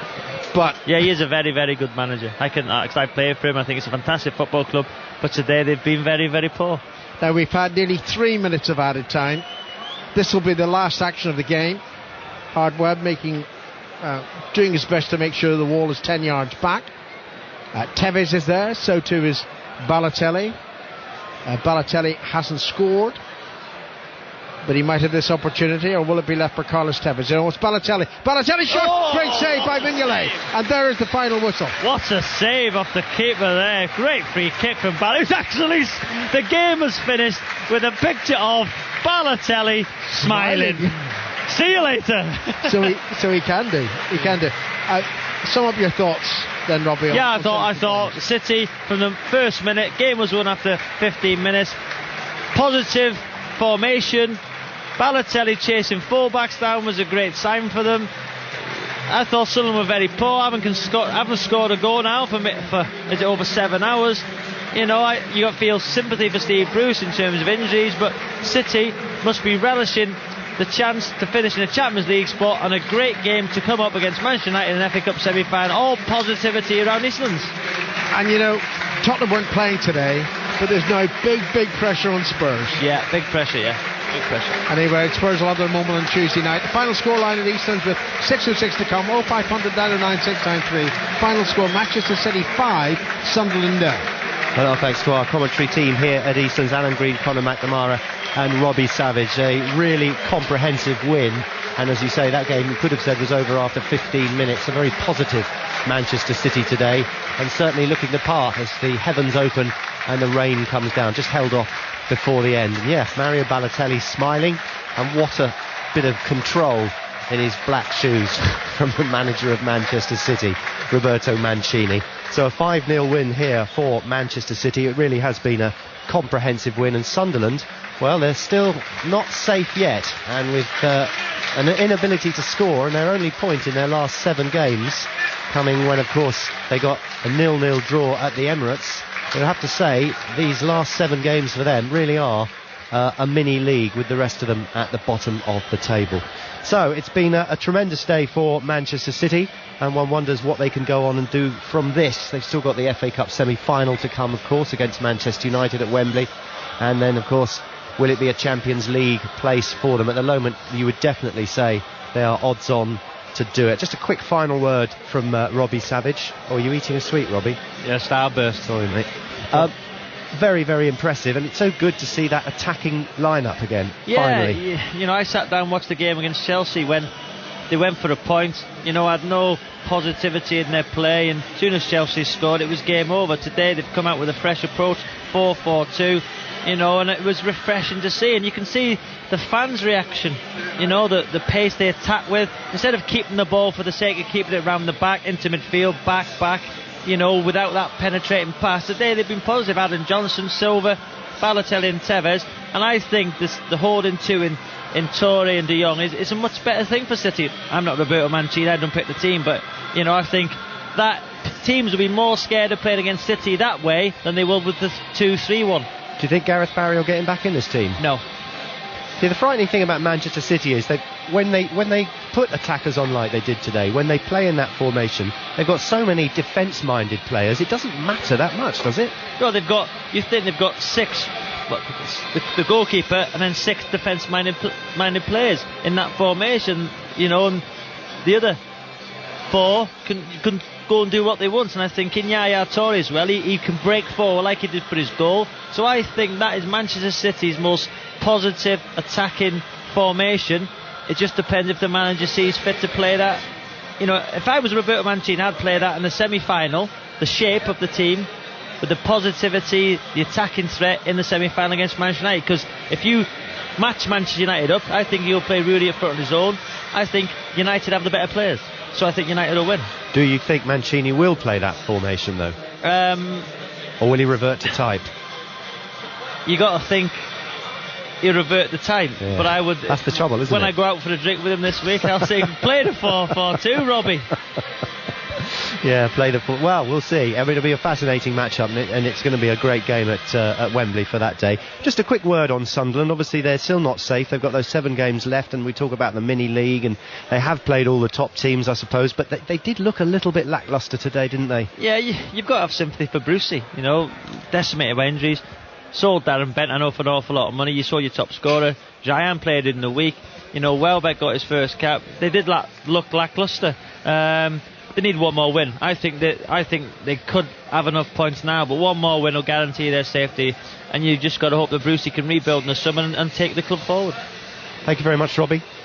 [SPEAKER 6] But
[SPEAKER 3] yeah, he is a very, very good manager. I played for him. I think it's a fantastic football club. But today they've been very, very poor.
[SPEAKER 6] Now we've had nearly 3 minutes of added time. This will be the last action of the game. Hardweb doing his best to make sure the wall is 10 yards back. Tevez is there, so too is Balotelli. Balotelli hasn't scored, but he might have this opportunity, or will it be left for Carlos Tevez? Oh, it's Balotelli. Balotelli shot! Great save by Mignolet. And there is the final whistle.
[SPEAKER 3] What a save off the keeper there. Great free kick from Balotelli. Actually, the game has finished with a picture of Balotelli smiling. See you later.
[SPEAKER 6] so he can do. He can do. Sum up your thoughts then, Robbie.
[SPEAKER 3] Yeah, I thought City from the first minute, game was won after 15 minutes. Positive formation. Balotelli chasing fullbacks down was a great sign for them. I thought Sunderland were very poor. Haven't scored a goal now for is it over 7 hours. You know, you feel sympathy for Steve Bruce in terms of injuries, but City must be relishing the chance to finish in a Champions League spot and a great game to come up against Manchester United in an FA Cup semi-final. All positivity around Eastlands.
[SPEAKER 6] And you know, Tottenham weren't playing today, but there's now big pressure on Spurs.
[SPEAKER 3] Yeah, big pressure, big pressure.
[SPEAKER 6] Anyway, Spurs will have their moment on Tuesday night. The final scoreline at Eastlands with 6:06 to come. 0500 99693. Final score: Manchester City 5, Sunderland 0.
[SPEAKER 1] Well, thanks to our commentary team here at Eastlands, Alan Green, Conor McNamara and Robbie Savage. A really comprehensive win, and as you say, that game you could have said was over after 15 minutes. A very positive Manchester City today, and certainly looking the part as the heavens open and the rain comes down. Just held off before the end. And yes, Mario Balotelli smiling, and what a bit of control in his black shoes from the manager of Manchester City, Roberto Mancini. So a 5-0 win here for Manchester City. It really has been a comprehensive win, and Sunderland, well, they're still not safe yet, and with an inability to score and their only point in their last 7 games coming when, of course, they got a 0-0 draw at the Emirates. You'll have to say these last 7 games for them really are a mini league, with the rest of them at the bottom of the table. So it's been a tremendous day for Manchester City, and one wonders what they can go on and do from this. They've still got the FA Cup semi-final to come, of course, against Manchester United at Wembley, and then, of course, will it be a Champions League place for them? At the moment, you would definitely say they are odds on to do it. Just a quick final word from Robbie Savage. Oh, are you eating a sweet, Robbie?
[SPEAKER 3] Yeah, starburst.
[SPEAKER 1] Sorry, mate. Very, very impressive, and it's so good to see that attacking lineup again. Finally.
[SPEAKER 3] You know, I sat down and watched the game against Chelsea when they went for a point. You know, had no positivity in their play, and as soon as Chelsea scored, it was game over. Today they've come out with a fresh approach, 4-4-2. You know, and it was refreshing to see, and you can see the fans' reaction. You know, the pace they attack with, instead of keeping the ball for the sake of keeping it around the back, into midfield, back. You know, without that penetrating pass. Today they've been positive. Adam Johnson, Silva, Balotelli and Tevez, and I think the holding two in Torre and De Jong is a much better thing for City. I'm not Roberto Mancini, I don't pick the team, but you know, I think that teams will be more scared of playing against City that way than they will with the 2-3-1.
[SPEAKER 1] Do you think Gareth Barry will get him back in this team?
[SPEAKER 3] No.
[SPEAKER 1] See, the frightening thing about Manchester City is that when they put attackers on like they did today, when they play in that formation, they've got so many defence-minded players, it doesn't matter that much, does it?
[SPEAKER 3] No, they've got 6, the goalkeeper, and then 6 defence-minded players in that formation, you know, and the other 4 can go and do what they want. And I think in Yaya Toure as well, he can break forward like he did for his goal. So I think that is Manchester City's most positive attacking formation. It just depends if the manager sees fit to play that. You know, if I was Roberto Mancini, I'd play that in the semi-final, the shape of the team, with the positivity, the attacking threat in the semi-final against Manchester United. Because if you match Manchester United up, I think you'll play Rudy up front on his own. I think United have the better players, so I think United will win.
[SPEAKER 1] Do you think Mancini will play that formation though? Or will he revert to type?
[SPEAKER 3] You got to think he'll revert to type,
[SPEAKER 1] yeah.
[SPEAKER 3] But I would.
[SPEAKER 1] That's the trouble, isn't it?
[SPEAKER 3] When I go out for a drink with him this week, I'll say play the 4-4-2, Robbie.
[SPEAKER 1] Yeah, play the full. Well, we'll see. I mean, it'll be a fascinating matchup, and it's going to be a great game at Wembley for that day. Just a quick word on Sunderland. Obviously, they're still not safe. They've got those 7 games left, and we talk about the mini league, and they have played all the top teams, I suppose. But they did look a little bit lacklustre today, didn't they?
[SPEAKER 3] Yeah, you've got to have sympathy for Brucey. You know, decimated by injuries. sold Darren Bent, I know, for an awful lot of money. You saw your top scorer. Giant played in the week. You know, Welbeck got his first cap. They did look lacklustre. They need one more win. I think they could have enough points now, but one more win will guarantee their safety. And you just got to hope that Brucey can rebuild in the summer and take the club forward.
[SPEAKER 1] Thank you very much, Robbie.